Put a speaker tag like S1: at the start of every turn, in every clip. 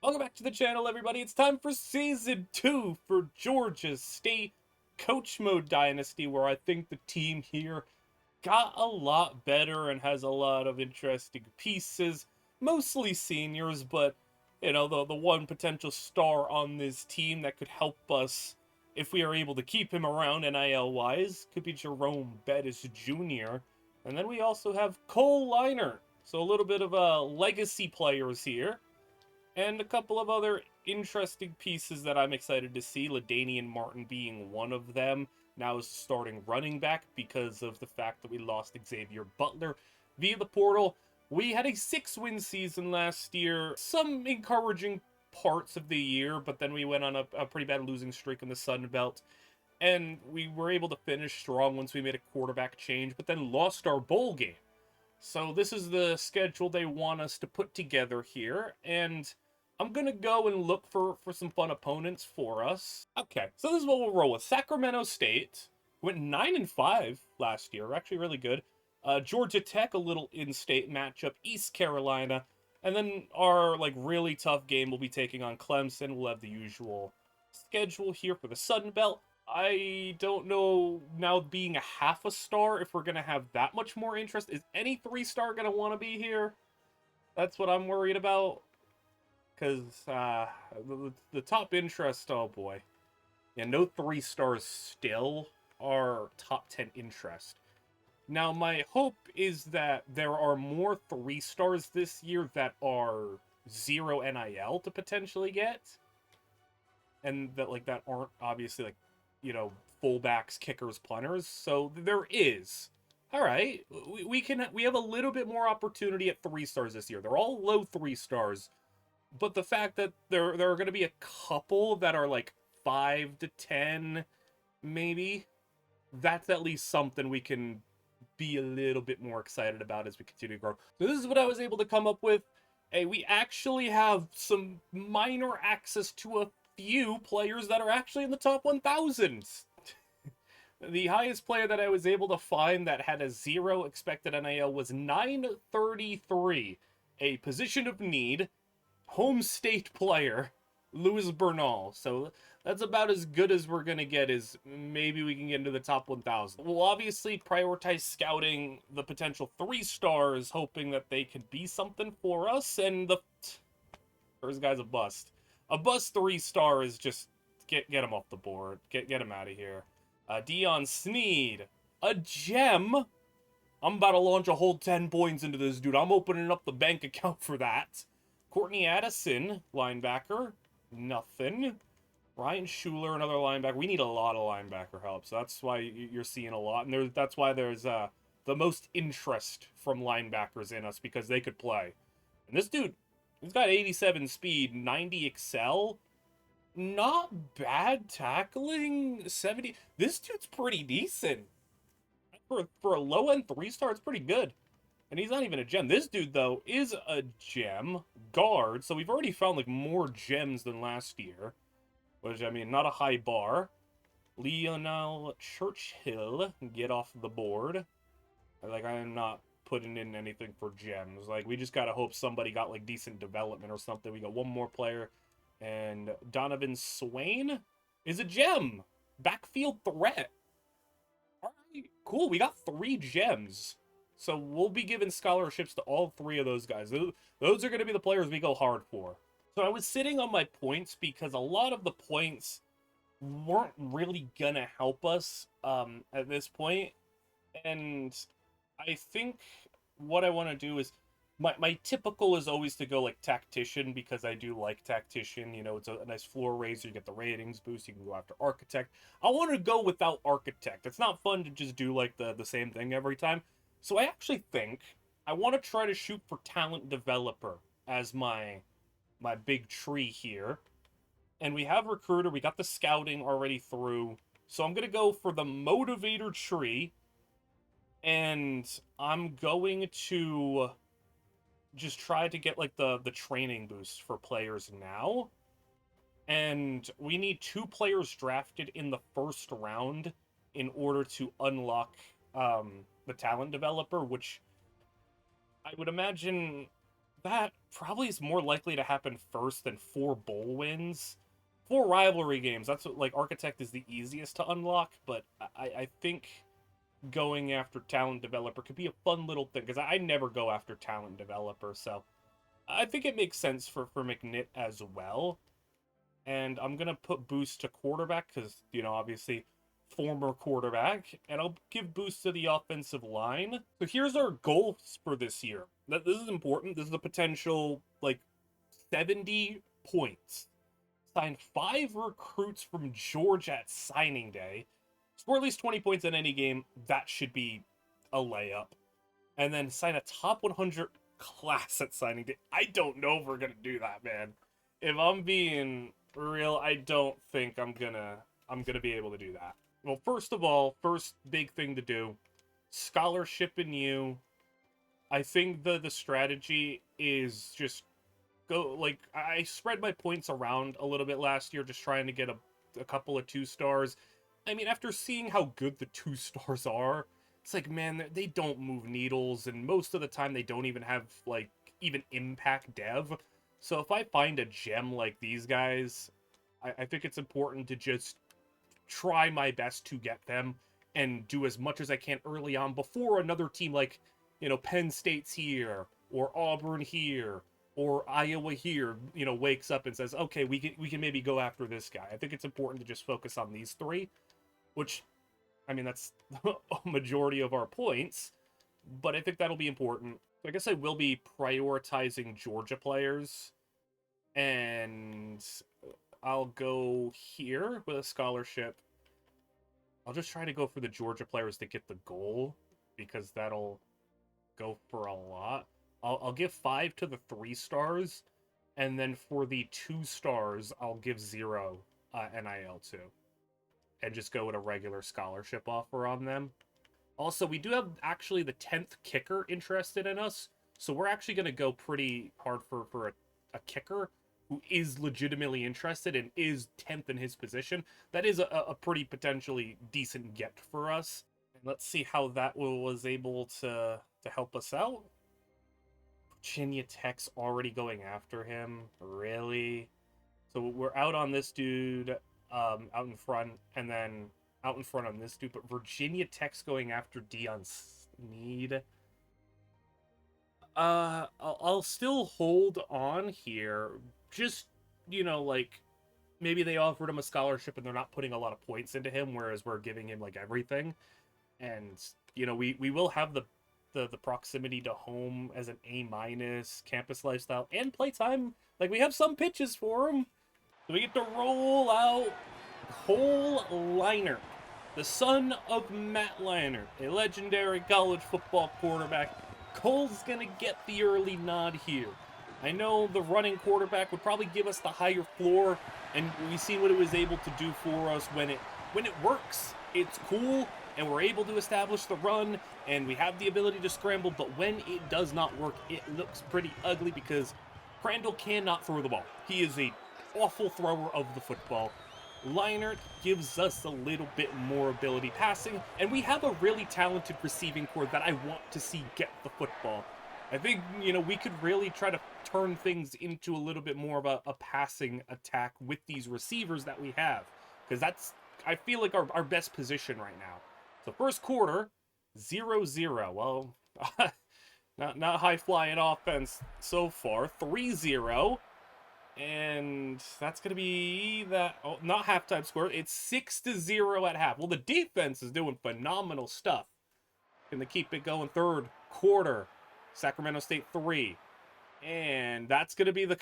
S1: Welcome back to the channel, everybody. It's time for Season 2 for Georgia State Coach Mode Dynasty, where I think the team here got a lot better and has a lot of interesting pieces. Mostly seniors, but, the one potential star on this team that could help us if we are able to keep him around NIL-wise could be Jerome Bettis Jr. And then we also have Cole Liner. So a little bit of legacy players here. And a couple of other interesting pieces that I'm excited to see, LaDainian Martin being one of them, now is starting running back because of the fact that we lost Xavier Butler via the portal. We had a 6-win season last year, some encouraging parts of the year, but then we went on a pretty bad losing streak in the Sun Belt. And we were able to finish strong once we made a quarterback change, but then lost our bowl game. So this is the schedule they want us to put together here, and I'm going to go and look for some fun opponents for us. Okay, so this is what we'll roll with. Sacramento State went 9-5 last year, actually really good. Georgia Tech, a little in-state matchup. East Carolina, and then our really tough game will be taking on Clemson. We'll have the usual schedule here for the Sun Belt. I don't know, now being a half a star, if we're going to have that much more interest. Is any 3-star going to want to be here? That's what I'm worried about. Because the top interest, oh boy. Yeah, no 3-stars still are top 10 interest. Now, my hope is that there are more 3-stars this year that are 0 NIL to potentially get. And that, that aren't obviously, fullbacks, kickers, punters. So there is. All right, we have a little bit more opportunity at 3-stars this year. They're all low 3-stars. But the fact that there are going to be a couple that are 5 to 10, maybe, that's at least something we can be a little bit more excited about as we continue to grow. So this is what I was able to come up with. Hey, we actually have some minor access to a few players that are actually in the top 1,000. The highest player that I was able to find that had a 0 expected NIL was 933, a position of need. Home state player, Louis Bernal. So that's about as good as we're going to get, is maybe we can get into the top 1,000. We'll obviously prioritize scouting the potential 3-stars, hoping that they could be something for us. And the first guy's a bust. A bust 3-star is just get him off the board. Get him out of here. Dion Sneed, a gem. I'm about to launch a whole 10 points into this dude. I'm opening up the bank account for that. Courtney Addison, linebacker, nothing. Ryan Schuler, another linebacker. We need a lot of linebacker help, so that's why you're seeing a lot. And that's why there's the most interest from linebackers in us, because they could play. And this dude, he's got 87 speed, 90 excel. Not bad tackling, 70. This dude's pretty decent. For a low-end 3-star, it's pretty good. And he's not even a gem. This dude, though, is a gem guard. So we've already found, more gems than last year. Which, I mean, not a high bar. Lionel Churchill, get off the board. I am not putting in anything for gems. We just gotta hope somebody got, decent development or something. We got one more player. And Donovan Swain is a gem. Backfield threat. All right, cool. We got 3 gems. So we'll be giving scholarships to all 3 of those guys. Those are going to be the players we go hard for. So I was sitting on my points because a lot of the points weren't really going to help us at this point. And I think what I want to do is, my typical is always to go Tactician, because I do like Tactician. It's a nice floor raiser. You get the ratings boost. You can go after Architect. I want to go without Architect. It's not fun to just do the same thing every time. So I actually think I want to try to shoot for Talent Developer as my big tree here. And we have Recruiter. We got the Scouting already through. So I'm going to go for the Motivator tree. And I'm going to just try to get the training boost for players now. And we need 2 players drafted in the first round in order to unlock the Talent Developer, which I would imagine that probably is more likely to happen first than 4 bowl wins. 4 rivalry games, that's what, like, Architect is the easiest to unlock, but I think going after talent developer could be a fun little thing, because I never go after talent developer, so I think it makes sense for McNitt as well. And I'm going to put boost to quarterback because, obviously former quarterback. And I'll give boost to the offensive line. So here's our goals for this year. This is important. This is a potential, 70 points. Sign 5 recruits from Georgia at signing day. Score at least 20 points in any game. That should be a layup. And then sign a top 100 class at signing day. I don't know if we're going to do that, man. If I'm being real, I don't think I'm gonna be able to do that. Well, first of all, first big thing to do, scholarship in you. I think the strategy is just go, I spread my points around a little bit last year, just trying to get a couple of 2-stars. I mean, after seeing how good the 2-stars are, it's like, man, they don't move needles, and most of the time they don't even have, even impact dev. So if I find a gem like these guys, I think it's important to just try my best to get them and do as much as I can early on before another team like, Penn State's here, or Auburn here, or Iowa here, wakes up and says, okay, we can maybe go after this guy. I think it's important to just focus on these 3, which, I mean, that's a majority of our points, but I think that'll be important. So I guess I will be prioritizing Georgia players, and I'll go here with a scholarship. I'll just try to go for the Georgia players to get the goal, because that'll go for a lot. I'll give 5 to the 3-stars, and then for the 2-stars, I'll give 0 NIL to, and just go with a regular scholarship offer on them. Also, we do have actually the 10th kicker interested in us, so we're actually going to go pretty hard for a kicker who is legitimately interested and is 10th in his position. That is a pretty potentially decent get for us. And let's see how that was able to help us out. Virginia Tech's already going after him. Really? So we're out on this dude, out in front, and then out in front on this dude, but Virginia Tech's going after Dion Sneed. I'll still hold on here. Just, maybe they offered him a scholarship and they're not putting a lot of points into him, whereas we're giving him, everything. And, we will have the proximity to home as an A-, campus lifestyle, and playtime. We have some pitches for him. So we get to roll out Cole Leinart, the son of Matt Leinart, a legendary college football quarterback. Cole's gonna get the early nod here. I know the running quarterback would probably give us the higher floor, and we've seen what it was able to do for us when it works. It's cool, and we're able to establish the run, and we have the ability to scramble, but when it does not work, it looks pretty ugly because Crandall cannot throw the ball. He is a awful thrower of the football. Leinart gives us a little bit more ability passing, and we have a really talented receiving core that I want to see get the football. I think, we could really try to turn things into a little bit more of a passing attack with these receivers that we have, because that's, I feel like, our best position right now. So first quarter, 0-0. Well, not high-flying offense so far. 3-0. And that's going to be that. Oh, not halftime score. It's 6-0 at half. Well, the defense is doing phenomenal stuff. Can they keep it going? Third quarter. Sacramento State 3. And that's going to be the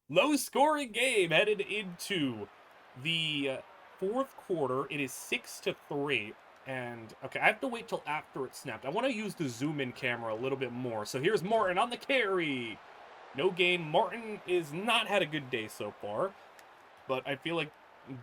S1: low-scoring game headed into the fourth quarter. It is 6-3. And, okay, I have to wait till after it snapped. I want to use the zoom-in camera a little bit more. So here's Martin on the carry. No gain. Martin is not had a good day so far, but I feel like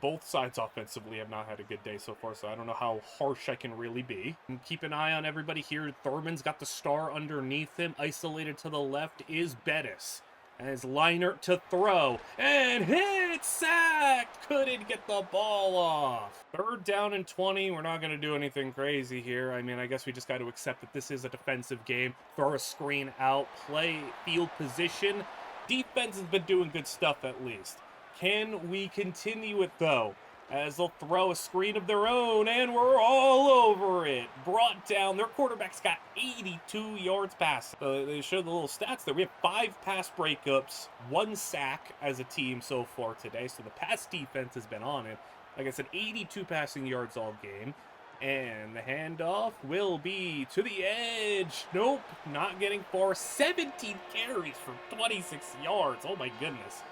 S1: both sides offensively have not had a good day so far, so I don't know how harsh I can really be. And keep an eye on everybody here. Thurman's got the star underneath him. Isolated to the left is Bettis. As Leinart to throw, and hit, sacked, couldn't get the ball off. 3rd down and 20, we're not going to do anything crazy here. I mean, I guess we just got to accept that this is a defensive game. Throw a screen out, play field position. Defense has been doing good stuff at least. Can we continue it though? As they'll throw a screen of their own, and we're all over it. Brought down. Their quarterback's got 82 yards passing. They showed the little stats there. We have 5 pass breakups, 1 sack as a team so far today. So the pass defense has been on it. Like I said, 82 passing yards all game. And the handoff will be to the edge. Nope, not getting far. 17 carries for 26 yards. Oh my goodness.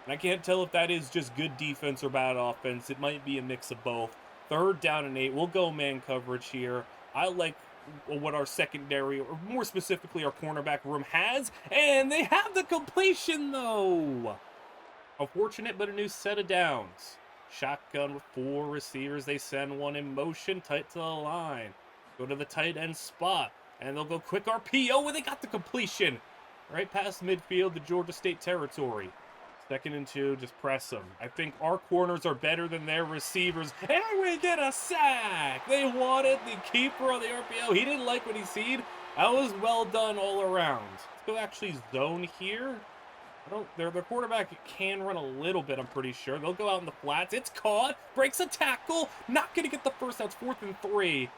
S1: And I can't tell if that is just good defense or bad offense. It might be a mix of both. 3rd down and 8. We'll go man coverage here. I like what our secondary, or more specifically our cornerback room has. And they have the completion, though. Unfortunate, but a new set of downs. Shotgun with 4 receivers. They send one in motion, tight to the line. Go to the tight end spot. And they'll go quick RPO, and they got the completion. Right past midfield to Georgia State territory. 2nd and 2, just press them. I think our corners are better than their receivers. And we get a sack! They wanted the keeper on the RPO. He didn't like what he seen. That was well done all around. Let's go actually zone here. Their quarterback can run a little bit, I'm pretty sure. They'll go out in the flats. It's caught. Breaks a tackle. Not going to get the first. That's 4th and 3.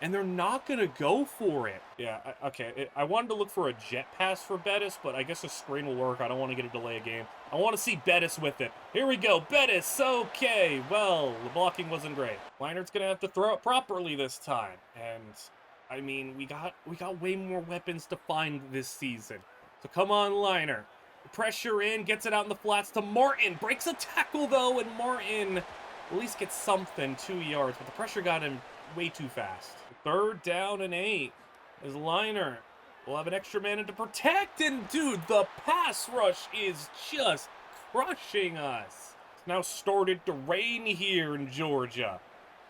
S1: And they're not going to go for it. Yeah, okay. I wanted to look for a jet pass for Bettis, but I guess a screen will work. I don't want to get a delay game. I want to see Bettis with it. Here we go. Bettis, okay. Well, the blocking wasn't great. Leinart's going to have to throw it properly this time. And, I mean, we got way more weapons to find this season. So come on, Leinart. Pressure in, gets it out in the flats to Martin. Breaks a tackle, though, and Martin at least gets something, 2 yards. But the pressure got him way too fast. 3rd down and 8 is Leinart. We'll have an extra man in to protect, and dude, the pass rush is just crushing us. It's now started to rain here in Georgia.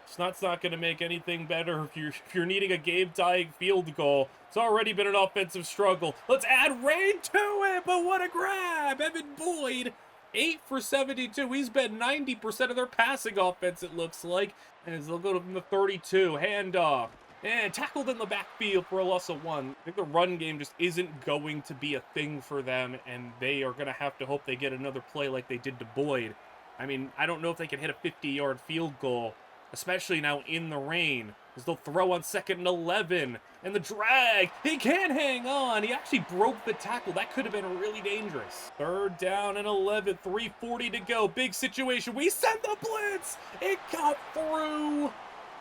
S1: It's not going to make anything better if you're needing a game-tying field goal. It's already been an offensive struggle. Let's add rain to it, but what a grab! Evan Boyd, 8 for 72. He's been 90% of their passing offense, it looks like. As they'll go from the 32, handoff. And tackled in the backfield for a loss of 1. I think the run game just isn't going to be a thing for them, and they are going to have to hope they get another play like they did to Boyd. I mean, I don't know if they can hit a 50-yard field goal, especially now in the rain, as they'll throw on 2nd and 11. And the drag, he can't hang on. He actually broke the tackle. That could have been really dangerous. 3rd down and 11, 3:40 to go. Big situation. We send the blitz. It got through.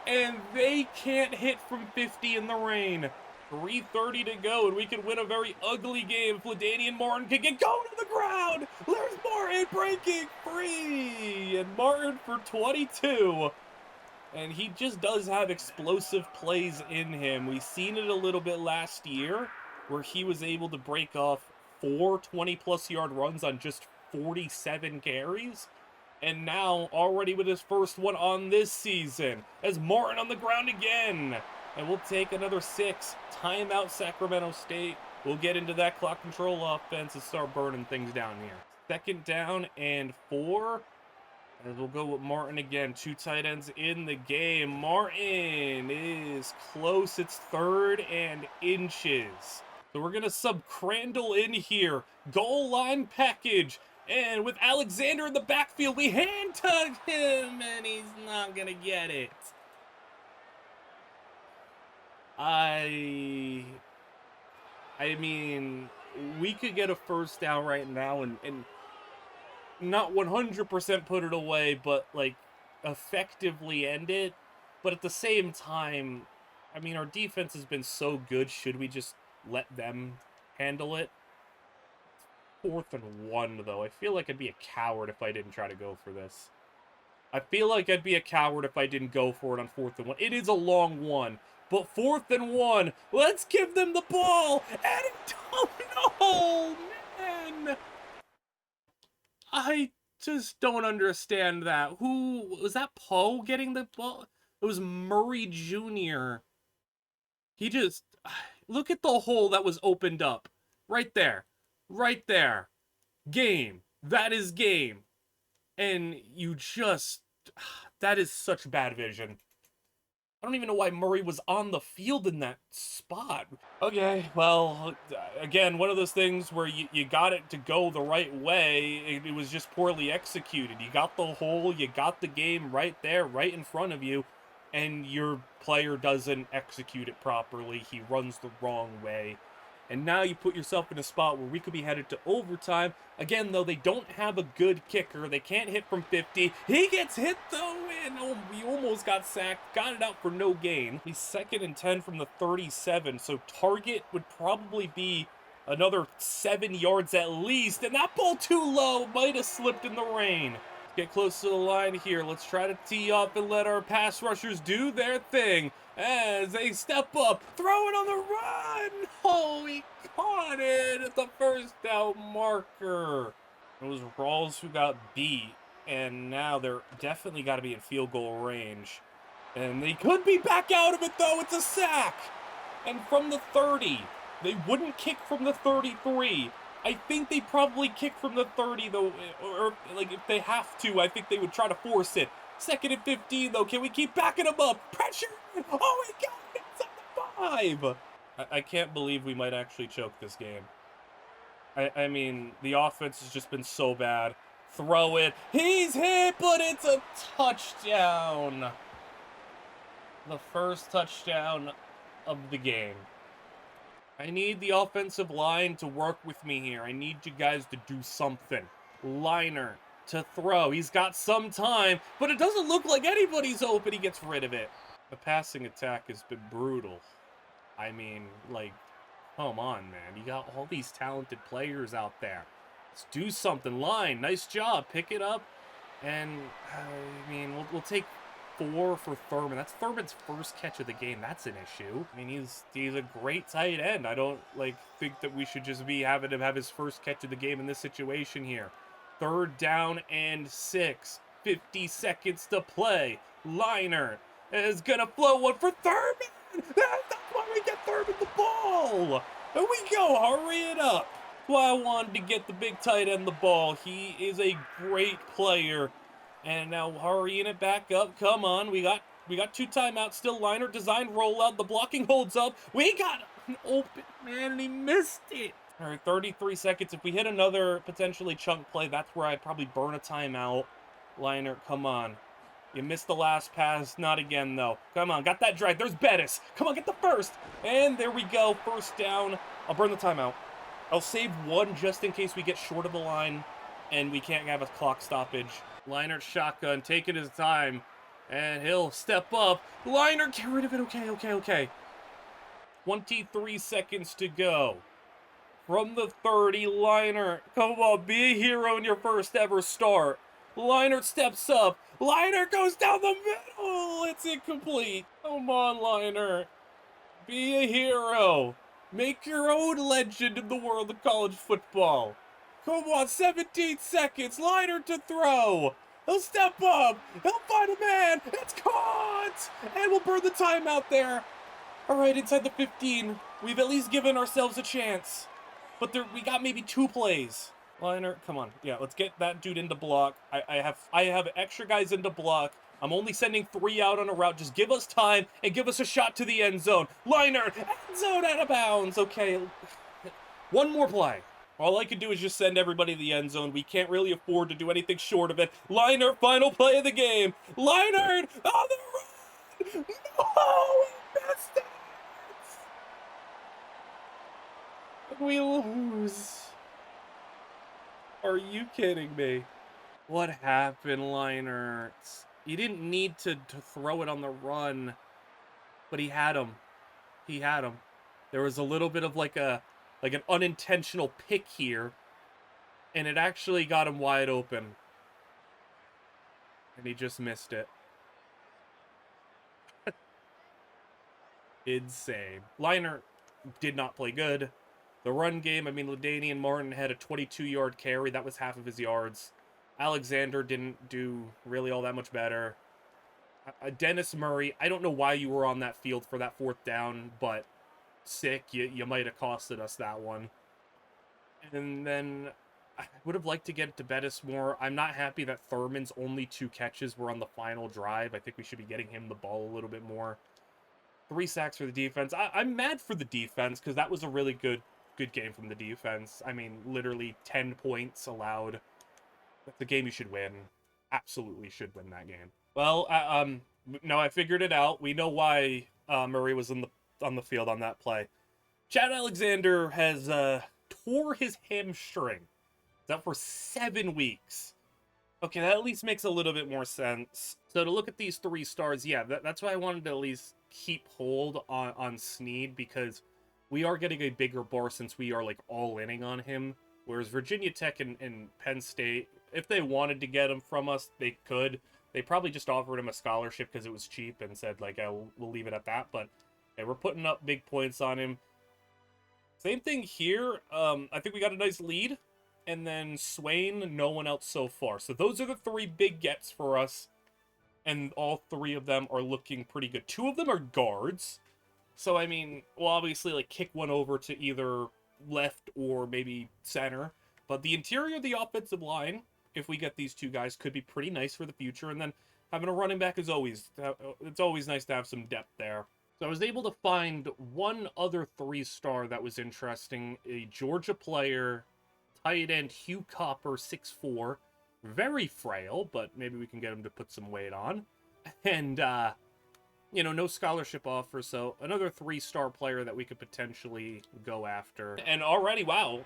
S1: And they can't hit from 50 in the rain. 3:30 to go, and we could win a very ugly game if LaDainian Martin can get going to the ground. There's Martin breaking free. And Martin for 22. And he just does have explosive plays in him. We've seen it a little bit last year, where he was able to break off 4 20-plus yard runs on just 47 carries. And now, already with his first one on this season, as Martin on the ground again. And we'll take another 6. Timeout, Sacramento State. We'll get into that clock control offense and start burning things down here. 2nd down and 4. And we'll go with Martin again. 2 tight ends in the game. Martin is close. It's 3rd and inches. So we're going to sub Crandall in here. Goal line package. And with Alexander in the backfield, we hand tug him, and he's not going to get it. I mean, we could get a first down right now and not 100% put it away, but, like, effectively end it. But at the same time, I mean, our defense has been so good. Should we just let them handle it? 4th and 1, though. I feel like I'd be a coward if I didn't try to go for this. I feel like I'd be a coward if I didn't go for it on 4th and 1. It is a long one, but 4th and 1. Let's give them the ball. And oh no, man! I just don't understand that. Who was that? Poe getting the ball? It was Murray Jr. He just look at the hole that was opened up right there. Right there. Game. That is game. And you just... That is such bad vision. I don't even know why Murray was on the field in that spot. Okay, well, again, one of those things where you got it to go the right way. It was just poorly executed. You got the hole, you got the game right there, right in front of you, and your player doesn't execute it properly. He runs the wrong way. And now you put yourself in a spot where we could be headed to overtime. Again, though, they don't have a good kicker. They can't hit from 50. He gets hit, though, and oh, he almost got sacked. Got it out for no gain. He's 2nd and 10 from the 37, so target would probably be another 7 yards at least. And that ball too low. Might have slipped in the rain. Get close to the line here. Let's try to tee up and let our pass rushers do their thing as they step up, throw it on the run. Oh, he caught it at the first down marker. It was Rawls who got beat, and now they're definitely got to be in field goal range. And they could be back out of it, though. It's a sack. And from the 30, they wouldn't kick from the 33. I think they probably kick from the 30, though, or like if they have to, I think they would try to force it. 2nd and 15, though. Can we keep backing them up? Pressure! Oh, we got it! It's at the 5! I can't believe we might actually choke this game. I mean, the offense has just been so bad. Throw it. He's hit, but it's a touchdown. The first touchdown of the game. I need the offensive line to work with me here. I need you guys to do something. Liner to throw. He's got some time, but it doesn't look like anybody's open. He gets rid of it. The passing attack has been brutal. I mean, like, come on, man. You got all these talented players out there. Let's do something. Line, nice job. Pick it up. And, I mean, we'll take 4 for Thurman. That's Thurman's first catch of the game. That's an issue. I mean, he's a great tight end. I don't think that we should just be having him have his first catch of the game in this situation here. 3rd down and 6. 50 seconds to play. Liner is gonna flow one for Thurman. That's why we get Thurman the ball. There we go. Hurry it up. That's why I wanted to get the big tight end the ball. He is a great player. And now hurrying it back up. Come on. We got 2 timeouts still. Liner designed rollout. The blocking holds up. We got an open man and he missed it. All right, 33 seconds. If we hit another potentially chunk play, that's where I'd probably burn a timeout. Liner, come on. You missed the last pass. Not again, though. Come on. Got that drag. There's Bettis. Come on, get the first. And there we go. First down. I'll burn the timeout. I'll save 1 just in case we get short of the line and we can't have a clock stoppage. Liner shotgun, taking his time, and he'll step up. Liner, get rid of it. Okay. 23 seconds to go. From the 30, Liner, come on, be a hero in your first ever start. Liner steps up. Liner goes down the middle. It's incomplete. Come on, Liner. Be a hero. Make your own legend in the world of college football. Come on, 17 seconds. Liner to throw. He'll step up. He'll find a man. It's caught. And we'll burn the timeout there. All right, inside the 15. We've at least given ourselves a chance. But we got maybe 2 plays. Liner, come on. Yeah, let's get that dude into block. I have extra guys into block. I'm only sending 3 out on a route. Just give us time and give us a shot to the end zone. Liner, end zone out of bounds. Okay, 1 more play. All I can do is just send everybody to the end zone. We can't really afford to do anything short of it. Liner, final play of the game. Liner on the run. No, we missed it. We lose. Are you kidding me? What happened, Liner? You didn't need to throw it on the run, but he had him. There was a little bit of like an unintentional pick here, and it actually got him wide open. And he just missed it. Insane. Liner did not play good. The run game, I mean, LaDainian Martin had a 22-yard carry. That was half of his yards. Alexander didn't do really all that much better. Dennis Murray, I don't know why you were on that field for that 4th down, but sick. You might have costed us that one. And then I would have liked to get it to Bettis more. I'm not happy that Thurman's only 2 catches were on the final drive. I think we should be getting him the ball a little bit more. 3 sacks for the defense. I'm mad for the defense because that was a really good game from the defense. I mean, literally 10 points allowed. That's the game you should win. Absolutely should win that game. Well, no, I figured it out. We know why Murray was on the field on that play. Chad Alexander has tore his hamstring. It's out for 7 weeks. Okay, that at least makes a little bit more sense. So to look at these 3 stars, yeah, that's why I wanted to at least keep hold on Snead, because we are getting a bigger bar since we are like all inning on him. Whereas Virginia Tech and Penn State, if they wanted to get him from us, they could. They probably just offered him a scholarship because it was cheap and said, like, oh, we'll leave it at that. But hey, we're putting up big points on him. Same thing here. I think we got a nice lead. And then Swain, no one else so far. So those are the 3 big gets for us. And all 3 of them are looking pretty good. 2 of them are guards. So, I mean, we'll obviously, like, kick one over to either left or maybe center. But the interior of the offensive line, if we get these 2 guys, could be pretty nice for the future. And then having a running back is always, it's always nice to have some depth there. So I was able to find one other 3-star that was interesting. A Georgia player, tight end Hugh Copper, 6'4". Very frail, but maybe we can get him to put some weight on. And, you know, no scholarship offer, so another 3-star player that we could potentially go after. And already, wow,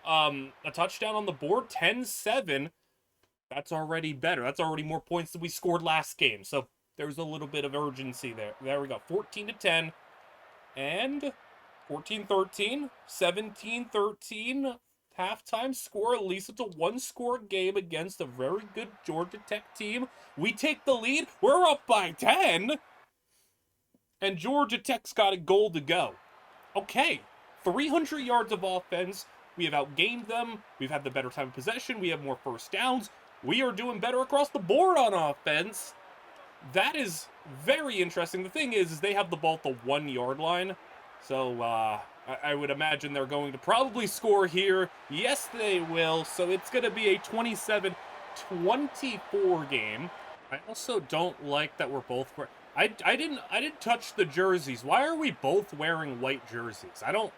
S1: a touchdown on the board, 10-7. That's already better. That's already more points than we scored last game. So there's a little bit of urgency there. There we go, 14-10, and 14-13, 17-13. Halftime score, at least it's a 1-score game against a very good Georgia Tech team. We take the lead, we're up by 10, and Georgia Tech's got a goal to go. Okay, 300 yards of offense, we have outgained them, we've had the better time of possession, we have more first downs, we are doing better across the board on offense. That is very interesting. The thing is they have the ball at the 1-yard line, so I would imagine they're going to probably score here. Yes, they will. So it's going to be a 27-24 game. I also don't like that we're both wearing... I didn't touch the jerseys. Why are we both wearing white jerseys? I don't...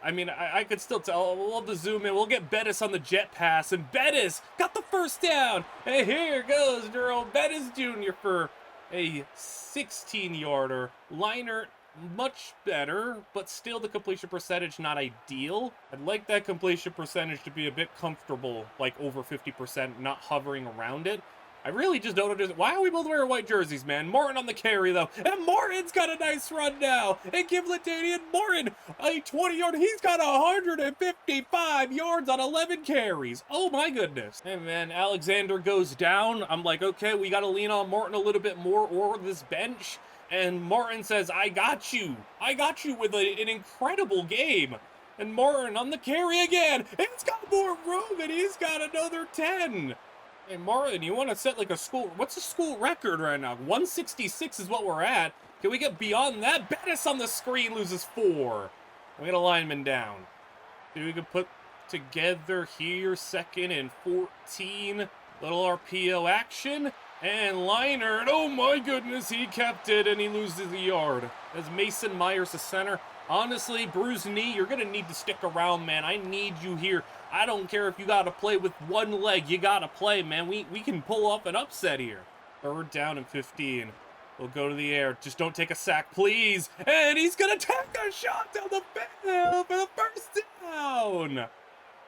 S1: I mean, I could still tell. We'll have to zoom in. We'll get Bettis on the jet pass. And Bettis got the first down. And here goes Jerome Bettis Jr. for a 16-yarder. Liner... much better, but still the completion percentage not ideal. I'd like that completion percentage to be a bit comfortable, like over 50%, not hovering around it. I really just don't understand. Why are we both wearing white jerseys, man? Martin on the carry, though. And Martin's got a nice run now. And give Latanian Martin a 20-yard. He's got 155 yards on 11 carries. Oh, my goodness. And man, Alexander goes down. I'm like, okay, we got to lean on Martin a little bit more or this bench. And Martin says, I got you. I got you with an incredible game. And Martin on the carry again. And he's got more room, and he's got another 10. Hey, Martin, you want to set like a school... What's the school record right now? 166 is what we're at. Can we get beyond that? Bettis on the screen loses 4. We got a lineman down. See, we can put together here. 2nd and 14. Little RPO action. And Liner, oh my goodness, he kept it, and he loses a yard. As Mason Myers, the center. Honestly, bruised knee, you're going to need to stick around, man. I need you here. I don't care if you got to play with one leg. You got to play, man. We can pull off an upset here. 3rd down and 15. We'll go to the air. Just don't take a sack, please. And he's going to take a shot down the field for the first down.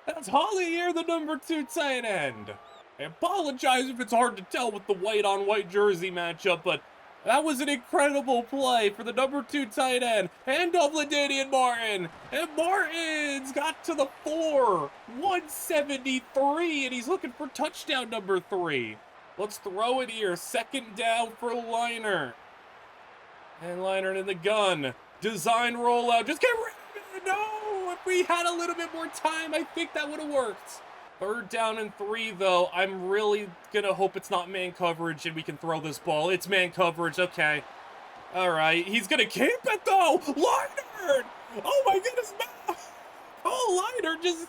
S1: That's Hollier, the number 2 tight end. I apologize if it's hard to tell with the white-on-white jersey matchup, but that was an incredible play for the number 2 tight end. Handoff Ladanian Martin. And Martin's got to the 4. 173, and he's looking for touchdown number 3. Let's throw it here. 2nd down for Liner. And Liner in the gun. Design rollout. Just get rid of it. No! If we had a little bit more time, I think that would have worked. 3rd down and 3, though. I'm really going to hope it's not man coverage and we can throw this ball. It's man coverage. Okay. All right. He's going to keep it, though. Liner! Oh, my goodness. Oh, Liner just...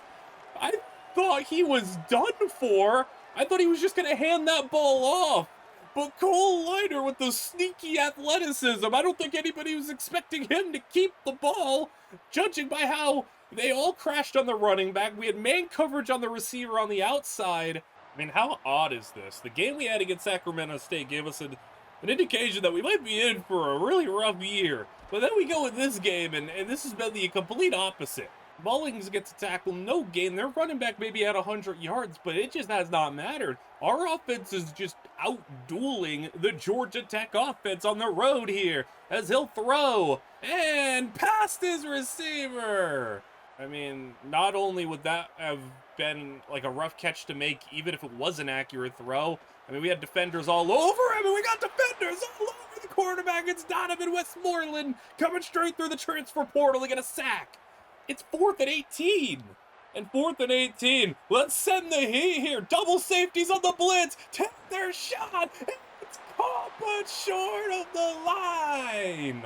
S1: thought he was done for. I thought he was just going to hand that ball off. But Cole Leiter with the sneaky athleticism, I don't think anybody was expecting him to keep the ball, judging by how they all crashed on the running back. We had man coverage on the receiver on the outside. I mean, how odd is this? The game we had against Sacramento State gave us an indication that we might be in for a really rough year. But then we go in this game, and this has been the complete opposite. Mullings gets a tackle, no gain. Their running back maybe had 100 yards, but it just has not mattered. Our offense is just out-dueling the Georgia Tech offense on the road here as he'll throw and past his receiver. I mean, not only would that have been like a rough catch to make, even if it was an accurate throw. I mean, we had defenders all over him, and we got defenders all over the quarterback. It's Donovan Westmoreland coming straight through the transfer portal to get a sack. It's 4th and 18. And 4th and 18. Let's send the heat here. Double safeties on the blitz. Take their shot. It's caught but short of the line.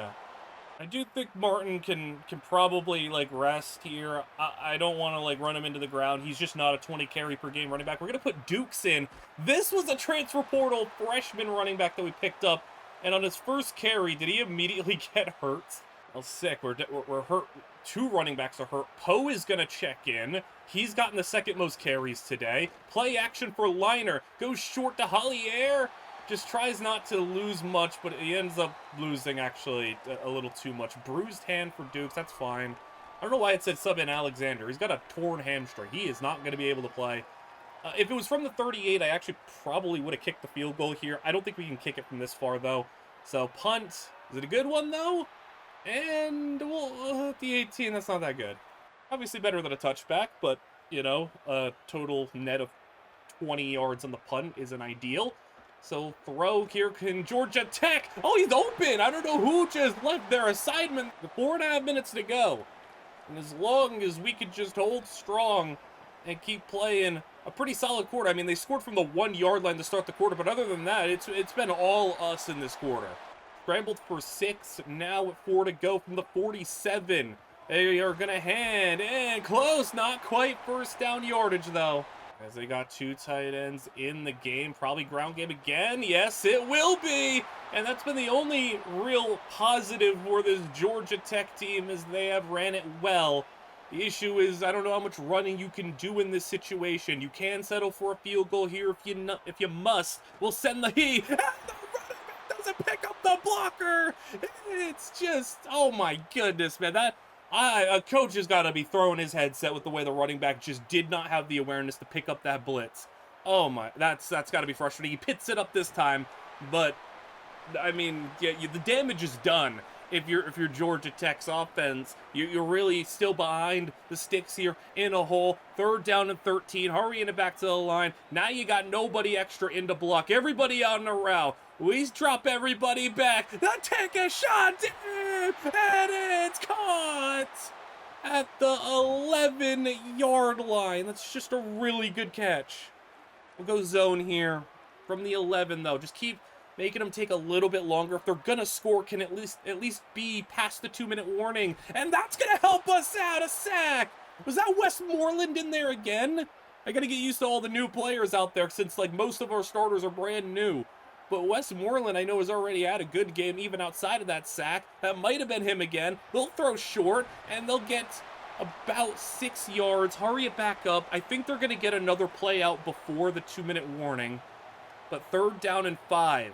S1: I do think Martin can probably like rest here. I don't want to like run him into the ground. He's just not a 20 carry per game running back. We're going to put Dukes in. This was a transfer portal freshman running back that we picked up. And on his first carry, did he immediately get hurt? Well, sick. We're hurt. 2 running backs are hurt. Poe is going to check in. He's gotten the 2nd most carries today. Play action for Liner. Goes short to Hollier. Just tries not to lose much, but he ends up losing actually a little too much. Bruised hand for Dukes. That's fine. I don't know why it said sub in Alexander. He's got a torn hamstring. He is not going to be able to play. If it was from the 38, I actually probably would have kicked the field goal here. I don't think we can kick it from this far, though. So, punt. Is it a good one, though? And, well, at the 18, that's not that good. Obviously better than a touchback, but, you know, a total net of 20 yards on the punt isn't ideal. So, throw here, can Georgia Tech. Oh, he's open. I don't know who just left their assignment. 4.5 minutes to go. And as long as we could just hold strong and keep playing a pretty solid quarter. I mean, they scored from the 1-yard line to start the quarter, but other than that, it's been all us in this quarter. Scrambled for 6, now with 4 to go from the 47. They are going to hand, and close, not quite first down yardage, though. As they got 2 tight ends in the game, probably ground game again. Yes, it will be. And that's been the only real positive for this Georgia Tech team, as they have ran it well. The issue is, I don't know how much running you can do in this situation. You can settle for a field goal here if you must. We'll send the heat. And the running back doesn't pick up the blocker. It's just, oh my goodness, man. A coach has got to be throwing his headset with the way the running back just did not have the awareness to pick up that blitz. Oh my, that's got to be frustrating. He picks it up this time, but I mean, yeah, the damage is done. If you're Georgia Tech's offense, you're really still behind the sticks here in a hole. 3rd down and 13, hurrying it back to the line. Now you got nobody extra in to block. Everybody on the route. We drop everybody back. Now take a shot, and it's caught at the 11-yard line. That's just a really good catch. We'll go zone here from the 11, though. Just keep making them take a little bit longer. If they're gonna score, can at least be past the 2-minute warning, and that's gonna help us out. A sack. Was that Westmoreland in there again? I gotta get used to all the new players out there, since like most of our starters are brand new. But Westmoreland, I know, has already had a good game even outside of that sack. That might have been him again. They'll throw short, and they'll get about 6 yards. Hurry it back up. I think they're gonna get another play out before the 2-minute warning. But 3rd down and 5.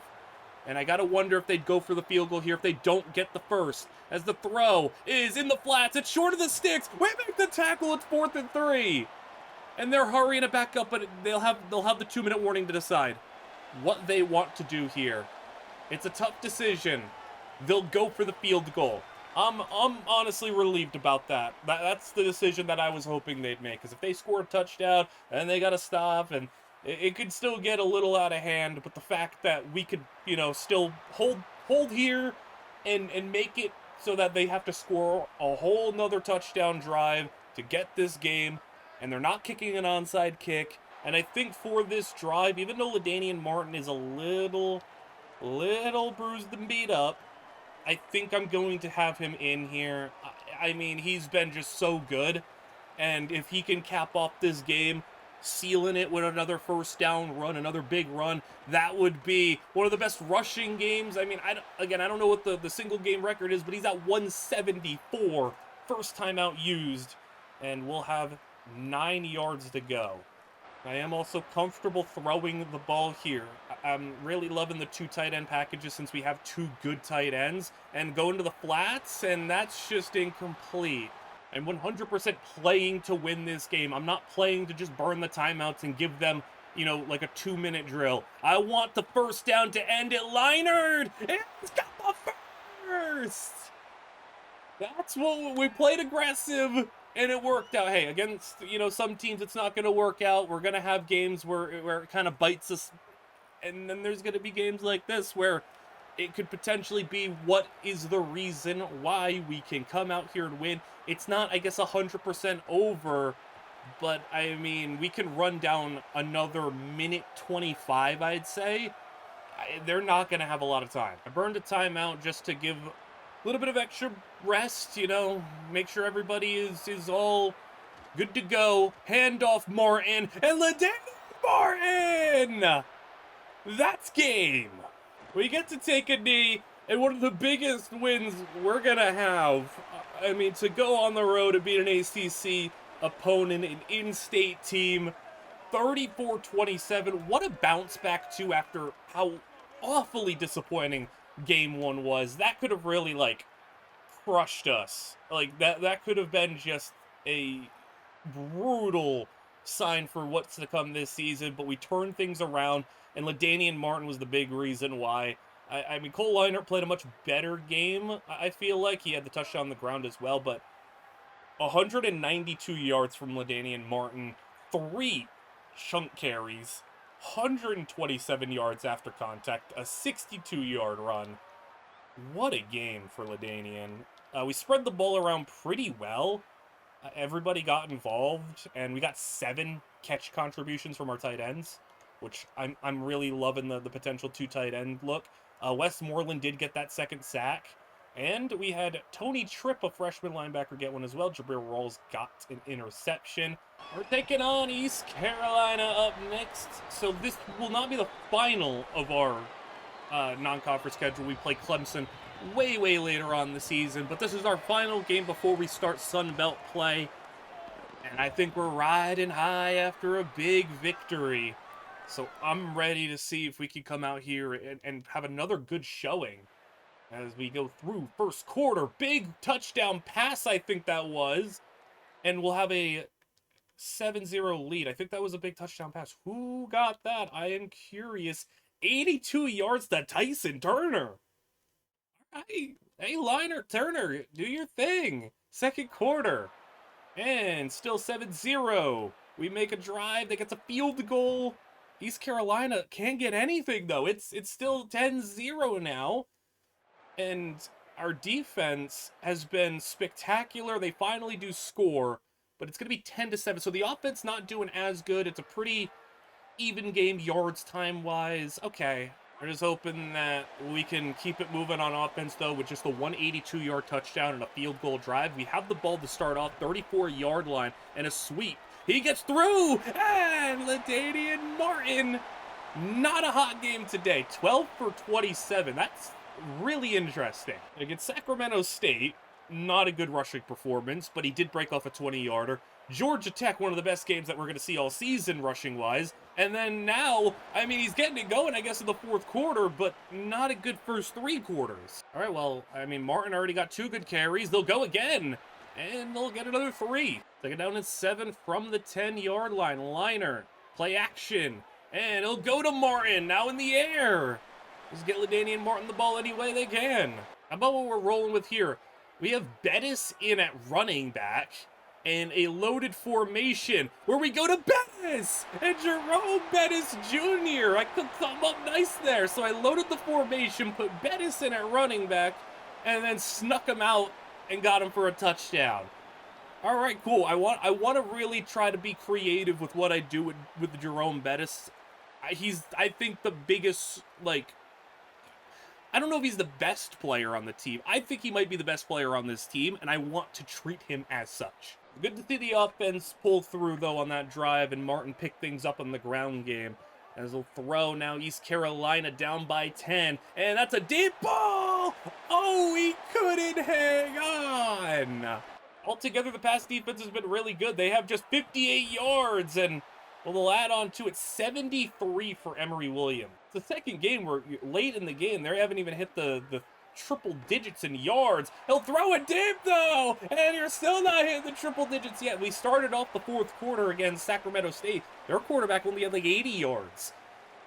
S1: And I got to wonder if they'd go for the field goal here if they don't get the first. As the throw is in the flats. It's short of the sticks. We make the tackle. It's 4th and 3. And they're hurrying it back up, but they'll have the 2-minute warning to decide what they want to do here. It's a tough decision. They'll go for the field goal. I'm honestly relieved about that. That's the decision that I was hoping they'd make. Because if they score a touchdown, then they got to stop, and it could still get a little out of hand, but the fact that we could, you know, still hold here and make it so that they have to score a whole nother touchdown drive to get this game, and they're not kicking an onside kick. And I think for this drive, even though LaDainian Martin is a little bruised and beat up, I think I'm going to have him in here. I mean, he's been just so good. And if he can cap off this game, sealing it with another first down run, another big run, that would be one of the best rushing games. I mean, I don't know what the single game record is, but he's at 174 first time out used, and we'll have 9 yards to go. I am also comfortable throwing the ball here. I'm really loving the 2 tight end packages since we have 2 good tight ends, and going to the flats, and that's just incomplete. I'm 100% playing to win this game. I'm not playing to just burn the timeouts and give them, you know, like a 2-minute drill. I want the first down to end it. Leinart! And he's got the first! That's what we played, aggressive, and it worked out. Hey, against, you know, some teams it's not going to work out. We're going to have games where it kind of bites us, and then there's going to be games like this where it could potentially be what is the reason why we can come out here and win. It's not, I guess, 100% over, but I mean, we can run down another minute 25, I'd say. They're not going to have a lot of time. I burned a timeout just to give a little bit of extra rest, you know, make sure everybody is all good to go. Handoff Martin, and LaDainian Martin! That's game. We get to take a knee, and one of the biggest wins we're going to have. I mean, to go on the road and beat an ACC opponent, an in-state team, 34-27. What a bounce back, too, after how awfully disappointing game 1 was. That could have really, like, crushed us. Like, that could have been just a brutal sign for what's to come this season, but we turned things around, and LaDainian Martin was the big reason why. I mean, Cole Leinart played a much better game, I feel like. He had the touchdown on the ground as well, but 192 yards from LaDainian Martin, 3 chunk carries, 127 yards after contact, a 62-yard run. What a game for LaDainian. We spread the ball around pretty well. Everybody got involved, and we got 7 catch contributions from our tight ends, which I'm really loving the potential 2 tight end look. Westmoreland did get that 2nd sack, and we had Tony Tripp, a freshman linebacker, get one as well. Jabril Rawls got an interception. We're taking on East Carolina up next, so this will not be the final of our non-conference schedule. We play Clemson way later on in the season, but this is our final game before we start Sun Belt play, and I think we're riding high after a big victory. So I'm ready to see if we can come out here and have another good showing as we go through first quarter. Big touchdown pass, I think that was, and we'll have a 7-0 lead. I think that was a big touchdown pass. Who got that? I am curious. 82 yards to Tyson Turner. Hey, Leinart Turner, do your thing. Second quarter. And still 7-0. We make a drive. They get a field goal. East Carolina can't get anything, though. It's still 10-0 now. And our defense has been spectacular. They finally do score, but it's going to be 10-7. So the offense not doing as good. It's a pretty even game yards time-wise. Okay. We're just hoping that we can keep it moving on offense, though, with just a 182-yard touchdown and a field goal drive. We have the ball to start off, 34-yard line, and a sweep. He gets through, and LaDainian Martin, not a hot game today. 12 for 27. That's really interesting. Against Sacramento State, not a good rushing performance, but he did break off a 20-yarder. Georgia Tech, one of the best games that we're going to see all season rushing-wise. And then now, I mean, he's getting it going, I guess, in the fourth quarter, but not a good first 3 quarters. All right, well, I mean, Martin already got 2 good carries. They'll go again, and they'll get another 3. Take it down at 7 from the 10-yard line. Leinart, play action, and he'll go to Martin, now in the air. Just get LaDainian Martin the ball any way they can. How about what we're rolling with here? We have Bettis in at running back, and a loaded formation where we go to Bettis and Jerome Bettis Jr. I could come up nice there. So I loaded the formation, put Bettis in at running back, and then snuck him out and got him for a touchdown. All right, cool. I want to really try to be creative with what I do with Jerome Bettis. He's, I think, the biggest, like, I don't know if he's the best player on the team. I think he might be the best player on this team, and I want to treat him as such. Good to see the offense pull through, though, on that drive, and Martin pick things up on the ground game. As they'll throw now, East Carolina down by 10, and that's a deep ball! Oh, he couldn't hang on! Altogether, the pass defense has been really good. They have just 58 yards, and well, they'll add on to it 73 for Emory Williams. It's the second game where late in the game, they haven't even hit the triple digits in yards. He'll throw it deep, though, and you're still not hitting the triple digits yet. We started off the fourth quarter against Sacramento State. Their quarterback only had like 80 yards.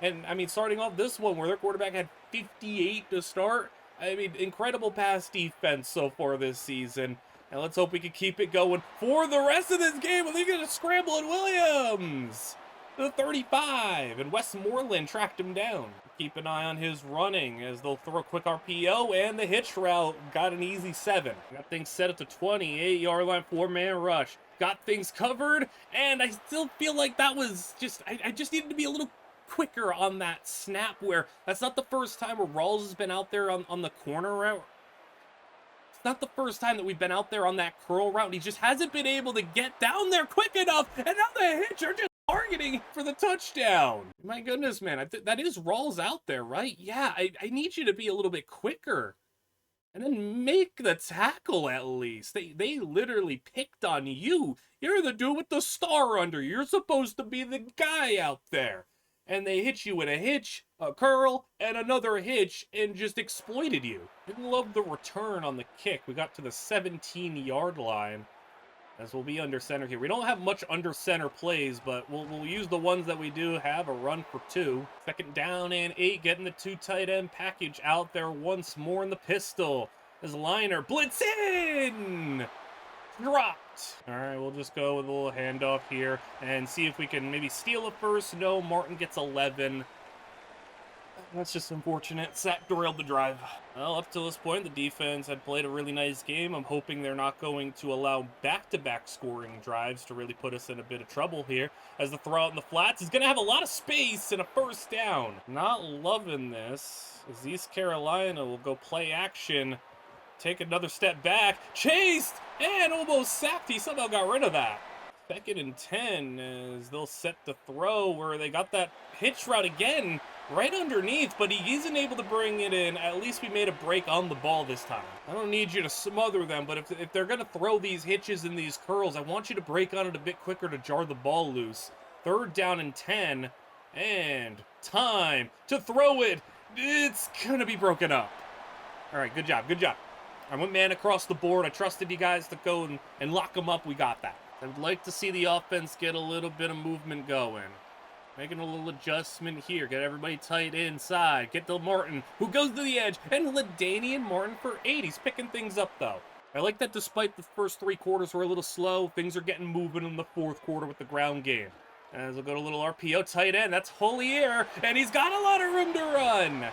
S1: And, I mean, starting off this one where their quarterback had 58 to start, I mean, incredible pass defense so far this season. And let's hope we can keep it going for the rest of this game. They're going to scramble at Williams. The 35, and Westmoreland tracked him down. Keep an eye on his running as they'll throw a quick RPO, and the hitch route got an easy 7. Got things set at the 28-yard line, 4-man rush. Got things covered, and I still feel like that was just, I just needed to be a little quicker on that snap, where that's not the first time where Rawls has been out there on the corner route. It's not the first time that we've been out there on that curl route. He just hasn't been able to get down there quick enough, and now the hitch are just targeting for the touchdown. My goodness, man. That is Rawls out there, right? Yeah, I need you to be a little bit quicker. And then make the tackle at least. They literally picked on you. You're the dude with the star under you. You're supposed to be the guy out there. And they hit you with a hitch, a curl, and another hitch, and just exploited you. Didn't love the return on the kick. We got to the 17-yard line. As we'll be under center here. We don't have much under center plays, but we'll use the ones that we do have. A run for 2. Second down and 8, getting the 2 tight end package out there once more in the pistol. As Liner blitz in! Dropped. All right, we'll just go with a little handoff here and see if we can maybe steal a first. No, Martin gets 11. That's just unfortunate. Sack derailed the drive. Well, up to this point, the defense had played a really nice game. I'm hoping they're not going to allow back-to-back scoring drives to really put us in a bit of trouble here. As the throw out in the flats, he's going to have a lot of space and a first down. Not loving this. As East Carolina will go play action, take another step back, chased, and almost sacked. He somehow got rid of that. Second and 10 as they'll set the throw where they got that hitch route again right underneath, but he isn't able to bring it in. At least we made a break on the ball this time. I don't need you to smother them, but if they're going to throw these hitches and these curls, I want you to break on it a bit quicker to jar the ball loose. Third down and 10, and time to throw it. It's going to be broken up. All right, good job, good job. I went man across the board. I trusted you guys to go and lock them up. We got that. I'd like to see the offense get a little bit of movement going. Making a little adjustment here. Get everybody tight inside. Get to Martin, who goes to the edge. And LaDainian Martin for 8. He's picking things up, though. I like that despite the first 3 quarters were a little slow, things are getting moving in the fourth quarter with the ground game. As we'll go to a little RPO tight end. That's Hollier, and he's got a lot of room to run.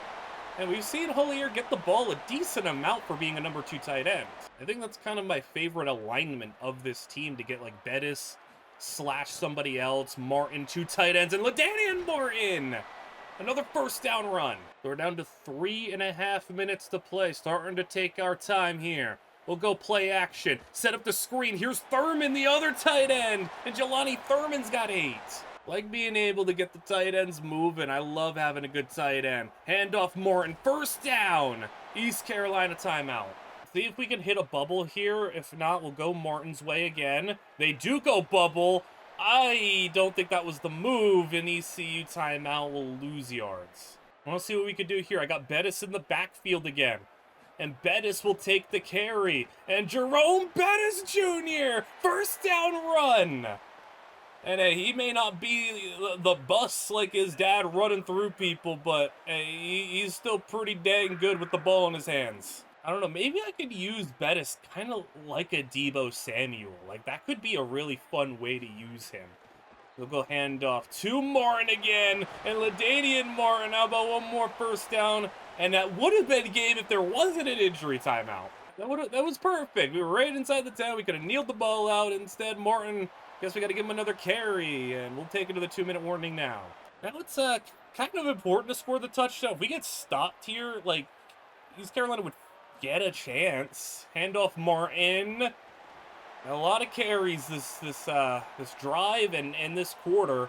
S1: And we've seen Hollier get the ball a decent amount for being a number 2 tight end. I think that's kind of my favorite alignment of this team, to get like Bettis / somebody else, Martin, 2 tight ends, and LaDainian Martin! Another first down run. So we're down to 3.5 minutes to play. Starting to take our time here. We'll go play action. Set up the screen. Here's Thurman, the other tight end. And Jelani Thurman's got 8. Like being able to get the tight ends moving. I love having a good tight end. Handoff Martin. First down. East Carolina timeout. See if we can hit a bubble here. If not, we'll go Martin's way again. They do go bubble. I don't think that was the move. And ECU timeout will lose yards. I want to see what we can do here. I got Bettis in the backfield again. And Bettis will take the carry. And Jerome Bettis Jr. First down run. And hey, he may not be the bus like his dad running through people, but hey, he's still pretty dang good with the ball in his hands. I don't know, maybe I could use Bettis kind of like a Deebo Samuel. Like, that could be a really fun way to use him. We'll go handoff to Martin again, and LaDainian Martin. How about one more first down? And that would have been game if there wasn't an injury timeout. That was perfect. We were right inside the 10. We could have kneeled the ball out. Instead, Martin, guess we got to give him another carry, and we'll take it to the 2-minute warning now. Now it's kind of important to score the touchdown. If we get stopped here, like, East Carolina would get a chance. Handoff Martin. A lot of carries this drive and this quarter,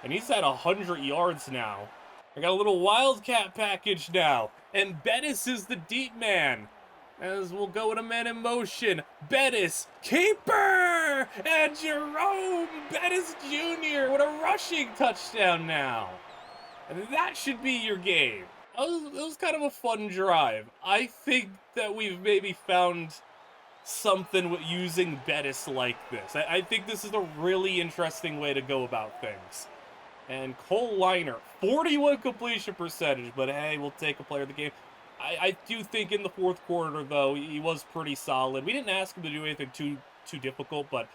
S1: and he's at 100 yards now. I got a little Wildcat package now, and Bettis is the deep man. As we'll go with a man in motion. Bettis, keeper! And Jerome Bettis Jr. with a rushing touchdown now. And that should be your game. It was kind of a fun drive. I think that we've maybe found something with using Bettis like this. I think this is a really interesting way to go about things. And Cole Liner, 41 completion percentage, but hey, we'll take a player of the game. I do think in the fourth quarter, though, he was pretty solid. We didn't ask him to do anything too difficult, but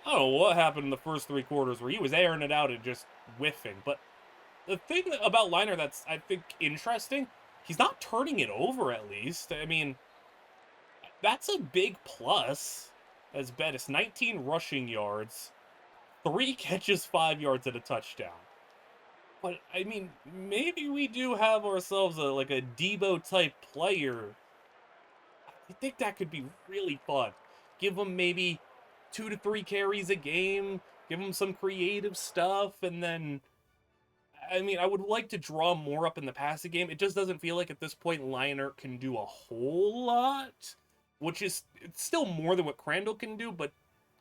S1: I don't know what happened in the first three quarters where he was airing it out and just whiffing. But the thing about Liner that's, I think, interesting, he's not turning it over, at least. I mean, that's a big plus as Bettis. 19 rushing yards, 3 catches, 5 yards, and a touchdown. But, I mean, maybe we do have ourselves a Debo-type player. I think that could be really fun. Give him maybe 2 to 3 carries a game. Give him some creative stuff. And then, I mean, I would like to draw more up in the passing game. It just doesn't feel like at this point Liner can do a whole lot. Which is it's still more than what Crandall can do, but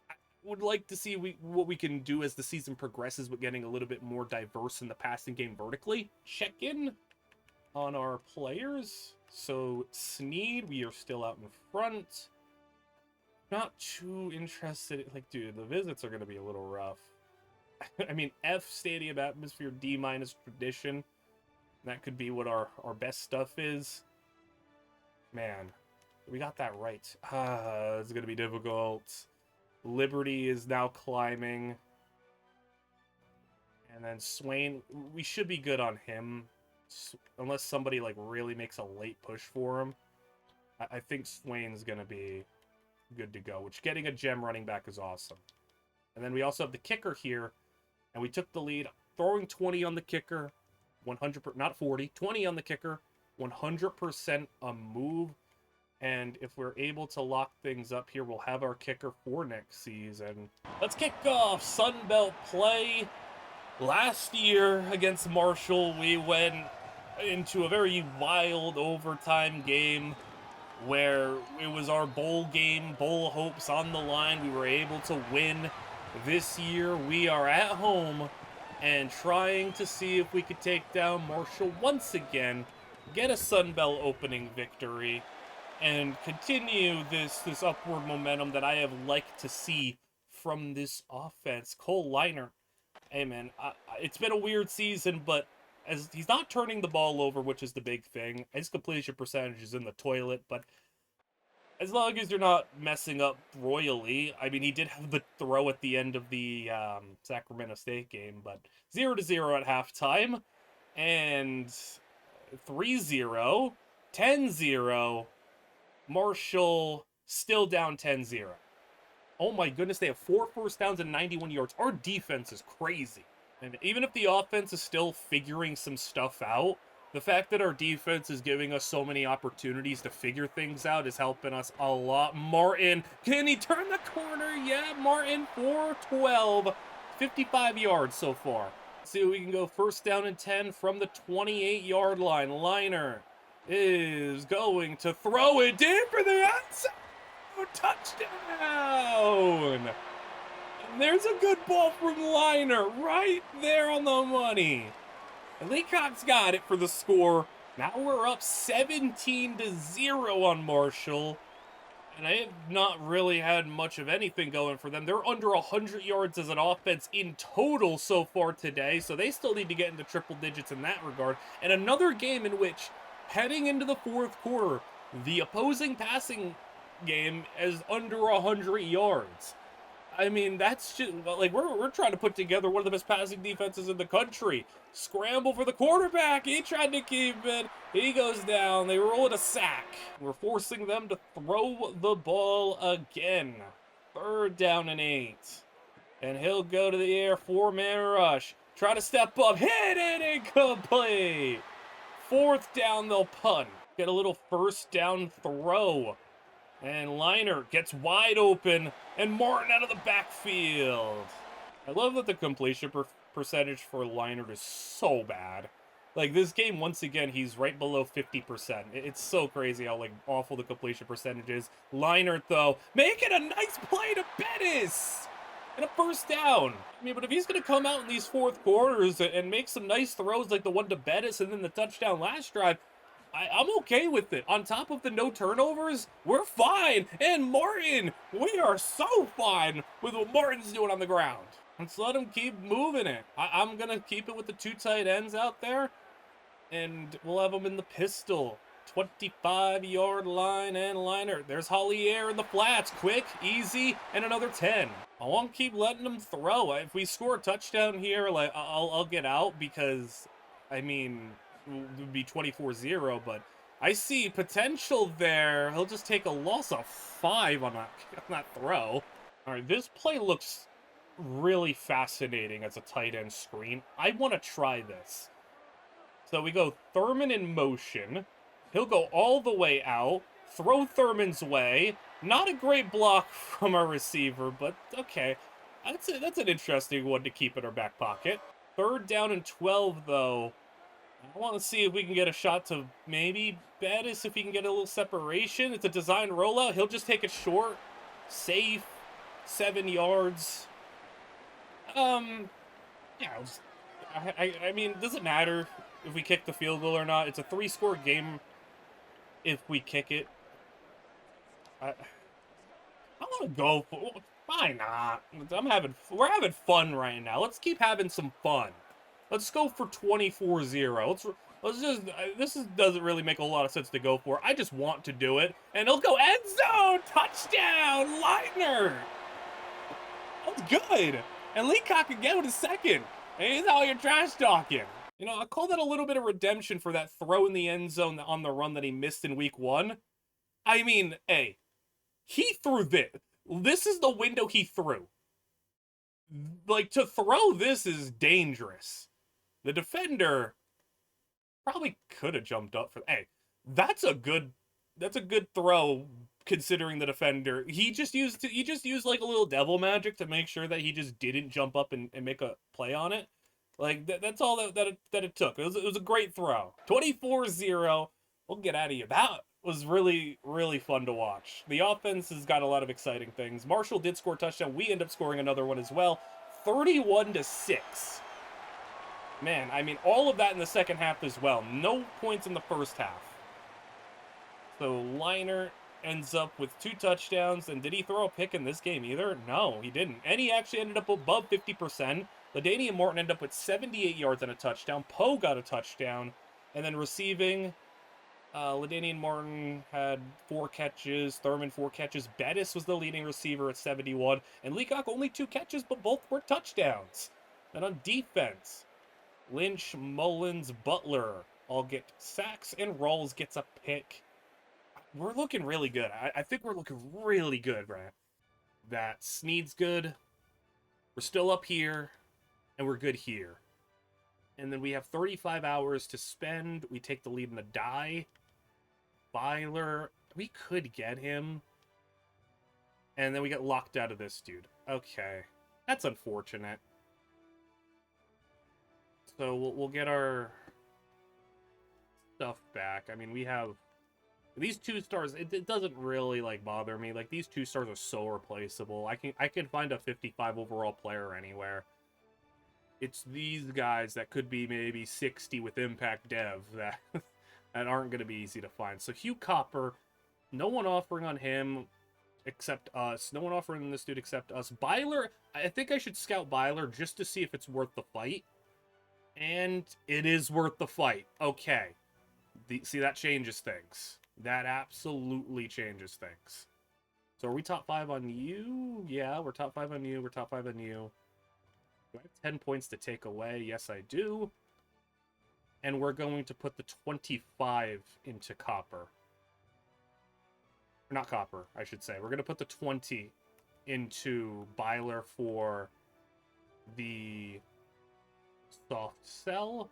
S1: I would like to see what we can do as the season progresses with getting a little bit more diverse in the passing game vertically. Check in on our players. So Snead, we are still out in front. Not too interested. Like, dude, the visits are going to be a little rough. I mean, F stadium atmosphere, D- tradition. That could be what our best stuff is. Man. We got that right. It's going to be difficult. Liberty is now climbing. And then Swain, we should be good on him. Unless somebody, really makes a late push for him. I think Swain's going to be good to go. Which, getting a gem running back is awesome. And then we also have the kicker here. And we took the lead. Throwing 20 on the kicker. 100%, not 40. 20 on the kicker. 100% a move. And if we're able to lock things up here, we'll have our kicker for next season. Let's kick off Sunbelt play. Last year against Marshall, we went into a very wild overtime game where it was our bowl game, bowl hopes on the line. We were able to win. This year, we are at home and trying to see if we could take down Marshall once again, get a Sunbelt opening victory, and continue this upward momentum that I have liked to see from this offense. Cole Liner, hey man, it's been a weird season, but as he's not turning the ball over, which is the big thing. His completion percentage is in the toilet, but as long as you're not messing up royally, I mean, he did have the throw at the end of the Sacramento State game, but 0-0 at halftime, and 3-0, 10-0. Marshall still down 10-0. Oh my goodness, they have 4 first downs and 91 yards. Our defense is crazy. And even if the offense is still figuring some stuff out, the fact that our defense is giving us so many opportunities to figure things out is helping us a lot. Martin, can he turn the corner? Yeah, Martin, 4-12, 55 yards so far. Let's see if we can go first down and 10 from the 28-yard line. Liner is going to throw it deep for the end zone. Touchdown! And there's a good ball from Liner right there on the money. And Leacock's got it for the score. Now we're up 17-0 on Marshall. And I have not really had much of anything going for them. They're under 100 yards as an offense in total so far today. So they still need to get into triple digits in that regard. And another game in which, heading into the fourth quarter, the opposing passing game is under 100 yards. I mean, that's just, we're trying to put together one of the best passing defenses in the country. Scramble for the quarterback. He tried to keep it. He goes down. They roll it a sack. We're forcing them to throw the ball again. 3rd down and 8. And he'll go to the air. 4-man rush. Try to step up. Hit it. Incomplete. 4th down, they'll punt. get a little first down throw. And Liner gets wide open, and Martin out of the backfield. I love that the completion percentage for Liner is so bad. Like, this game, once again, he's right below 50%. It's so crazy how, like, awful the completion percentage is. Liner, though, making a nice play to Bettis! And a first down. I mean, but if he's going to come out in these fourth quarters and make some nice throws like the one to Bettis and then the touchdown last drive, I'm okay with it. On top of the no turnovers, we're fine. And Martin, we are so fine with what Martin's doing on the ground. Let's let him keep moving it. I'm going to keep it with the 2 tight ends out there. And we'll have them in the pistol. 25-yard line and Liner. There's Hollier in the flats. Quick, easy, and another 10. I won't keep letting them throw. If we score a touchdown here, like I'll get out because, I mean, it would be 24-0, but I see potential there. He'll just take a loss of 5 on that throw. All right, this play looks really fascinating as a tight end screen. I want to try this. So we go Thurman in motion. He'll go all the way out, throw Thurman's way. Not a great block from our receiver, but okay. That's an interesting one to keep in our back pocket. 3rd down and 12, though. I want to see if we can get a shot to maybe Bettis, if he can get a little separation. It's a design rollout. He'll just take it short. Safe. 7 yards. Yeah, I mean, does it matter if we kick the field goal or not? It's a 3-score game if we kick it. I want to go for... Why not? We're having fun right now. Let's keep having some fun. Let's go for 24-0. Let's just... This doesn't really make a whole lot of sense to go for. I just want to do it. And it'll go end zone! Touchdown! Liner! That's good! And Leacock again with his second. And he's out here trash talking. You know, I call that a little bit of redemption for that throw in the end zone on the run that he missed in week 1. I mean, hey, he threw this. This is the window he threw. Like, to throw this is dangerous. The defender probably could have jumped up for... Hey, that's a good throw considering the defender. He just used like a little devil magic to make sure that he just didn't jump up and make a play on it. Like, that's all that it took. It was a great throw. 24-0. We'll get out of here. That was really, really fun to watch. The offense has got a lot of exciting things. Marshall did score a touchdown. We end up scoring another one as well. 31-6. Man, I mean, all of that in the second half as well. No points in the first half. So Liner ends up with 2 touchdowns. And did he throw a pick in this game either? No, he didn't. And he actually ended up above 50%. LaDainian and Morton ended up with 78 yards and a touchdown. Poe got a touchdown. And then receiving, LaDainian and Morton had 4 catches. Thurman 4 catches. Bettis was the leading receiver at 71. And Leacock only 2 catches, but both were touchdowns. And on defense, Lynch, Mullins, Butler all get sacks, and Rawls gets a pick. We're looking really good. I think we're looking really good, Brad. That Snead's good. We're still up here, and we're good here. And then we have 35 hours to spend. We take the lead in a die. Byler, we could get him. And then we get locked out of this dude. Okay. That's unfortunate. So we'll get our stuff back. I mean, we have these 2 stars. It doesn't really like bother me. Like, these 2 stars are so replaceable. I can find a 55 overall player anywhere. It's these guys that could be maybe 60 with impact dev that that aren't going to be easy to find. So Hugh Copper, no one offering on him except us. No one offering this dude except us. Byler, I think I should scout Byler just to see if it's worth the fight. And it is worth the fight. Okay. See, that changes things. That absolutely changes things. So are we top 5 on you? Yeah, we're top 5 on you. We're top 5 on you. Do I have 10 points to take away? Yes, I do. And we're going to put the 25 into Copper. Or not Copper, I should say. We're going to put the 20 into Byler for the soft sell.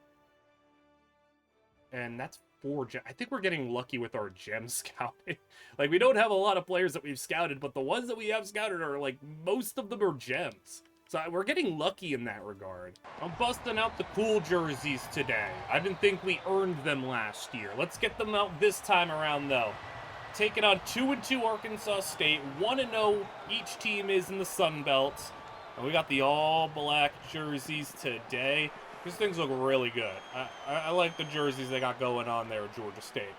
S1: And that's 4 gem. I think we're getting lucky with our gem scouting. Like, we don't have a lot of players that we've scouted, but the ones that we have scouted are, like, most of them are gems. So we're getting lucky in that regard. I'm busting out the cool jerseys today. I didn't think we earned them last year. Let's get them out this time around, though. Taking on 2-2 Arkansas State. 1-0 each team is in the Sun Belt. And we got the all-black jerseys today. These things look really good. I like the jerseys they got going on there at Georgia State.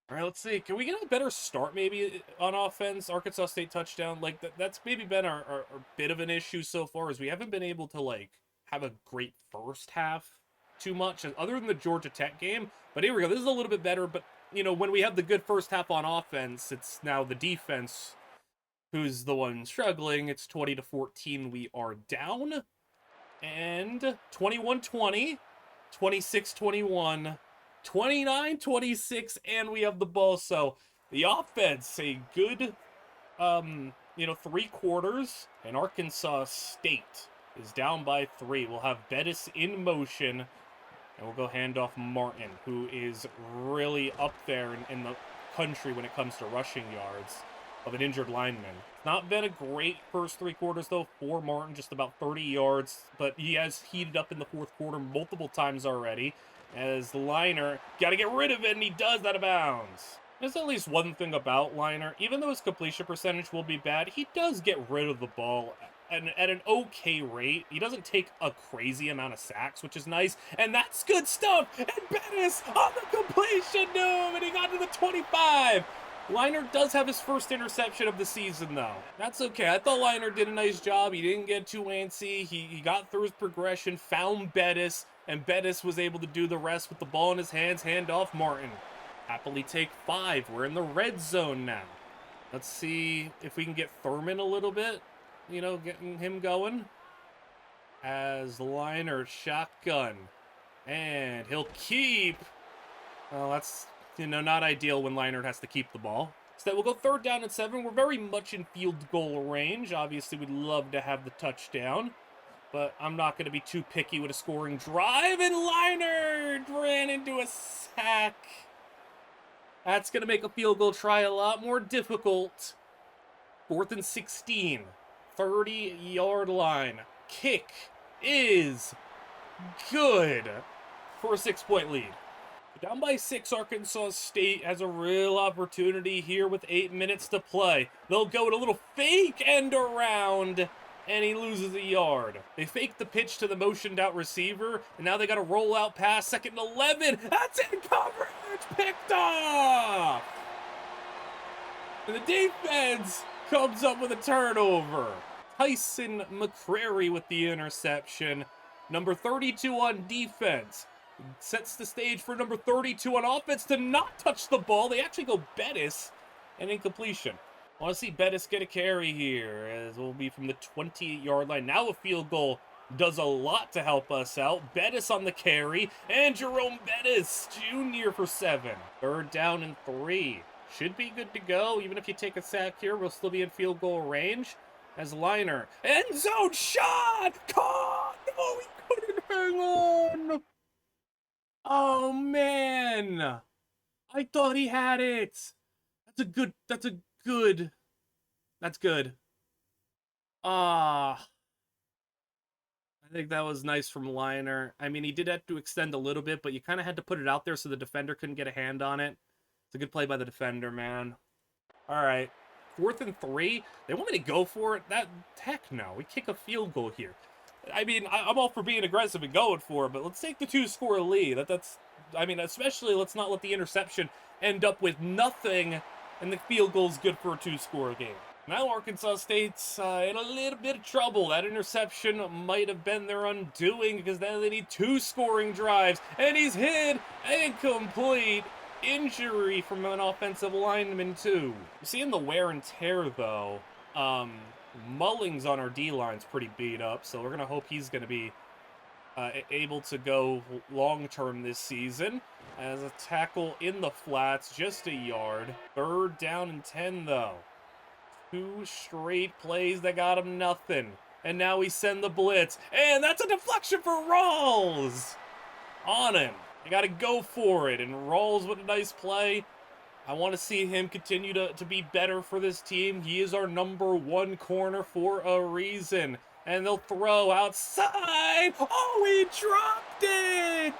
S1: All right, let's see. Can we get a better start maybe on offense? Arkansas State touchdown. Like, that's maybe been our bit of an issue so far, is we haven't been able to, like, have a great first half too much, other than the Georgia Tech game. But here we go. This is a little bit better, but, you know, when we have the good first half on offense, it's now the defense who's the one struggling. It's 20-14. We are down. And 21-20, 26-21, 29-26, and we have the ball. So the offense, a good, 3 quarters, and Arkansas State is down by 3. We'll have Bettis in motion, and we'll go hand off Martin, who is really up there in the country when it comes to rushing yards of an injured lineman. Not been a great first 3 quarters, though, for Martin, just about 30 yards, but he has heated up in the 4th quarter multiple times already, as Liner, got to get rid of it, and he does out of bounds. There's at least one thing about Liner. Even though his completion percentage will be bad, he does get rid of the ball at an okay rate. He doesn't take a crazy amount of sacks, which is nice, and that's good stuff, and Bettis on the completion, no, and he got to the 25. Liner does have his first interception of the season, though. That's okay. I thought Liner did a nice job. He didn't get too antsy. He got through his progression, found Bettis, and Bettis was able to do the rest with the ball in his hands, hand off Martin. Happily take 5. We're in the red zone now. Let's see if we can get Thurman a little bit, you know, getting him going. As Liner shotgun. And he'll keep. Well, that's, you know, not ideal when Leinart has to keep the ball. So we'll go 3rd down and 7. We're very much in field goal range. Obviously, we'd love to have the touchdown, but I'm not going to be too picky with a scoring drive, and Leinart ran into a sack. That's going to make a field goal try a lot more difficult. 4th and 16. 30-yard line. Kick is good for a 6-point lead. Down by 6, Arkansas State has a real opportunity here with 8 minutes to play. They'll go with a little fake end around, and he loses a yard. They fake the pitch to the motioned out receiver, and now they got a roll out pass, 2nd and 11. That's in coverage, picked off. And the defense comes up with a turnover. Tyson McCrary with the interception. Number 32 on defense. Sets the stage for number 32 on offense to not touch the ball. They actually go Bettis, and incompletion. I want to see Bettis get a carry here, as we'll be from the 28-yard line. Now a field goal does a lot to help us out. Bettis on the carry, and Jerome Bettis Jr. for 7. 3rd down and 3. Should be good to go. Even if you take a sack here, we'll still be in field goal range. As Liner, end zone shot! Caught! Oh, he couldn't hang on! Oh, man. I thought he had it. That's good. I think that was nice from Liner. I mean, he did have to extend a little bit, but you kind of had to put it out there so the defender couldn't get a hand on it. It's a good play by the defender, man. All right. 4th and 3. They want me to go for it? Heck no. We kick a field goal here. I mean, I'm all for being aggressive and going for it, but let's take the 2-score lead. I mean, especially let's not let the interception end up with nothing, and the field goal's good for a 2-score game. Now Arkansas State's in a little bit of trouble. That interception might have been their undoing, because now they need 2 scoring drives, and he's hit, incomplete. Injury from an offensive lineman, too. You're seeing the wear and tear, though. Mullings on our D-line's pretty beat up, so we're going to hope he's going to be able to go long-term this season. As a tackle in the flats, just a yard. 3rd down and 10, though. 2 straight plays that got him nothing. And now we send the blitz. And that's a deflection for Rawls! On him. You got to go for it. And Rawls with a nice play. I want to see him continue to be better for this team. He is our #1 corner for a reason. And they'll throw outside. Oh, he dropped it!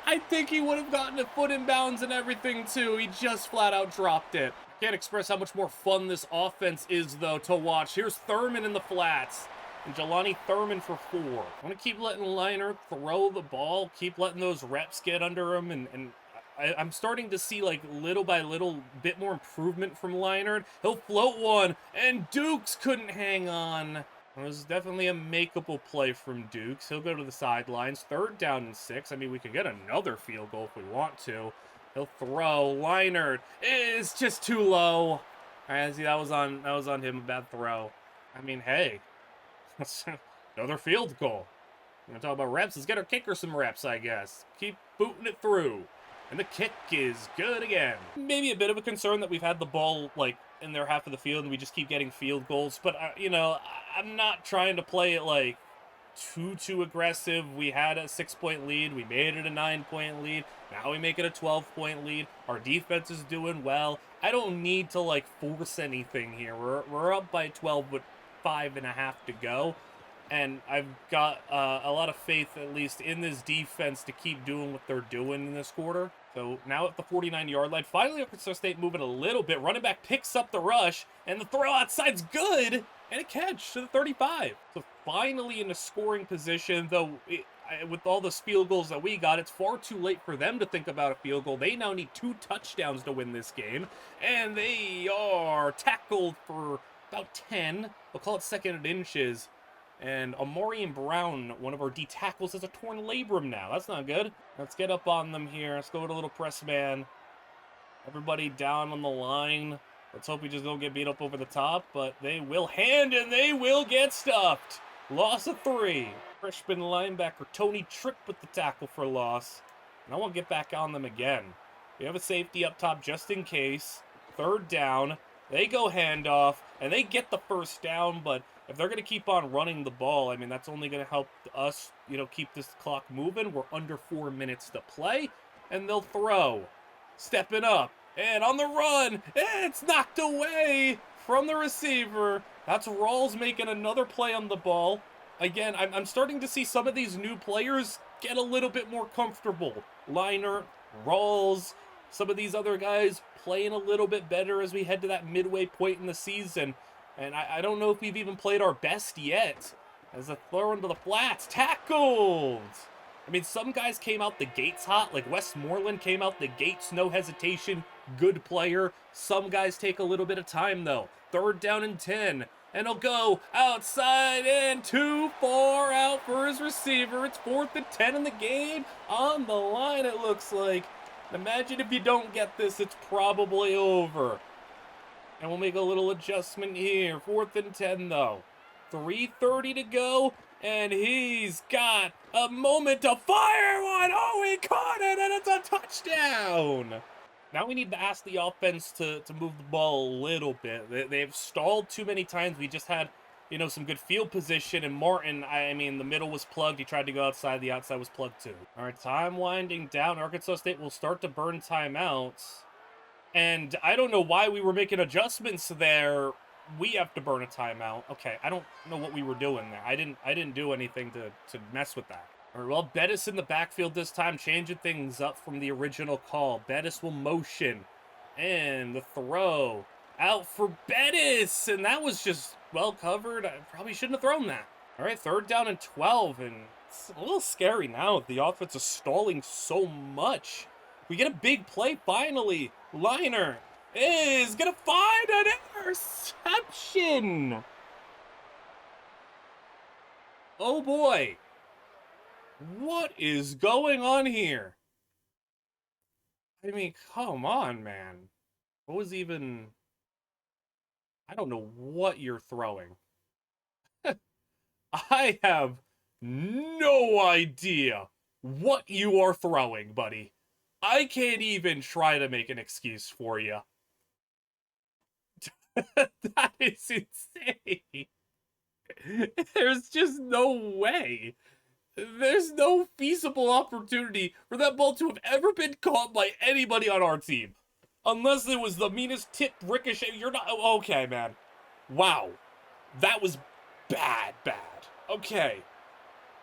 S1: I think he would have gotten a foot in bounds and everything, too. He just flat out dropped it. Can't express how much more fun this offense is, though, to watch. Here's Thurman in the flats. And Jelani Thurman for 4. I want to keep letting Leinart throw the ball, keep letting those reps get under him, and I'm starting to see, like, little by little, bit more improvement from Leinart. He'll float one, and Dukes couldn't hang on. It was definitely a makeable play from Dukes. He'll go to the sidelines. 3rd down and 6. I mean, we could get another field goal if we want to. He'll throw. Leinart is just too low. All right, see, that was on him, a bad throw. I mean, hey, another field goal. We're gonna talk about reps. Let's get our kicker some reps, I guess. Keep booting it through. And the kick is good again. Maybe a bit of a concern that we've had the ball, like, in their half of the field and we just keep getting field goals. But, you know, I'm not trying to play it, like, too aggressive. We had a 6-point lead. We made it a 9-point lead. Now we make it a 12-point lead. Our defense is doing well. I don't need to, like, force anything here. We're up by 12 with 5.5 to go. And I've got a lot of faith, at least, in this defense to keep doing what they're doing in this quarter. So now at the 49-yard line, finally Arkansas State moving a little bit. Running back picks up the rush, and the throw outside's good, and a catch to the 35. So finally in a scoring position, though with all the field goals that we got, it's far too late for them to think about a field goal. They now need 2 touchdowns to win this game, and they are tackled for about 10. We'll call it 2nd and inches. And Amorian Brown, one of our D tackles, has a torn labrum now. That's not good. Let's get up on them here. Let's go with a little press man. Everybody down on the line. Let's hope we just don't get beat up over the top, but they will hand and they will get stuffed. Loss of 3. Freshman linebacker Tony Tripp with the tackle for loss. And I won't get back on them again. We have a safety up top just in case. 3rd down. They go handoff, and they get the 1st down, but if they're going to keep on running the ball, I mean, that's only going to help us, you know, keep this clock moving. We're under 4 minutes to play, and they'll throw. Stepping up, and on the run, it's knocked away from the receiver. That's Rawls making another play on the ball. Again, I'm starting to see some of these new players get a little bit more comfortable. Leinart, Rawls, some of these other guys playing a little bit better as we head to that midway point in the season. And I don't know if we've even played our best yet. As a throw into the flats, tackled! I mean, some guys came out the gates hot, like Westmoreland came out the gates, no hesitation, good player. Some guys take a little bit of time, though. 3rd down and 10. And he'll go outside and too far out for his receiver. It's 4th and 10 in the game. On the line, it looks like. Imagine if you don't get this, it's probably over. And we'll make a little adjustment here. 4th and 10, though. 3:30 to go, and he's got a moment to fire one. Oh, he caught it, and it's a touchdown. Now we need to ask the offense to move the ball a little bit. They've stalled too many times. We just had, you know, some good field position, and Martin, I mean, the middle was plugged. He tried to go outside. The outside was plugged, too. All right, time winding down. Arkansas State will start to burn timeouts. And I don't know why we were making adjustments there. We have to burn a timeout. Okay, I don't know what we were doing there. I didn't do anything to mess with that. All right, well, Bettis in the backfield this time, changing things up from the original call. Bettis will motion. And the throw out for Bettis. And that was just well covered. I probably shouldn't have thrown that. All right, 3rd down and 12. And it's a little scary now. The offense is stalling so much. We get a big play finally. Leinart is going to find an interception. Oh boy. What is going on here? I mean, come on, man. What was even... I don't know what you're throwing. I have no idea what you are throwing, buddy. I can't even try to make an excuse for you. That is insane. There's just no way. There's no feasible opportunity for that ball to have ever been caught by anybody on our team. Unless it was the meanest tip ricochet. You're not... Okay, man. Wow. That was bad. Okay.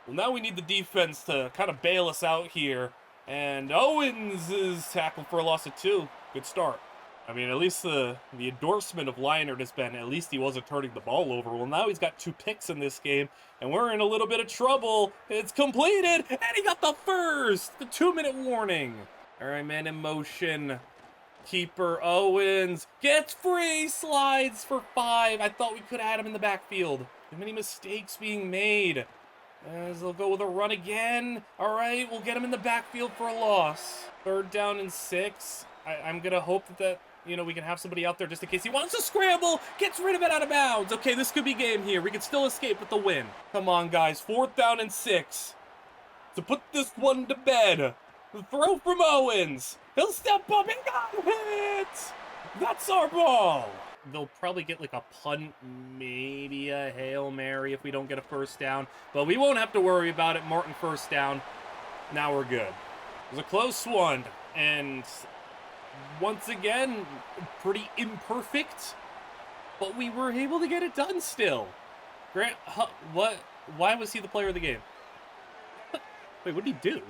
S1: Well, now we need the defense to kind of bail us out here. And Owens is tackled for a loss of 2. Good start. I mean, at least the endorsement of Leinart has been, at least he wasn't turning the ball over. Well, now he's got 2 picks in this game, and we're in a little bit of trouble. It's completed, and he got the first! The 2-minute warning. All right, man in motion. Keeper Owens gets free, slides for 5. I thought we could have had him in the backfield. Too many mistakes being made. As they'll go with a run again. All right, we'll get him in the backfield for a loss. 3rd down and 6. I'm going to hope that, you know, we can have somebody out there just in case he wants to scramble. Gets rid of it out of bounds. Okay, this could be game here. We can still escape with the win. Come on, guys. 4th down and 6. To put this one to bed. The throw from Owens. He'll step up and got hit. That's our ball. They'll probably get like a punt, maybe a Hail Mary if we don't get a 1st down. But we won't have to worry about it. Martin 1st down. Now we're good. It was a close one. And once again, pretty imperfect. But we were able to get it done still. Grant, what? Why was he the player of the game? Wait, what did he do?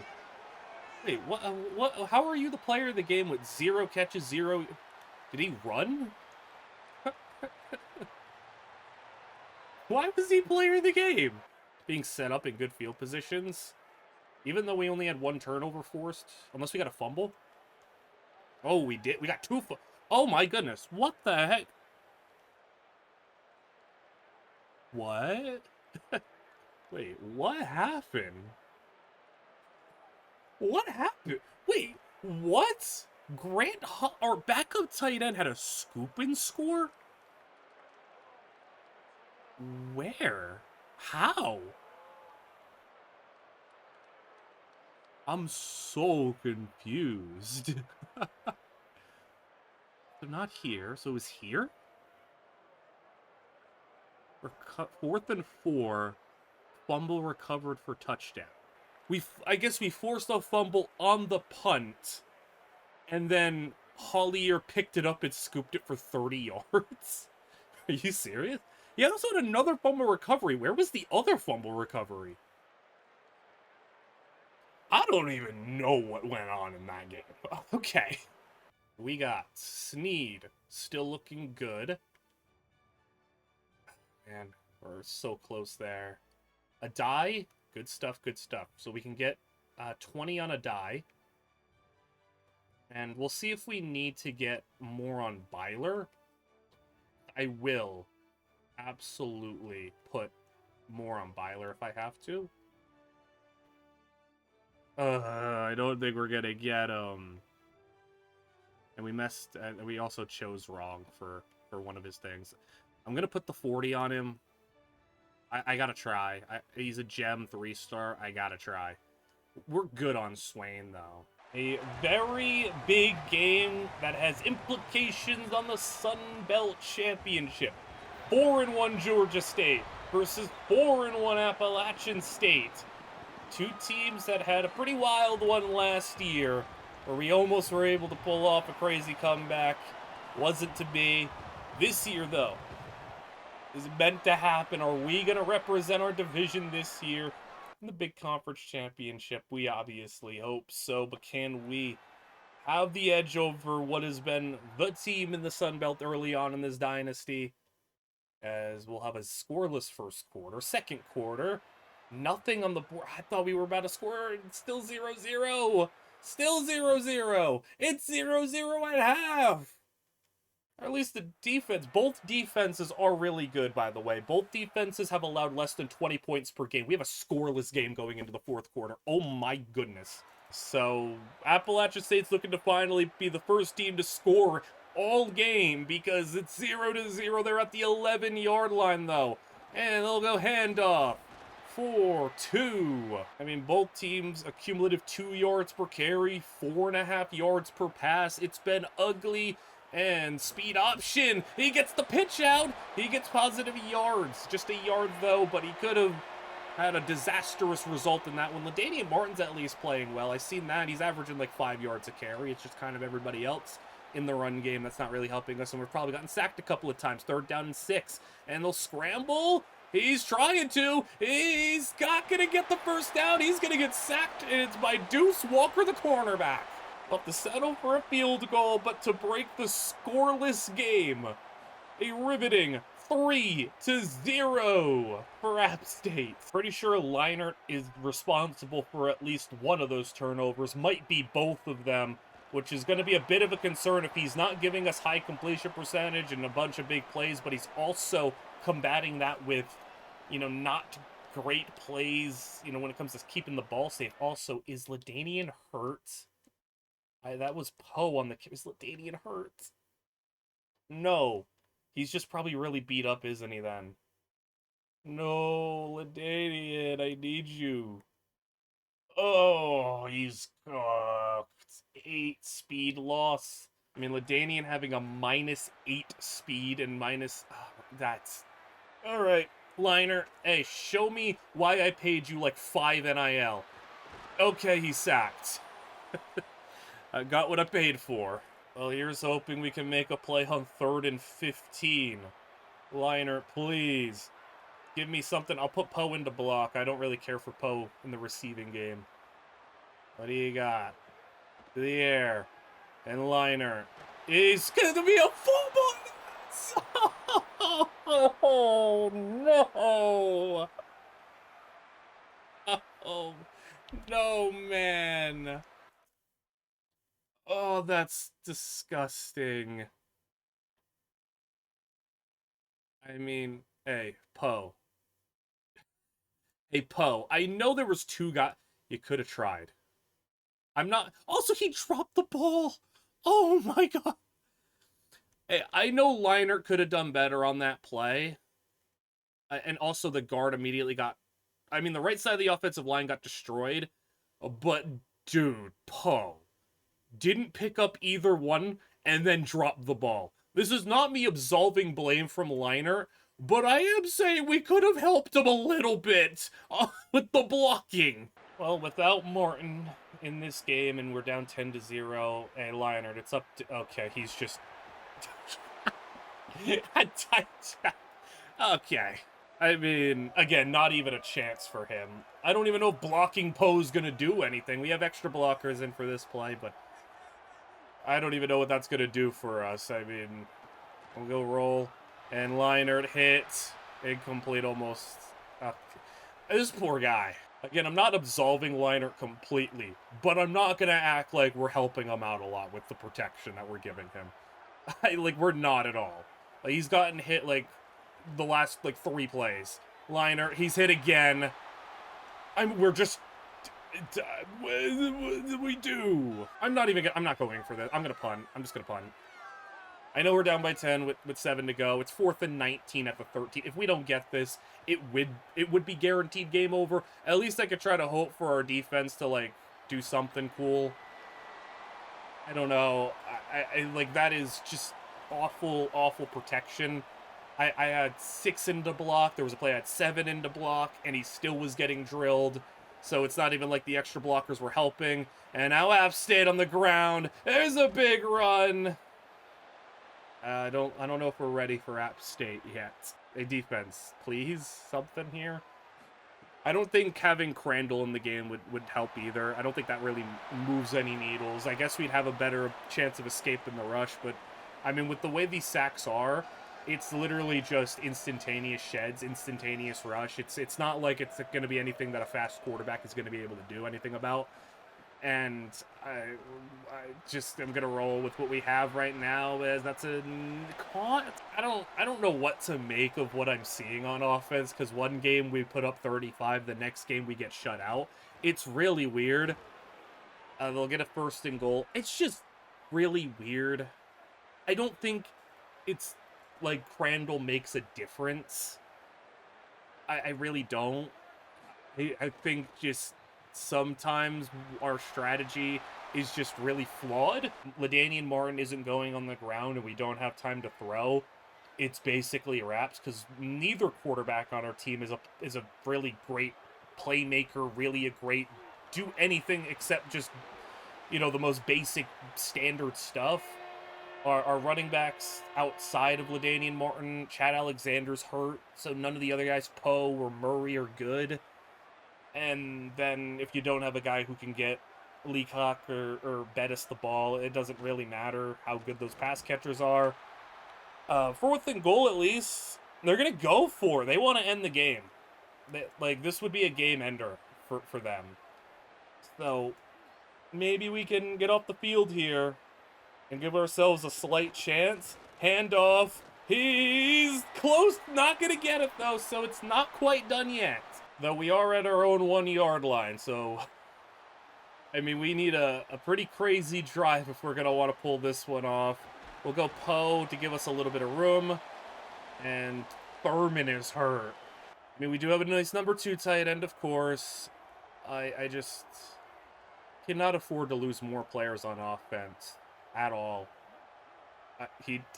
S1: Wait, what? How are you the player of the game with 0 catches, 0... Did he run? Why was he player of the game? Being set up in good field positions. Even though we only had 1 turnover forced. Unless we got a fumble. Oh, we did. We got 2. Oh my goodness. What the heck? What? Wait, what happened? What happened? Wait, what? Grant, our backup tight end, had a scoop and score? Where? How? I'm so confused. They're not here, so it was here? We're 4th and 4. Fumble recovered for touchdown. I guess we forced a fumble on the punt, and then Hollier picked it up and scooped it for 30 yards. Are you serious? He also had another fumble recovery. Where was the other fumble recovery? I don't even know what went on in that game. Okay. We got Sneed still looking good. Man, we're so close there. A die. Good stuff, good stuff. So we can get 20 on a die. And we'll see if we need to get more on Byler. I will absolutely put more on Byler if I have to. I don't think we're gonna get him. And we messed, and we also chose wrong for one of his things. I'm gonna put the 40 on him. I gotta try. He's a gem 3-star. I gotta try. We're good on Swain, though. A very big game that has implications on the Sun Belt Championship. 4-1 Georgia State versus 4-1 Appalachian State. 2 teams that had a pretty wild one last year, where we almost were able to pull off a crazy comeback. Wasn't to be. This year, though, is meant to happen. Are we going to represent our division this year in the Big Conference Championship? We obviously hope so, but can we have the edge over what has been the team in the Sun Belt early on in this dynasty? As we'll have a scoreless first quarter. Second quarter, nothing on the board. I thought we were about to score. It's still 0-0. Still 0-0. It's 0-0 at half. Or at least the defense. Both defenses are really good, by the way. Both defenses have allowed less than 20 points per game. We have a scoreless game going into the 4th quarter. Oh my goodness. So, Appalachian State's looking to finally be the first team to score all game because it's 0-0. They're at the 11-yard line, though. And they'll go handoff. 4-2. I mean, both teams a cumulative 2 yards per carry, 4.5 yards per pass. It's been ugly. And speed option. He gets the pitch out. He gets positive yards. Just a yard, though, but he could have had a disastrous result in that one. LaDainian Martin's at least playing well. I've seen that. He's averaging like 5 yards a carry. It's just kind of everybody else in the run game that's not really helping us, and we've probably gotten sacked a couple of times. 3rd down and 6, and they'll scramble. He's trying to. He's not going to get the first down. He's going to get sacked, and it's by Deuce Walker, the cornerback. But to settle for a field goal, but to break the scoreless game. A riveting 3-0 for App State. Pretty sure Leinart is responsible for at least one of those turnovers. Might be both of them, which is going to be a bit of a concern if he's not giving us high completion percentage and a bunch of big plays, but he's also combating that with, you know, not great plays, you know, when it comes to keeping the ball safe. Also, is LaDainian hurt? That was Poe on the... Is LaDainian hurt? No. He's just probably really beat up, isn't he, then? No, LaDainian, I need you. Oh, he's cooked. 8 speed loss. I mean, LaDainian having a -8 speed and minus... Oh, that's... All right, Liner. Hey, show me why I paid you like 5 NIL. Okay, he's sacked. I got what I paid for. Well, here's hoping we can make a play on 3rd and 15. Liner, please. Give me something. I'll put Poe into block. I don't really care for Poe in the receiving game. What do you got? To the air. And Liner. It's going to be a fumble! Oh, no! Oh, no, man. Oh, that's disgusting. I mean, hey, Poe. Hey, Poe, I know there was 2 guys. You could have tried. I'm not... Also, he dropped the ball. Oh, my God. Hey, I know Leinart could have done better on that play. And also, the guard immediately got... I mean, the right side of the offensive line got destroyed. But, dude, Poe didn't pick up either one and then dropped the ball. This is not me absolving blame from Leinart, but I am saying we could have helped him a little bit with the blocking. Well, without Martin in this game, and we're down 10-0, hey, Leinart, it's up to... Okay, he's just... Okay. I mean, again, not even a chance for him. I don't even know if blocking Poe's gonna do anything. We have extra blockers in for this play, but I don't even know what that's gonna do for us. I mean, we'll go roll, and Leinart hits. Incomplete almost. This poor guy. Again, I'm not absolving Leinart completely, but I'm not gonna act like we're helping him out a lot with the protection that we're giving him. Like, we're not at all. Like, he's gotten hit, like, the last, like, 3 plays. Leinart, he's hit again. We're just... What do we do? I'm not going for this. I'm gonna punt. I'm just gonna punt. I know we're down by 10 with 7 to go. It's 4th and 19 at the 13. If we don't get this, it would be guaranteed game over. At least I could try to hope for our defense to, like, do something cool. I don't know. I like, that is just awful, awful protection. I had 6 into block. There was a play I had 7 into block, and he still was getting drilled. So it's not even like the extra blockers were helping. And now App State on the ground. There's a big run. I don't know if we're ready for App State yet. A defense, please. Something here. I don't think having Crandall in the game would help either. I don't think that really moves any needles. I guess we'd have a better chance of escape in the rush, but I mean, with the way these sacks are, it's literally just instantaneous sheds, instantaneous rush. It's not like it's going to be anything that a fast quarterback is going to be able to do anything about. And I just am going to roll with what we have right now, as that's a... I don't know what to make of what I'm seeing on offense, because one game we put up 35, the next game we get shut out. It's really weird. They'll get a 1st and goal. It's just really weird. I don't think it's like Crandall makes a difference. I really don't. I think just sometimes our strategy is just really flawed. LaDainian Martin isn't going on the ground and we don't have time to throw. It's basically wraps, because neither quarterback on our team is a really great playmaker, really a great, do anything except just, you know, the most basic standard stuff. Our running backs outside of LaDainian Martin, Chad Alexander's hurt, so none of the other guys, Poe or Murray, are good. And then if you don't have a guy who can get Leacock or Bettis the ball, it doesn't really matter how good those pass catchers are. 4th and goal, at least, they're going to go for it. They want to end the game. Like, this would be a game ender for them. So, maybe we can get off the field here and give ourselves a slight chance. Handoff. He's close. Not going to get it, though, so it's not quite done yet. Though we are at our own 1-yard line, so... I mean, we need a pretty crazy drive if we're going to want to pull this one off. We'll go Poe to give us a little bit of room. And Thurman is hurt. I mean, we do have a nice number 2 tight end, of course. I just cannot afford to lose more players on offense at all.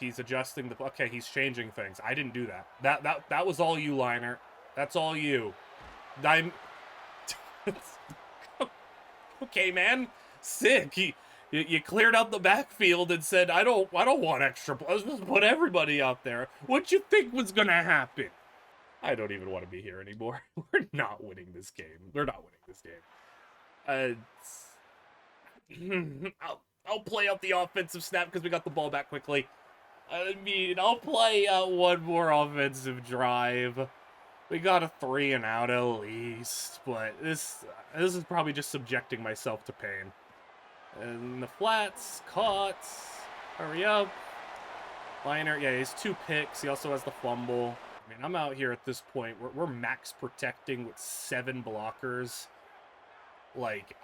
S1: He's adjusting the... Okay, he's changing things. I didn't do that. That was all you, Liner. That's all you. Okay, man. Sick. You cleared out the backfield and said, I don't want extra. Let's just put everybody out there. What you think was gonna happen? I don't even want to be here anymore. We're not winning this game. We're not winning this game. I'll play out the offensive snap because we got the ball back quickly. I mean, I'll play out one more offensive drive. We got a 3 and out at least, but this is probably just subjecting myself to pain. And the flats, caught, hurry up. Liner, yeah, he has 2 picks. He also has the fumble. I mean, I'm out here at this point. We're max protecting with 7 blockers. Like,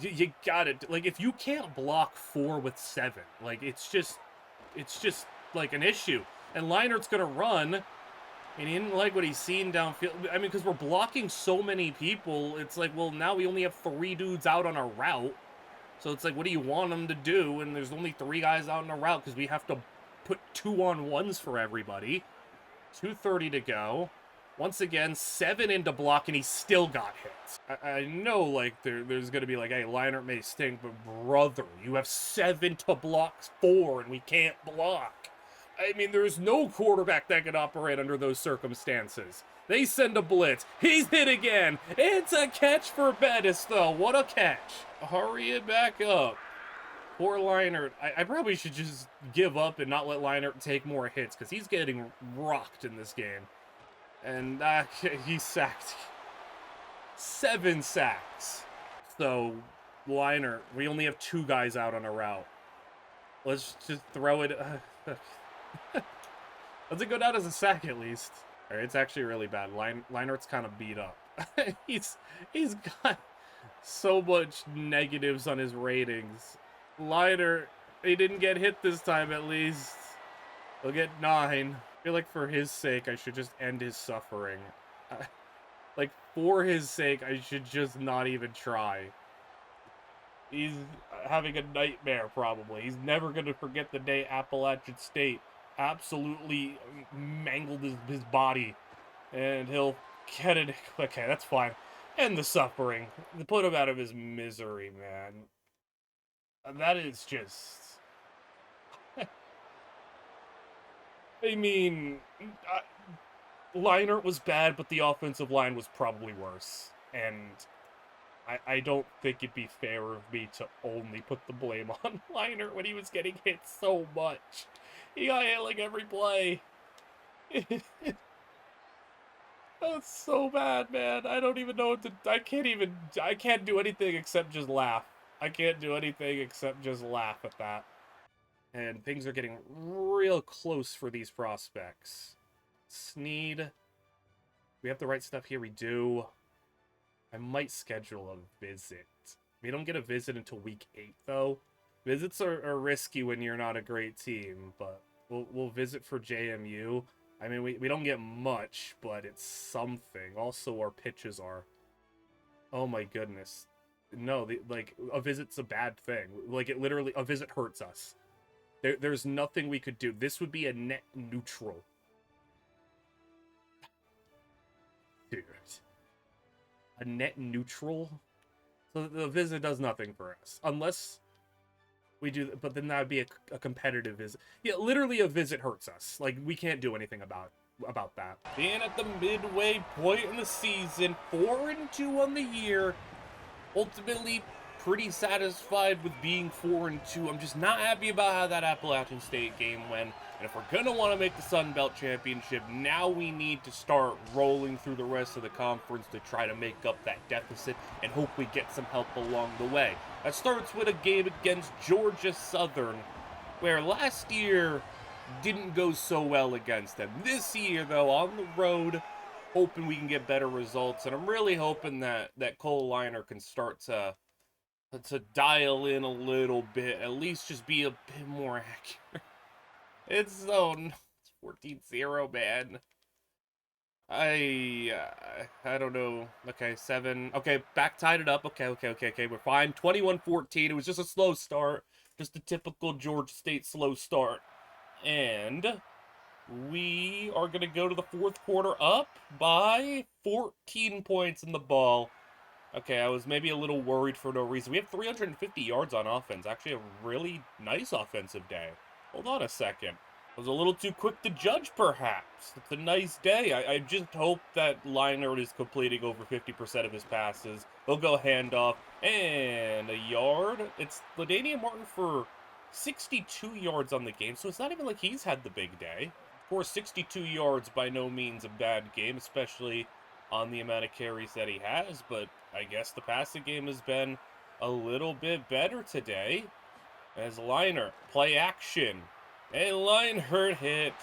S1: you got it. Like, if you can't block 4 with 7, like, it's just like an issue. And Linert's gonna run. And he didn't like what he's seen downfield. I mean, because we're blocking so many people, it's like, well, now we only have 3 dudes out on a route. So it's like, what do you want them to do? And there's only 3 guys out on a route because we have to put 2-on-1s for everybody. 2:30 to go. Once again, 7 into block, and he still got hit. I know, like, there's going to be like, hey, Leinart may stink, but brother, you have 7 to block 4, and we can't block. I mean, there's no quarterback that can operate under those circumstances. They send a blitz. He's hit again. It's a catch for Bettis, though. What a catch. Hurry it back up. Poor Leinart. I probably should just give up and not let Leinart take more hits, because he's getting rocked in this game. And he's sacked. 7 sacks. So, Leinart, we only have 2 guys out on a route. Let's just throw it... Let's go down as a sack at least. All right, it's actually really bad. Leinart's kind of beat up. he's got so much negatives on his ratings. Leinart, he didn't get hit this time at least. He'll get 9. I feel like for his sake, I should just end his suffering. Like, for his sake, I should just not even try. He's having a nightmare, probably. He's never going to forget the day Appalachian State absolutely mangled his body. And he'll get it. Okay, that's fine. End the suffering. Put him out of his misery, man. That is just... I mean... Leinart was bad, but the offensive line was probably worse. And... I don't think it'd be fair of me to only put the blame on Leinart when he was getting hit so much. He got hit like every play. That's so bad, man. I don't even know what to... I can't do anything except just laugh. I can't do anything except just laugh at that. And things are getting real close for these prospects. Sneed. We have the right stuff here. We do. I might schedule a visit. We don't get a visit until week 8, though. Visits are risky when you're not a great team, but we'll visit for JMU. I mean, we don't get much, but it's something. Also, our pitches are... Oh my goodness. No, like, a visit's a bad thing. Like, it literally... A visit hurts us. There's nothing we could do. This would be a net neutral. Dude. a net neutral. So the visit does nothing for us. Unless we do, but then that would be a competitive visit. Yeah, literally a visit hurts us. Like, we can't do anything about that. Being at the midway point in the season, 4-2 on the year. Ultimately, pretty satisfied with being 4-2. I'm just not happy about how that Appalachian State game went. And if we're gonna want to make the Sun Belt Championship, now we need to start rolling through the rest of the conference to try to make up that deficit and hope we get some help along the way. That starts with a game against Georgia Southern, where last year didn't go so well against them. This year, though, on the road, hoping we can get better results, and I'm really hoping that Cole Liner can start to dial in a little bit, at least just be a bit more accurate. It's 14-0, man. I don't know. Okay, 7. Okay, back tied it up. Okay, we're fine. 21-14. It was just a slow start. Just a typical Georgia State slow start. And we are going to go to the fourth quarter up by 14 points in the ball. Okay, I was maybe a little worried for no reason. We have 350 yards on offense. Actually, a really nice offensive day. Hold on a second. I was a little too quick to judge, perhaps. It's a nice day. I just hope that Leinart is completing over 50% of his passes. He'll go handoff. And a yard. It's LaDainian Martin for 62 yards on the game, so it's not even like he's had the big day. Of course, 62 yards by no means a bad game, especially on the amount of carries that he has, but I guess the passing game has been a little bit better today. As Leinart, play action. And Leinart hit.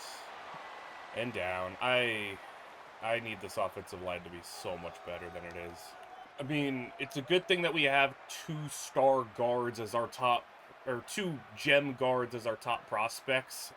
S1: And down. I need this offensive line to be so much better than it is. I mean, it's a good thing that we have 2-star guards as our top, or 2 gem guards as our top prospects.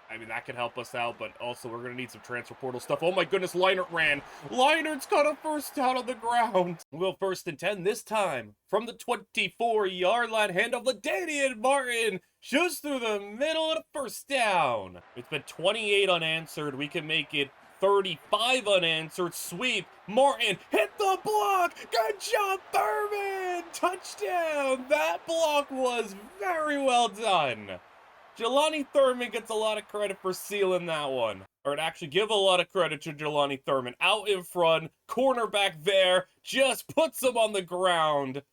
S1: I mean, that could help us out, but also we're going to need some transfer portal stuff. Oh my goodness, Leinart ran. Leinart's got a first down on the ground. We'll 1st and 10 this time. From the 24-yard line, handoff LaDainian Martin. Shoots through the middle and a first down. It's been 28 unanswered. We can make it 35 unanswered. Sweep. Martin hit the block. Good job, Thurman. Touchdown. That block was very well done. Jelani Thurman gets a lot of credit for sealing that one. Or to actually give a lot of credit to Jelani Thurman. Out in front, cornerback there, just puts him on the ground.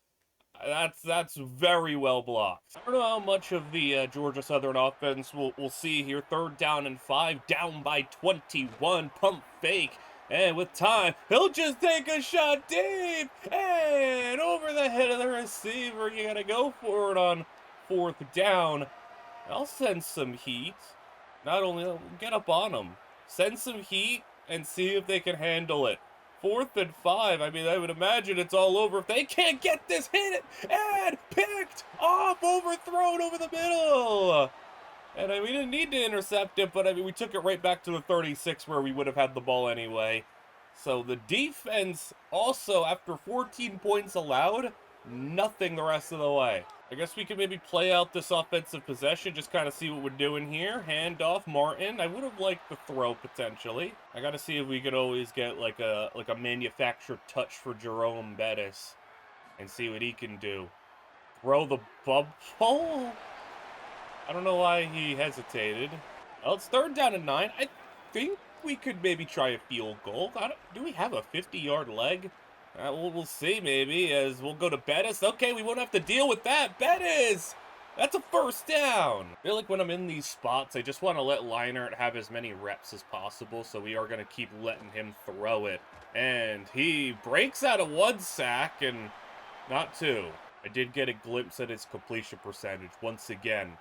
S1: That's very well blocked. I don't know how much of the Georgia Southern offense we'll see here. 3rd down and 5, down by 21, pump fake. And with time, he'll just take a shot deep. And over the head of the receiver, you gotta go for it on 4th down. I'll send some heat. Not only, get up on them. Send some heat and see if they can handle it. 4th and 5. I mean, I would imagine it's all over if they can't get this. Hit it and picked off, overthrown over the middle. And I mean, we didn't need to intercept it, but I mean, we took it right back to the 36 where we would have had the ball anyway. So the defense also, after 14 points allowed, nothing the rest of the way. I guess we could maybe play out this offensive possession, just kind of see what we're doing here. Hand off Martin. I would have liked the throw potentially. I got to see if we could always get like a manufactured touch for Jerome Bettis and see what he can do. Throw the bubble. I don't know why he hesitated. Well, it's 3rd down and 9. I think we could maybe try a field goal. Do we have a 50-yard leg? We'll see, maybe, as we'll go to Bettis. Okay, we won't have to deal with that. Bettis! That's a first down. I feel like when I'm in these spots, I just want to let Leinart have as many reps as possible, so we are going to keep letting him throw it. And he breaks out of 1 sack, and not 2. I did get a glimpse at his completion percentage. Once again,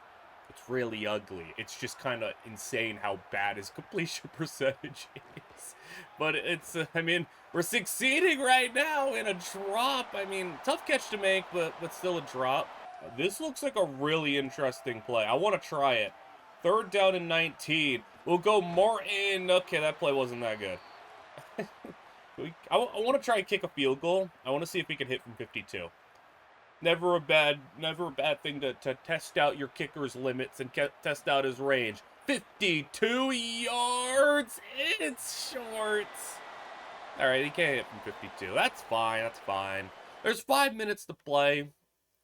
S1: it's really ugly. It's just kind of insane how bad his completion percentage is. But it's, I mean, we're succeeding right now in a drop. I mean, tough catch to make, but still a drop. This looks like a really interesting play. I want to try it. 3rd down and 19. We'll go Martin. Okay, that play wasn't that good. I want to try and kick a field goal. I want to see if we can hit from 52. Never a bad thing to test out your kicker's limits and test out his range. 52 yards. It's short. All right, he can't hit from 52. That's fine. That's fine. There's 5 minutes to play.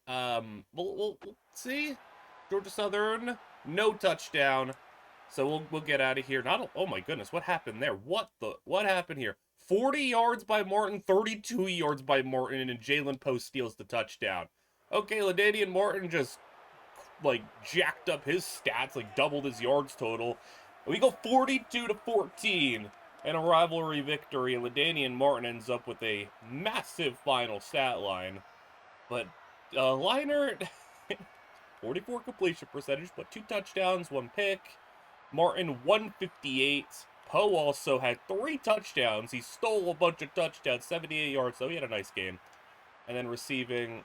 S1: We'll see. Georgia Southern, no touchdown. So we'll get out of here. Oh my goodness, what happened there? What happened here? 40 yards by Martin, 32 yards by Martin, and Jalen Poe steals the touchdown. Okay, LaDainian Martin just like jacked up his stats, like doubled his yards total. And we go 42-14 in a rivalry victory. And LaDainian Martin ends up with a massive final stat line. But Leinart, 44 completion percentage, but 2 touchdowns, 1 pick. Martin, 158. Poe also had 3 touchdowns. He stole a bunch of touchdowns, 78 yards, so he had a nice game. And then receiving,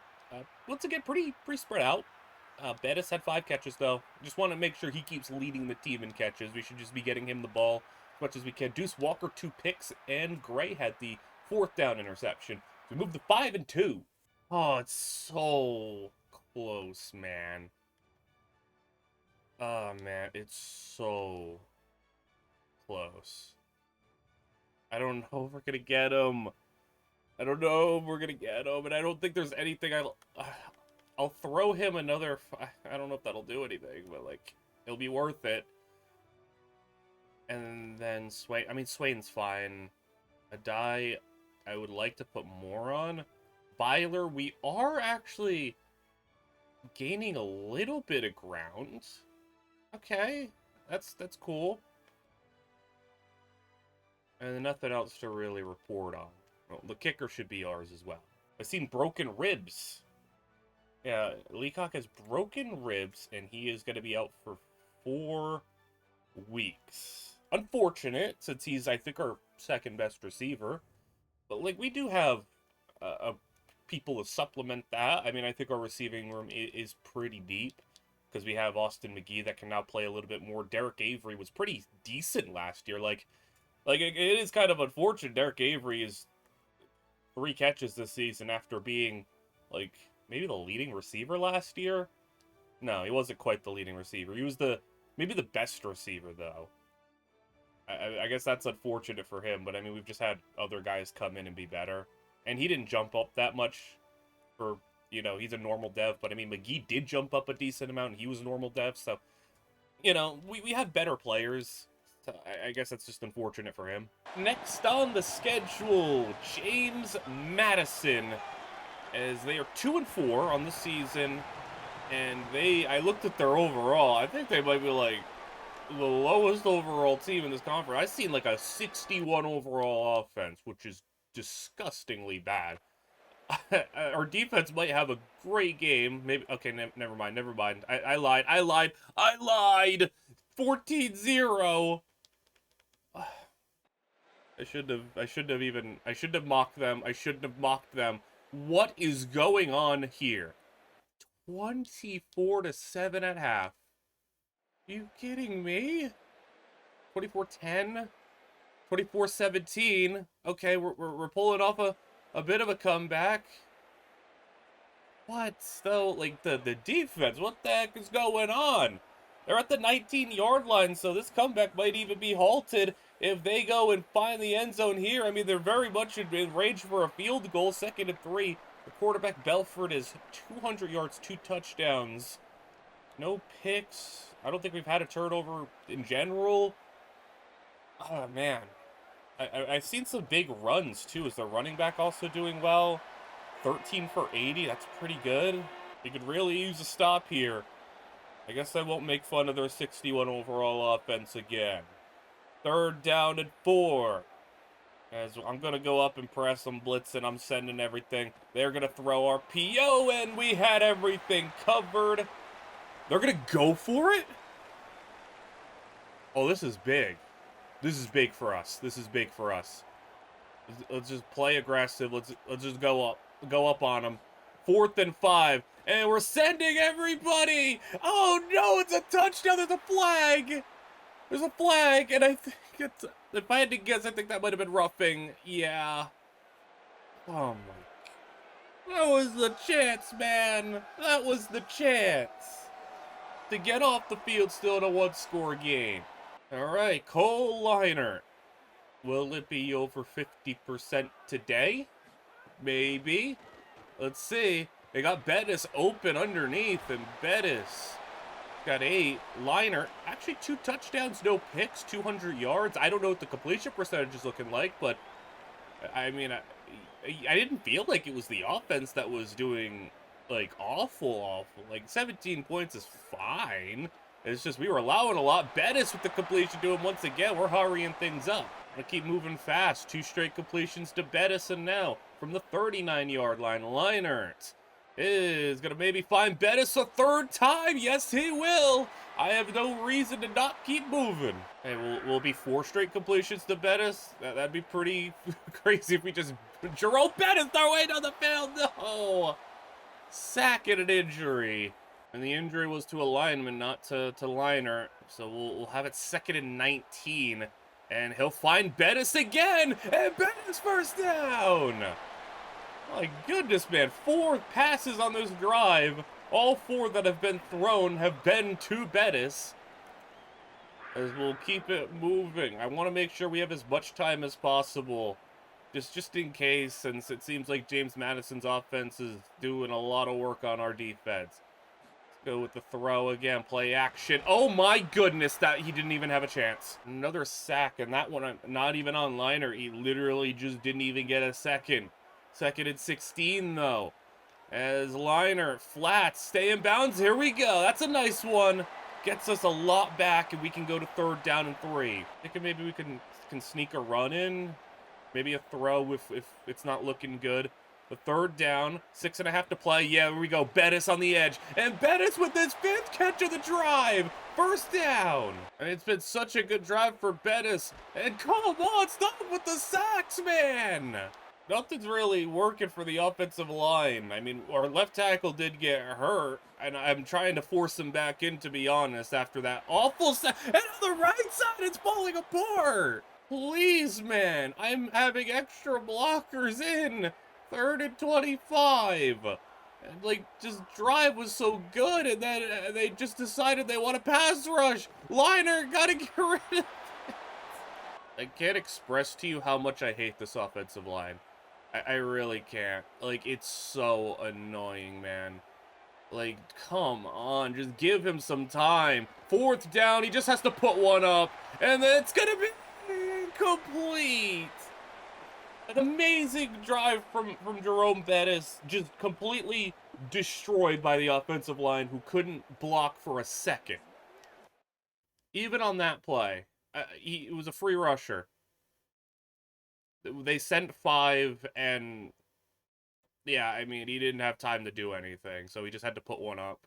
S1: once again, pretty spread out. Bettis had 5 catches, though. Just want to make sure he keeps leading the team in catches. We should just be getting him the ball as much as we can. Deuce Walker, 2 picks, and Gray had the 4th down interception. We moved to 5-2. Oh, it's so close, man. Oh, man, it's so close. I don't know if we're going to get him. I don't know if we're going to get him, and I don't think there's anything I'll throw him another. I don't know if that'll do anything, but like it'll be worth it. And then Swain. I mean, Swain's fine. Adai, I would like to put more on. Byler, we are actually gaining a little bit of ground. Okay, that's cool. And nothing else to really report on. Well, the kicker should be ours as well. I've seen broken ribs. Yeah, Leacock has broken ribs, and he is going to be out for 4 weeks. Unfortunate, since he's, I think, our second best receiver. But, like, we do have people to supplement that. I mean, I think our receiving room is pretty deep, because we have Austin McGee that can now play a little bit more. Derek Avery was pretty decent last year. Like it is kind of unfortunate. Derek Avery is 3 catches this season after being, like, maybe the leading receiver last year? No, he wasn't quite the leading receiver. He was maybe the best receiver, though. I guess that's unfortunate for him, but I mean, we've just had other guys come in and be better. And he didn't jump up that much for, he's a normal dev, but I mean, McGee did jump up a decent amount, and he was a normal dev, so, we have better players. So I guess that's just unfortunate for him. Next on the schedule, James Madison, as they are 2-4 on the season, and I looked at their overall. I think they might be like the lowest overall team in this conference. I've seen like a 61 overall offense, which is disgustingly bad. Our defense might have a great game. Maybe okay, never mind. I lied. 14-0. I shouldn't have mocked them. What is going on here? 24-7 at half. Are you kidding me? 24-10? 24-17? Okay, we're pulling off a bit of a comeback. What, though? Like, the defense, what the heck is going on? They're at the 19-yard line, so this comeback might even be halted if they go and find the end zone here. I mean, they're very much in range for a field goal, 2nd and 3. The quarterback, Belford, is 200 yards, 2 touchdowns. No picks. I don't think we've had a turnover in general. Oh, man. I've seen some big runs, too. Is the running back also doing well? 13 for 80. That's pretty good. They could really use a stop here. I guess I won't make fun of their 61 overall offense again. 3rd down and 4. As I'm going to go up and press them, blitz, and I'm sending everything. They're going to throw our PO, and we had everything covered. They're going to go for it? Oh, this is big. This is big for us. Let's just play aggressive. Let's just go up on them. 4th and 5. And we're sending everybody. Oh, no, it's a touchdown. There's a flag. And I think if I had to guess, I think that might have been roughing. Yeah. Oh, my. That was the chance, man. That was the chance to get off the field still in a 1-score game. All right, Cole Leinart. Will it be over 50% today? Maybe. Let's see. They got Bettis open underneath, and Bettis got 8. Liner, actually 2 touchdowns, no picks, 200 yards. I don't know what the completion percentage is looking like, but I mean, I didn't feel like it was the offense that was doing, like, awful. Like, 17 points is fine. It's just we were allowing a lot. Bettis with the completion to him once again. We're hurrying things up. Gonna keep moving fast. 2 straight completions to Bettis, and now from the 39-yard line, Leinert is gonna maybe find Bettis a 3rd time. Yes, he will. I have no reason to not keep moving. Hey, will be 4 straight completions to Bettis? That'd be pretty crazy if we just... Jerome Bettis throwing on the field. No! Sack and an injury. And the injury was to a lineman, not to Liner. So we'll have it 2nd and 19. And he'll find Bettis again. And Bettis first down. My goodness, man. 4 passes on this drive. All 4 that have been thrown have been to Bettis. As we'll keep it moving. I want to make sure we have as much time as possible. Just in case, since it seems like James Madison's offense is doing a lot of work on our defense. Let's go with the throw again. Play action. Oh my goodness, that he didn't even have a chance. Another sack, and that one not even on Liner. He literally just didn't even get a second. 2nd and 16, though. As Liner, flat, stay in bounds. Here we go. That's a nice one. Gets us a lot back, and we can go to 3rd down and 3. Thinking maybe we can sneak a run in. Maybe a throw if it's not looking good. The 3rd down, 6.5 to play. Yeah, here we go. Bettis on the edge. And Bettis with his 5th catch of the drive. 1st down. And it's been such a good drive for Bettis. And come on, stop with the sacks, man. Nothing's really working for the offensive line. I mean, our left tackle did get hurt, and I'm trying to force him back in, to be honest, after that awful sack. And on the right side, it's falling apart. Please, man, I'm having extra blockers in. 3rd and 25. And, like, just drive was so good, and then they just decided they want to pass rush. Liner, gotta get rid of it. I can't express to you how much I hate this offensive line. I really can't. Like, it's so annoying, man. Like, come on, just give him some time. 4th down, he just has to put one up, and then it's gonna be complete. An amazing drive from Jerome Bettis, just completely destroyed by the offensive line, who couldn't block for a second. Even on that play, it was a free rusher. They sent 5, and yeah, I mean, he didn't have time to do anything, so he just had to put one up.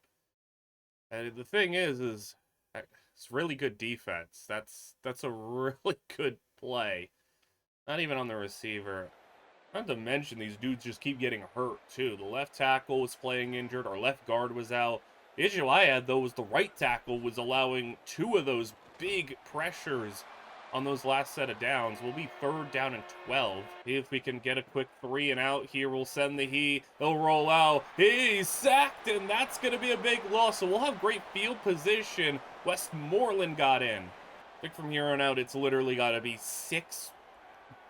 S1: And the thing is it's really good defense. That's a really good play. Not even on the receiver. Not to mention, these dudes just keep getting hurt, too. The left tackle was playing injured. Our left guard was out. The issue I had, though, was the right tackle was allowing 2 of those big pressures on those last set of downs. We'll be 3rd down and 12. See if we can get a quick 3 and out here. We'll send the he. They'll roll out. He's sacked, and that's going to be a big loss. So we'll have great field position. Westmoreland got in. I think from here on out, it's literally got to be 6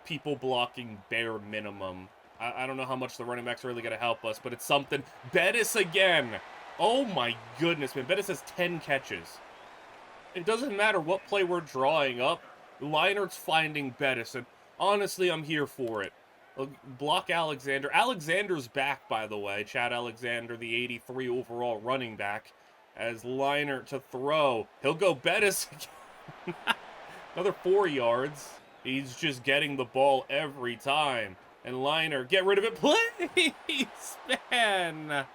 S1: people blocking bare minimum. I don't know how much the running back's really going to help us, but it's something. Bettis again. Oh my goodness, man. Bettis has 10 catches. It doesn't matter what play we're drawing up. Linert's finding Bettis, and honestly, I'm here for it. Block Alexander. Alexander's back, by the way. Chad Alexander, the 83 overall running back, as Liner to throw. He'll go Bettis again. Another 4 yards. He's just getting the ball every time. And Liner, get rid of it, please, man.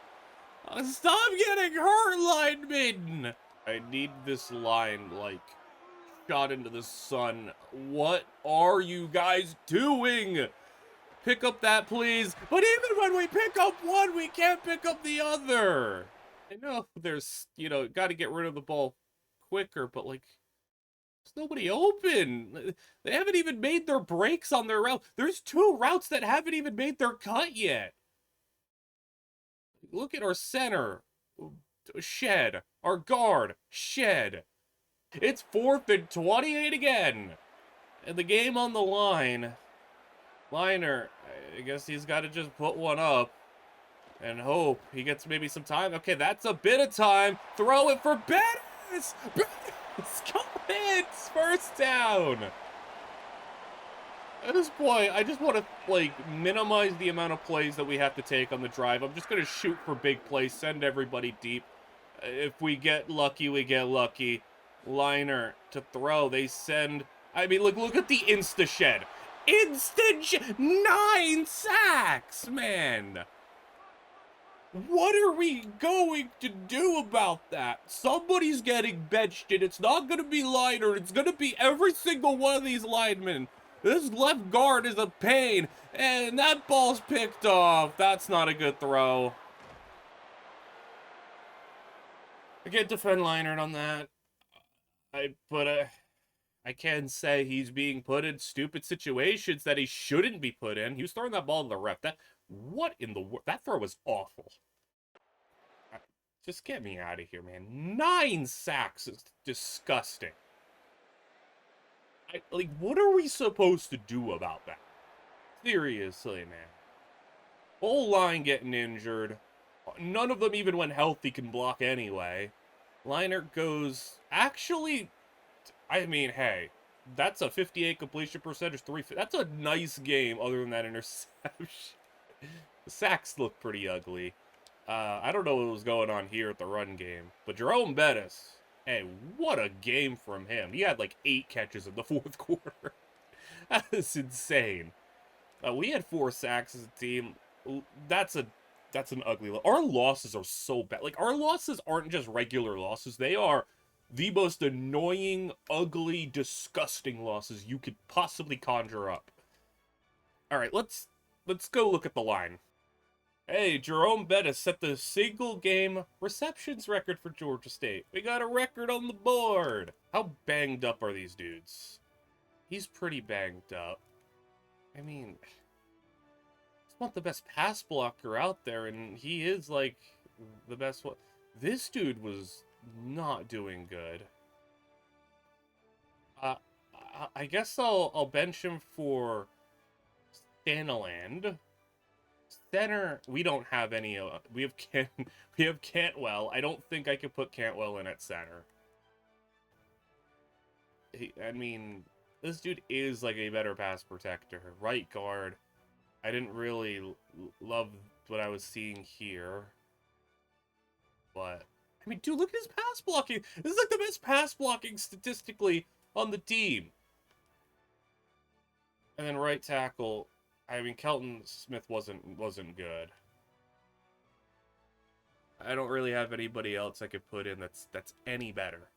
S1: Stop getting hurt, lineman. I need this line, like, shot into the sun. What are you guys doing? Pick up that, please. But even when we pick up one, we can't pick up the other. I know there's, got to get rid of the ball quicker, but, like, there's nobody open. They haven't even made their breaks on their route. There's 2 routes that haven't even made their cut yet. Look at our center. Shed. Our guard. Shed. It's 4th and 28 again. And the game on the line. Liner, I guess he's got to just put one up and hope he gets maybe some time. Okay, that's a bit of time. Throw it for Bettis! Bettis, go ahead! First down! At this point, I just want to, like, minimize the amount of plays that we have to take on the drive. I'm just going to shoot for big plays, send everybody deep. If we get lucky, we get lucky. Liner to throw. They send... I mean, look at the Insta-shed. 9 sacks, man! What are we going to do about that? Somebody's getting benched, and it's not going to be Liner. It's going to be every single one of these linemen. This left guard is a pain, and that ball's picked off. That's not a good throw. I can't defend Leinart on that. I can say he's being put in stupid situations that he shouldn't be put in. He was throwing that ball to the ref. What in the world? That throw was awful. Just get me out of here, man. 9 sacks is disgusting. Like, what are we supposed to do about that? Seriously, man. Whole line getting injured. None of them, even when healthy, can block anyway. Leinart goes... Actually, I mean, hey, that's a 58 completion percentage, that's a nice game other than that interception. The sacks look pretty ugly. I don't know what was going on here at the run game, but Jerome Bettis, hey, what a game from him. He had like 8 catches in the 4th quarter. That is insane. We had 4 sacks as a team. That's an ugly... Our losses are so bad. Like, our losses aren't just regular losses. They are the most annoying, ugly, disgusting losses you could possibly conjure up. All right, let's go look at the line. Hey, Jerome Bettis set the single-game receptions record for Georgia State. We got a record on the board. How banged up are these dudes? He's pretty banged up. I mean, I want the best pass blocker out there, and he is, like, the best one. This dude was not doing good. I guess I'll bench him for Stanaland. Center, we don't have any. We have Cantwell. I don't think I could put Cantwell in at center. I mean, this dude is like a better pass protector. Right guard, I didn't really love what I was seeing here. But, I mean, dude, look at his pass blocking. This is like the best pass blocking statistically on the team. And then right tackle, I mean, Kelton Smith wasn't good. I don't really have anybody else I could put in that's any better.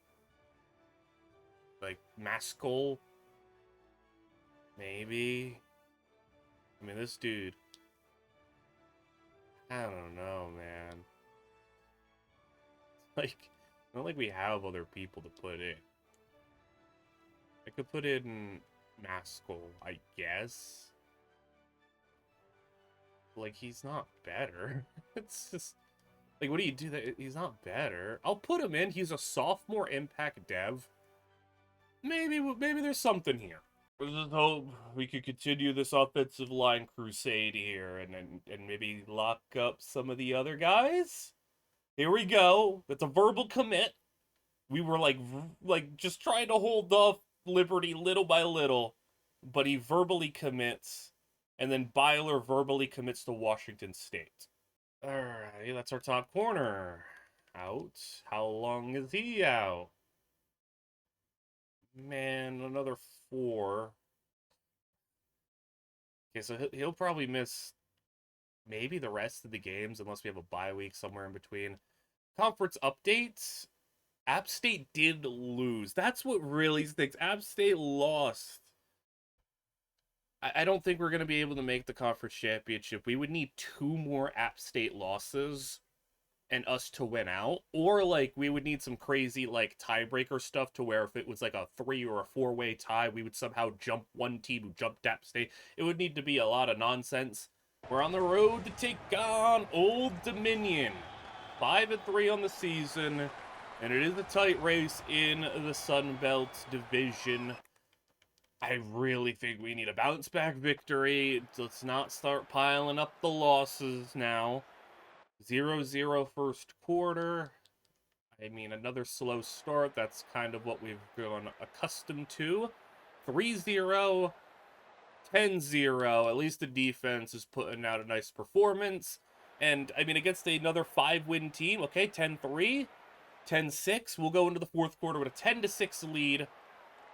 S1: Like, Maskell? Maybe? I mean, this dude... I don't know, man. Like, not like we have other people to put in. I could put in Maskell, I guess. Like, he's not better. It's just... Like, what do you do that? He's not better. I'll put him in. He's a sophomore impact dev. Maybe there's something here. Let's just hope we could continue this offensive line crusade here and maybe lock up some of the other guys. Here we go. That's a verbal commit. We were like just trying to hold off Liberty little by little, but he verbally commits, and then Byler verbally commits to Washington State. Alright, that's our top corner. Out. How long is he out? Man, another 4. Okay, so he'll probably miss maybe the rest of the games unless we have a bye week somewhere in between. Conference updates. App State did lose. That's what really stinks. App State lost. I don't think we're going to be able to make the conference championship. We would need 2 more App State losses and us to win out. Or, like, we would need some crazy, like, tiebreaker stuff to where if it was, like, a 3 or a 4-way tie, we would somehow jump one team who jumped App State. It would need to be a lot of nonsense. We're on the road to take on Old Dominion. 5-3 on the season. And it is a tight race in the Sun Belt Division. I really think we need a bounce back victory. Let's not start piling up the losses now. 0-0 first quarter. I mean, another slow start. That's kind of what we've grown accustomed to. 3-0, 10-0. At least the defense is putting out a nice performance. And, I mean, against another 5-win team, okay, 10-3, 10-6. We'll go into the fourth quarter with a 10-6 lead.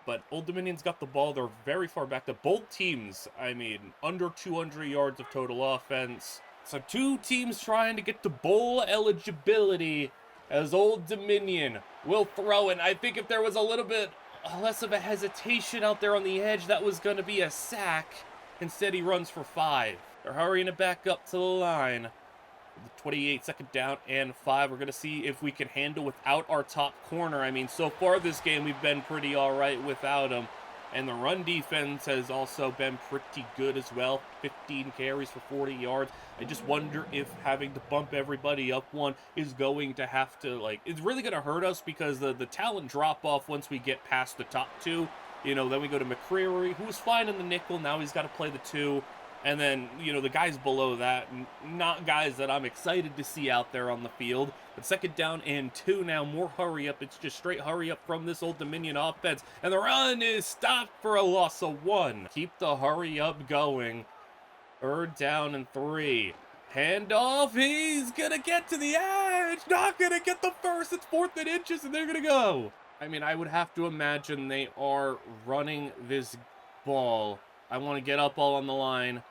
S1: But Old Dominion's got the ball. They're very far back. To both teams, I mean, under 200 yards of total offense. So two teams trying to get to bowl eligibility as Old Dominion will throw. And I think if there was a little bit less of a hesitation out there on the edge, that was going to be a sack. Instead, he runs for 5. They're hurrying it back up to the line. 28, second down and 5. We're going to see if we can handle without our top corner. I mean, so far this game, we've been pretty all right without him. And the run defense has also been pretty good as well. 15 carries for 40 yards. I just wonder if having to bump everybody up one is going to have to, like, it's really going to hurt us because the talent drop off once we get past the top 2. You know, then we go to McCreary, who was fine in the nickel. Now he's got to play the 2. And then, you know, the guys below that, not guys that I'm excited to see out there on the field. But second down and 2 now, more hurry up. It's just straight hurry up from this Old Dominion offense. And the run is stopped for a loss of 1. Keep the hurry up going. 3rd down and 3. Handoff, he's gonna get to the edge. Not gonna get the first. It's 4th and inches and they're gonna go. I mean, I would have to imagine they are running this ball. I want to get up all on the line.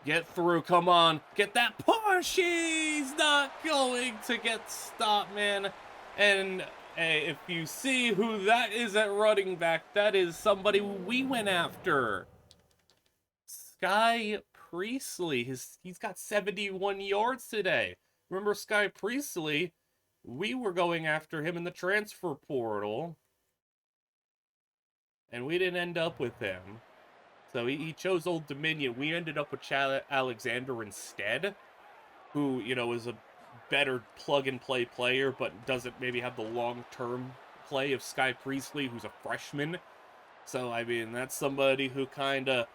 S1: Get through, come on. Get that push. He's not going to get stopped, man. And hey, if you see who that is at running back, that is somebody we went after. Sky Priestley. He's got 71 yards today. Remember Sky Priestley? We were going after him in the transfer portal. And we didn't end up with him. So he chose Old Dominion. We ended up with Chad Alexander instead, who, you know, is a better plug-and-play player, but doesn't maybe have the long-term play of Sky Priestley, who's a freshman. So, I mean, that's somebody who kind of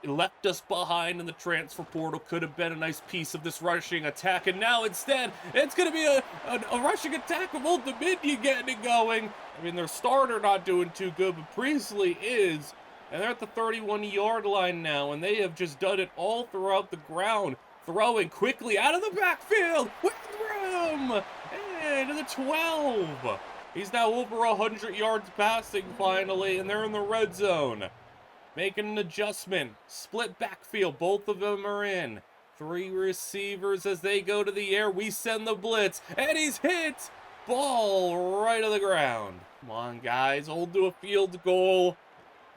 S1: left us behind in the transfer portal. Could have been a nice piece of this rushing attack, and now instead, it's going to be a rushing attack of Old Dominion getting it going. I mean, their starter not doing too good, but Priestley is. And they're at the 31-yard line now, and they have just done it all throughout the ground. Throwing quickly out of the backfield with room, and to the 12. He's now over 100 yards passing finally, and they're in the red zone. Making an adjustment. Split backfield. Both of them are in. 3 receivers as they go to the air. We send the blitz, and he's hit. Ball right on the ground. Come on, guys. Hold to a field goal.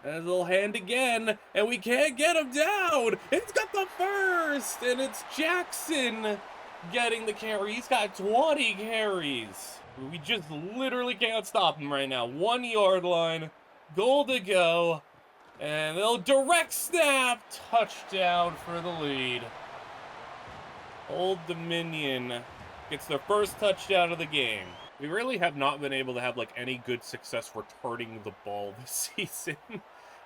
S1: And they'll hand again, and we can't get him down. It's got the first, and it's Jackson getting the carry. He's got 20 carries. We just literally can't stop him right now. 1 yard line, goal to go, and they'll direct snap, touchdown for the lead. Old Dominion gets their first touchdown of the game. We really have not been able to have like any good success returning the ball this season.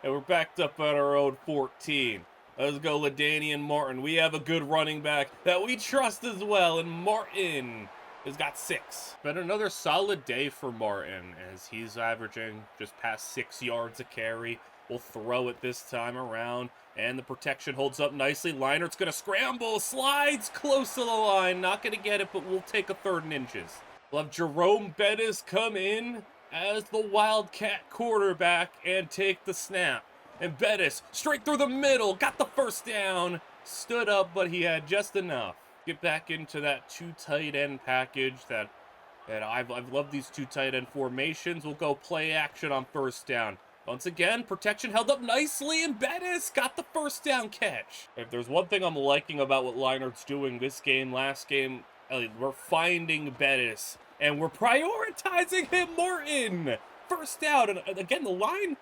S1: And we're backed up at our own 14. Let's go LaDainian Martin. We have a good running back that we trust as well. And Martin has got 6. Been another solid day for Martin as he's averaging just past 6 yards a carry. We'll throw it this time around. And the protection holds up nicely. Leinert's going to scramble. Slides close to the line. Not going to get it, but we'll take a 3rd and inches. We'll have Jerome Bettis come in as the Wildcat quarterback and take the snap. And Bettis, straight through the middle, got the first down. Stood up, but he had just enough. Get back into that 2 tight end package that I've loved these 2 tight end formations. We'll go play action on 1st down. Once again, protection held up nicely, and Bettis got the first down catch. If there's one thing I'm liking about what Leinert's doing this game, last game, we're finding Bettis, and we're prioritizing him, Martin. First down, and again, the line,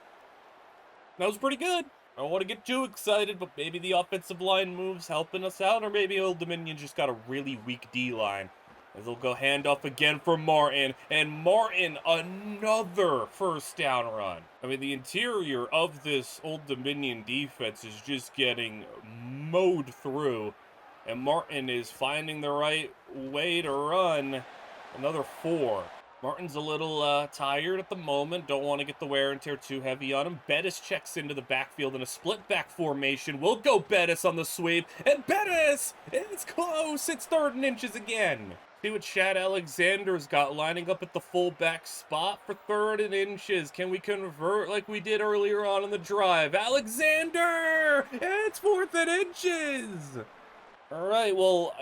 S1: that was pretty good. I don't want to get too excited, but maybe the offensive line moves helping us out, or maybe Old Dominion just got a really weak D-line. As they'll go handoff again for Martin, and Martin another first down run. I mean, the interior of this Old Dominion defense is just getting mowed through, and Martin is finding the right way to run. Another 4. Martin's a little tired at the moment. Don't want to get the wear and tear too heavy on him. Bettis checks into the backfield in a split back formation. We'll go Bettis on the sweep. And Bettis! It's close! It's 3rd and inches again. See what Chad Alexander's got lining up at the fullback spot for 3rd and inches. Can we convert like we did earlier on in the drive? Alexander! It's 4th and inches! All right, well,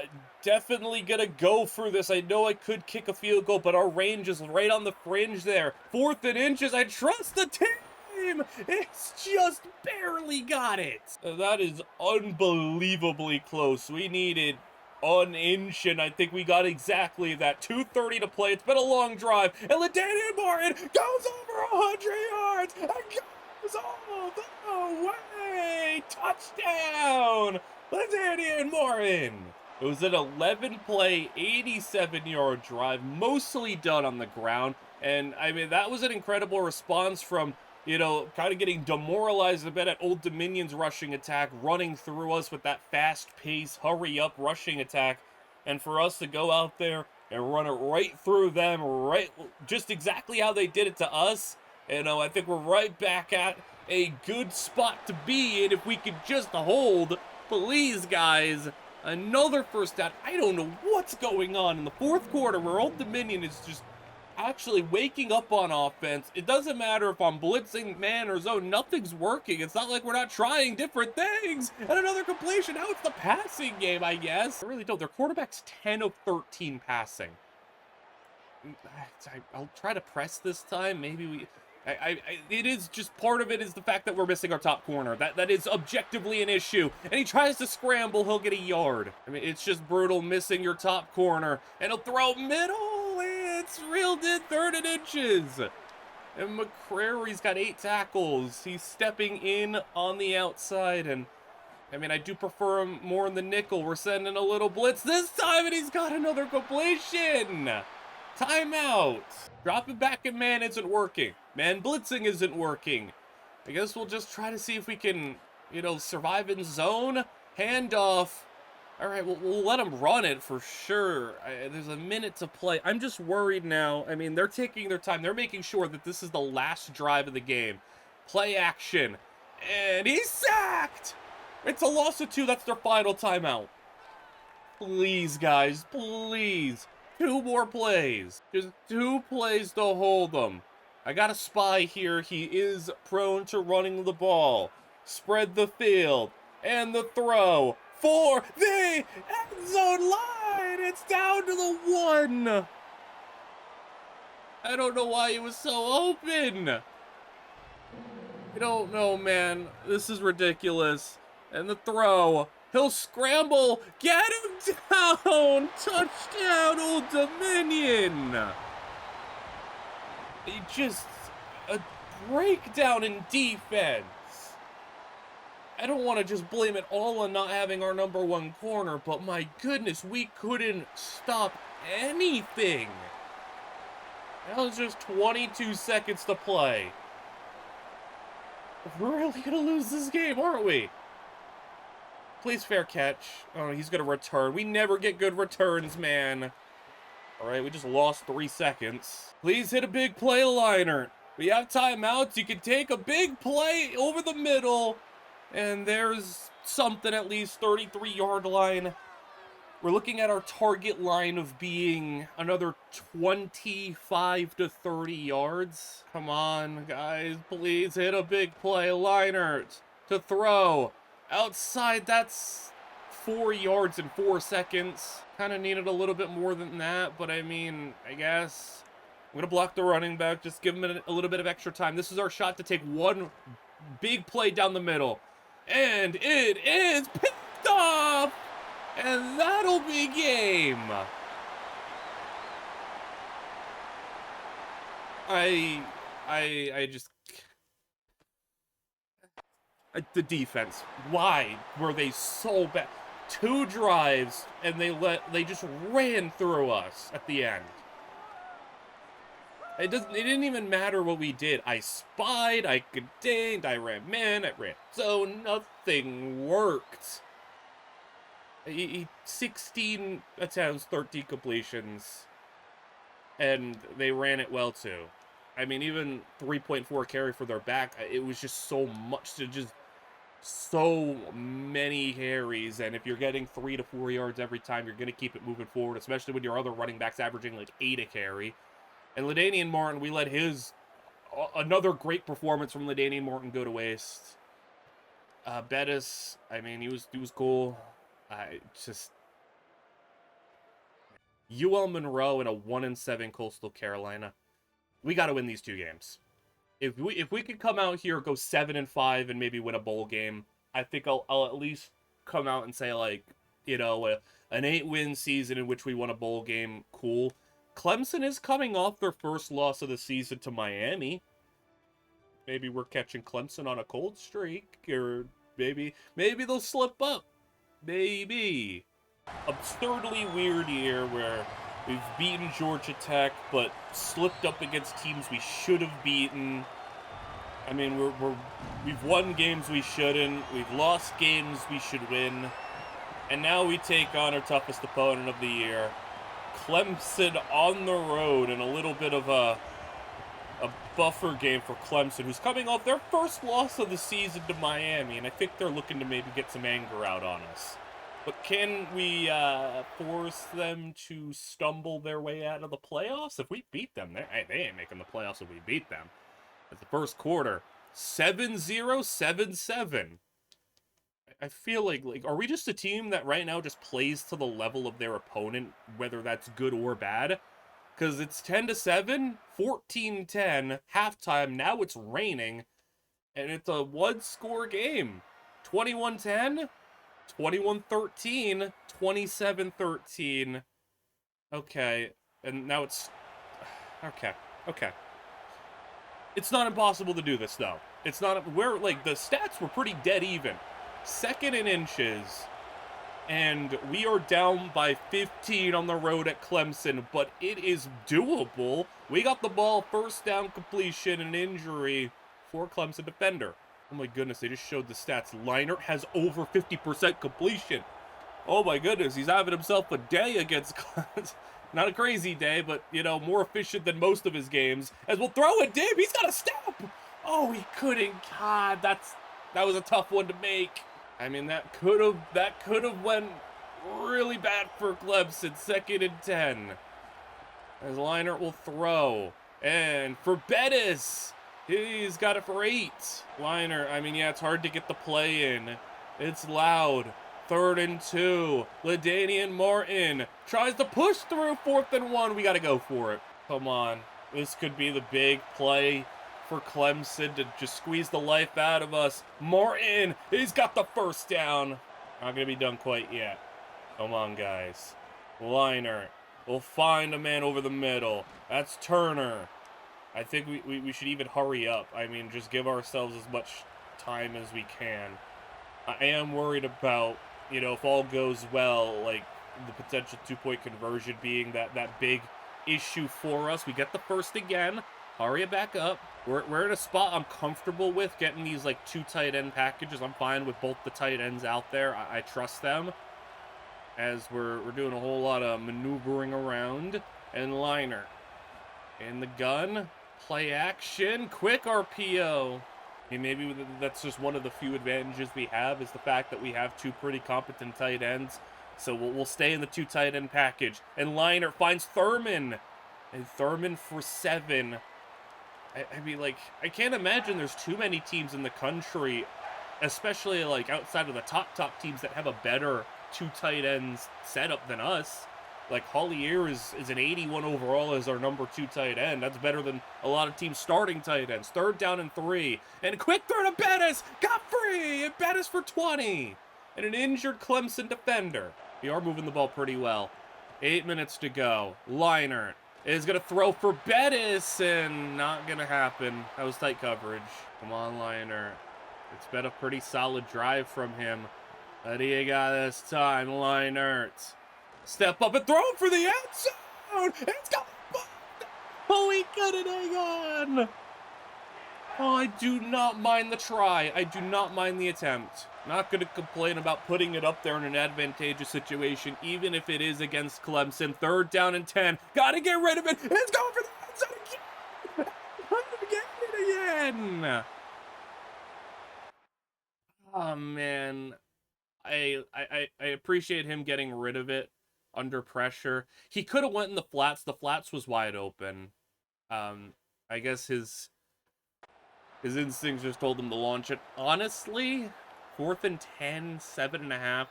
S1: definitely gonna go for this. I know I could kick a field goal, but our range is right on the fringe there. 4th and inches. I trust the team. It's just barely got it. That is unbelievably close. We needed an inch, and I think we got exactly that. 2:30 to play. It's been a long drive, and LaDainian Martin goes over 100 yards and goes all the way. Touchdown! LaDainian Martin. It was an 11-play, 87-yard drive, mostly done on the ground. And, I mean, that was an incredible response from, you know, kind of getting demoralized a bit at Old Dominion's rushing attack, running through us with that fast-paced, hurry-up rushing attack. And for us to go out there and run it right through them, right, just exactly how they did it to us, you know, I think we're right back at a good spot to be in if we could just hold. Please, guys, another first down. I don't know what's going on in the 4th quarter where Old Dominion is just actually waking up on offense. It doesn't matter if I'm blitzing man or zone. Nothing's working. It's not like we're not trying different things. And another completion. Now it's the passing game, I guess. I really don't. Their quarterback's 10 of 13 passing. I'll try to press this time. Maybe we... it is just part of it is the fact that we're missing our top corner. That is objectively an issue. And he tries to scramble, he'll get a yard. I mean, it's just brutal missing your top corner. And he'll throw middle. It's reeled in 3rd and inches. And McCrary's got 8 tackles. He's stepping in on the outside. And I mean, I do prefer him more in the nickel. We're sending a little blitz this time, and he's got another completion. Timeout. Dropping back in man isn't working. Man blitzing isn't working. I guess we'll just try to see if we can, you know, survive in zone. Handoff. All right, we'll let them run it for sure. There's a minute to play. I'm just worried now. I mean, they're taking their time. They're making sure that this is the last drive of the game. Play action. And he's sacked. It's a loss of 2. That's their final timeout. Please, guys, please. 2 more plays. Just 2 plays to hold them. I got a spy here. He is prone to running the ball. Spread the field. And the throw for the end zone line. It's down to the 1. I don't know why it was so open. I don't know, man. This is ridiculous. And the throw. He'll scramble. Get him down. Touchdown, Old Dominion. Just a breakdown in defense. I don't want to just blame it all on not having our number 1 corner, but my goodness, we couldn't stop anything. That was just 22 seconds to play. We're really going to lose this game, aren't we? Please, fair catch. Oh, he's going to return. We never get good returns, man. All right, we just lost 3 seconds. Please hit a big play liner. We have timeouts. You can take a big play over the middle. And there's something at least 33-yard line. We're looking at our target line of being another 25 to 30 yards. Come on, guys. Please hit a big play liner to throw. Outside, that's 4 yards in 4 seconds. Kind of needed a little bit more than that, but I mean, I guess I'm going to block the running back, just give him a little bit of extra time. This is our shot to take 1 big play down the middle. And it is picked off! And that'll be game. The defense. Why were they so bad? 2 drives, and they just ran through us at the end. It didn't even matter what we did. I spied, I contained, I ran man, I ran zone, nothing worked. 16 attempts, 13 completions, and they ran it well too. I mean, even 3.4 carry for their back, it was just so much to just so many carries, and if you're getting 3 to 4 yards every time, you're going to keep it moving forward, especially when your other running back's averaging like 8 a carry. And LaDainian Martin, we let another great performance from LaDainian Martin go to waste. Bettis, I mean, he was cool. UL Monroe and a 1-7 Coastal Carolina. We got to win these 2 games. If we could come out here, go 7-5, and maybe win a bowl game, I think I'll at least come out and say, like, you know, an 8-win season in which we won a bowl game. Cool. Clemson is coming off their first loss of the season to Miami. Maybe we're catching Clemson on a cold streak, or maybe they'll slip up. Maybe. Absurdly weird year where we've beaten Georgia Tech, but slipped up against teams we should have beaten. I mean, we've won games we shouldn't. We've lost games we should win. And now we take on our toughest opponent of the year, Clemson, on the road, in a little bit of a buffer game for Clemson, who's coming off their first loss of the season to Miami, and I think they're looking to maybe get some anger out on us. But can we force them to stumble their way out of the playoffs? If we beat them, they ain't making the playoffs if we beat them. At the first quarter, 7-0, 7-7. I feel like, are we just a team that right now just plays to the level of their opponent, whether that's good or bad? Because it's 10-7, 14-10, halftime, now it's raining, and it's a one-score game. 21-10, 21-13, 27-13. Okay, and now it's... Okay. It's not impossible to do this, though. It's not... the stats were pretty dead even. Second in inches, and we are down by 15 on the road at Clemson, but it is doable. We got the ball, first down completion, and injury for Clemson defender. Oh my goodness, they just showed the stats. Leinart has over 50% completion. Oh my goodness, he's having himself a day against Clemson. Not a crazy day, but, you know, more efficient than most of his games. As we'll throw it, Dave, he's got a step! Oh, he couldn't. God, that was a tough one to make. I mean, that could have went really bad for Clemson. 2nd and 10. As Leinart will throw. And for Bettis, he's got it for 8. Leinart, I mean, yeah, it's hard to get the play in. It's loud. 3rd and 2. LaDainian Martin tries to push through 4th and 1. We got to go for it. Come on. This could be the big play for Clemson to just squeeze the life out of us. Martin, he's got the first down. Not going to be done quite yet. Come on, guys. Leinart will find a man over the middle. That's Turner. I think we should even hurry up. I mean, just give ourselves as much time as we can. I am worried about, you know, if all goes well, like the potential 2-point conversion being that big issue for us. We get the first again. Hurry it back up. We're in a spot I'm comfortable with, getting these like 2 tight end packages. I'm fine with both the tight ends out there. I trust them, as we're doing a whole lot of maneuvering around. And Leinart in the gun, play action, quick RPO. And maybe that's just one of the few advantages we have, is the fact that we have 2 pretty competent tight ends. So we'll stay in the 2 tight end package. And Leinart finds Thurman, and Thurman for 7. I mean, like, I can't imagine there's too many teams in the country, especially, like, outside of the top teams, that have a better 2 tight ends setup than us. Like, Hollier is an 81 overall as our number 2 tight end. That's better than a lot of teams starting tight ends. 3rd down and 3. And quick throw to Bettis! Got free! And Bettis for 20! And an injured Clemson defender. We are moving the ball pretty well. 8 minutes to go. Leinart is going to throw for Bettis, and not going to happen. That was tight coverage. Come on, Leinart. It's been a pretty solid drive from him. What do you got this time, Leinert? Step up and throw it for the end zone. It's got oh, he couldn't hang on. Oh, I do not mind the try. I do not mind the attempt. Not going to complain about putting it up there in an advantageous situation, even if it is against Clemson. 3rd down and 10. Got to get rid of it. It's going for the end zone again. Oh, man. I appreciate him getting rid of it under pressure. He could have went in the flats. The flats was wide open. I guess his instincts just told him to launch it. Honestly, 4th and 10, 7.5. I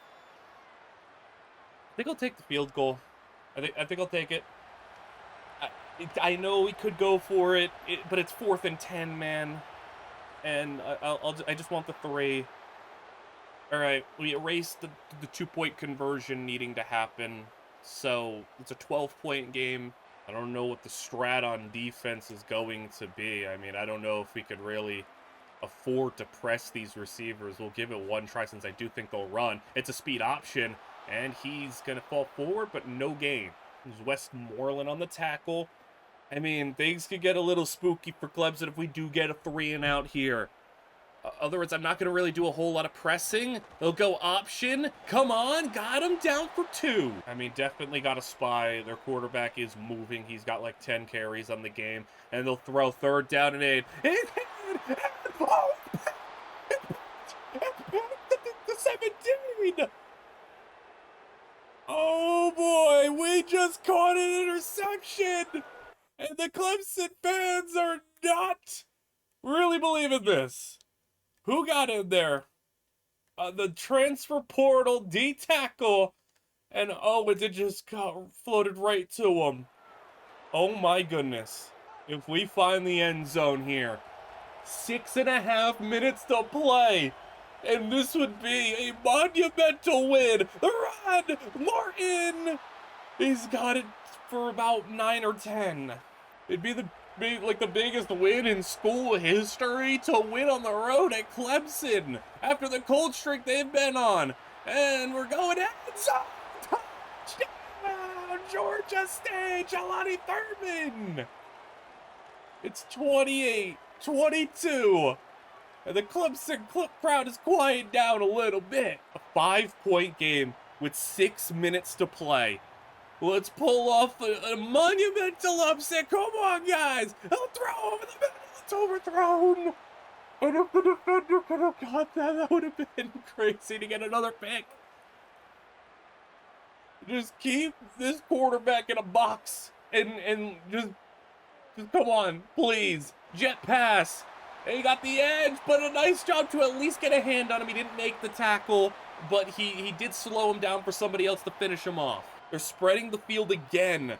S1: think I'll take the field goal. I think I'll take it. I know we could go for it, but it's 4th and 10, man. And I just want the 3. All right, we erased the 2-point conversion needing to happen. So it's a 12-point game. I don't know what the strat on defense is going to be. I mean, I don't know if we could really afford to press these receivers. We'll give it one try since I do think they'll run. It's a speed option, and he's going to fall forward, but no gain. There's Westmoreland on the tackle. I mean, things could get a little spooky for Clemson if we do get a 3-and-out here. Otherwise, I'm not going to really do a whole lot of pressing. They'll go option. Come on. Got him down for 2. I mean, definitely got a spy. Their quarterback is moving. He's got like 10 carries on the game. And they'll throw 3rd down and 8. Oh, the 17. Oh, boy. We just caught an interception. And the Clemson fans are not really believing this. Who got in there? The transfer portal D-tackle. And oh, it just got floated right to him. Oh my goodness. If we find the end zone here. 6.5 minutes to play. And this would be a monumental win. The run! Martin! He's got it for about 9 or 10. It'd be the biggest win in school history to win on the road at Clemson after the cold streak they've been on. And we're going end zone. Touchdown, Georgia State, Jelani Thurman. It's 28-22. And the Clemson crowd is quieting down a little bit. A 5-point game with 6 minutes to play. Let's pull off a monumental upset. Come on, guys. He'll throw over the middle. It's overthrown. And if the defender could have got that would have been crazy to get another pick. Just keep this quarterback in a box and just come on, please. Jet pass. And he got the edge, but a nice job to at least get a hand on him. He didn't make the tackle, but he did slow him down for somebody else to finish him off. They're spreading the field again.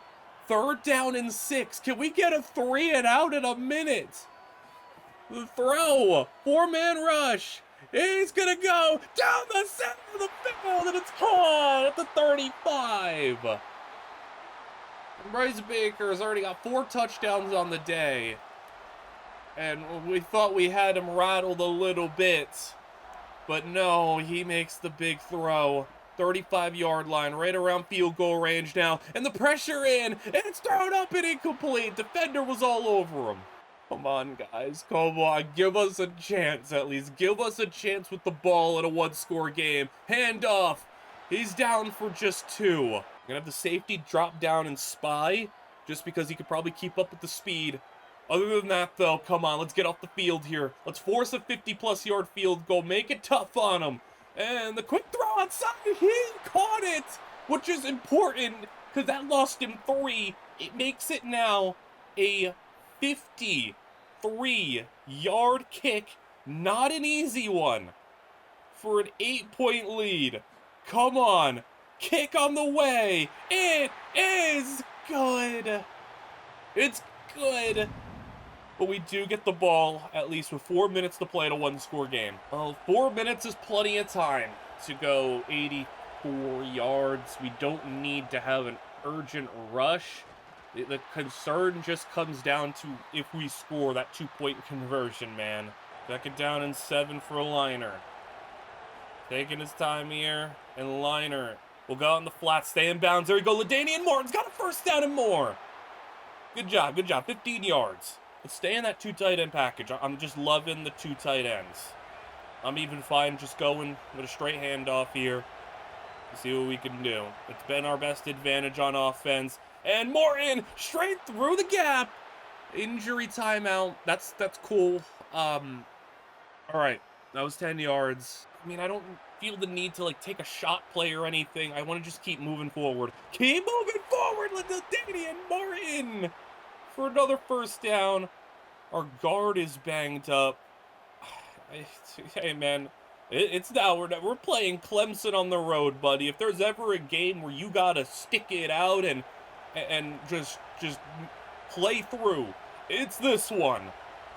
S1: 3rd down and 6. Can we get a 3-and-out in a minute? The throw. 4-man rush. He's going to go down the center of the field, and it's caught at the 35. Bryce Baker has already got 4 touchdowns on the day. And we thought we had him rattled a little bit. But no, he makes the big throw. 35-yard line, right around field goal range now. And the pressure in, and it's thrown up and incomplete. Defender was all over him. Come on, guys. Come on. Give us a chance, at least. Give us a chance with the ball in a 1-score game. Hand off. He's down for just 2. Gonna have the safety drop down and spy, just because he could probably keep up with the speed. Other than that, though, come on. Let's get off the field here. Let's force a 50-plus yard field goal. Make it tough on him. And the quick throw outside, he caught it, which is important because that lost him 3. It makes it now a 53-yard kick, not an easy one, for an 8-point lead. Come on, kick on the way. It is good. It's good. But we do get the ball, at least with 4 minutes to play in a 1-score game. Well, 4 minutes is plenty of time to go 84 yards. We don't need to have an urgent rush. The concern just comes down to if we score that 2-point conversion, man. 2nd down and 7 for a Liner. Taking his time here. And Liner will go out in the flat, stay in bounds. There we go. LaDainian Martin's got a first down and more. Good job, good job. 15 yards. Let's stay in that 2 tight end package. I'm just loving the 2 tight ends. I'm even fine just going with a straight handoff here to see what we can do. It's been our best advantage on offense. And Martin straight through the gap. Injury timeout. That's cool. All right. That was 10 yards. I mean, I don't feel the need to, like, take a shot play or anything. I want to just keep moving forward. Keep moving forward, LaDainian Martin, for another first down. Our guard is banged up. Hey, man, it's now. We're playing Clemson on the road, buddy. If there's ever a game where you got to stick it out and just play through, it's this one.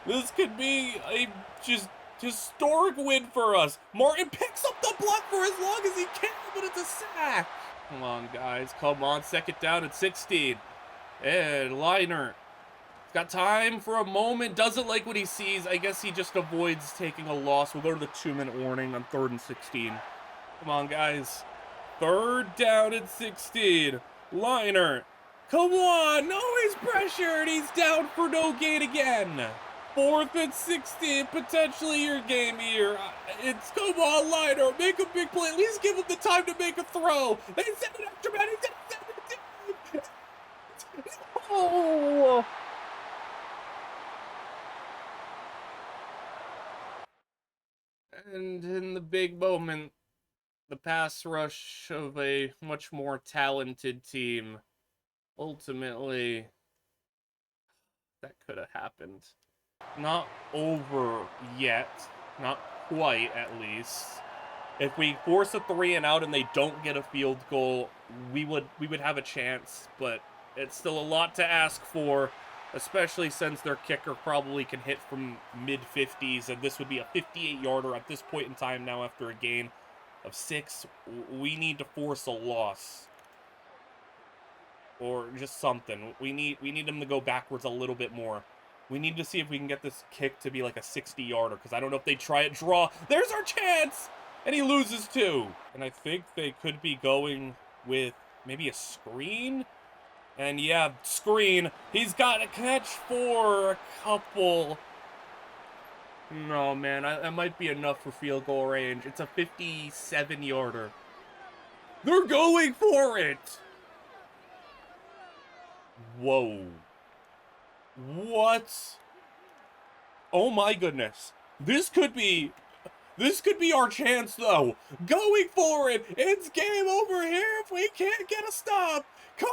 S1: This could be a just historic win for us. Martin picks up the block for as long as he can, but it's a sack. Come on, guys. Come on. Second down at 16. And Liner got time for a moment. Doesn't like what he sees. I guess he just avoids taking a loss. We'll go to the 2-minute warning on 3rd and 16. Come on, guys. 3rd down at 16. Liner. Come on. No, he's pressured. He's down for no gain again. 4th and 16, potentially your game here. It's, come on, Liner, make a big play. At least give him the time to make a throw. They send an extra man. Oh! And in the big moment, the pass rush of a much more talented team, ultimately, that could have happened. Not over yet. Not quite, at least. If we force a 3 and out and they don't get a field goal, we would have a chance, but it's still a lot to ask for, especially since their kicker probably can hit from mid-50s, and this would be a 58-yarder at this point in time now after a gain of 6. We need to force a loss. Or just something. We need them to go backwards a little bit more. We need to see if we can get this kick to be like a 60-yarder, because I don't know if they try it draw. There's our chance! And he loses 2. And I think they could be going with maybe a screen? And yeah, screen. He's got a catch for a couple. No, man, that might be enough for field goal range. It's a 57-yarder. They're going for it! Whoa. What? Oh my goodness. This could be our chance, though. Going for it. It's game over here if we can't get a stop. Come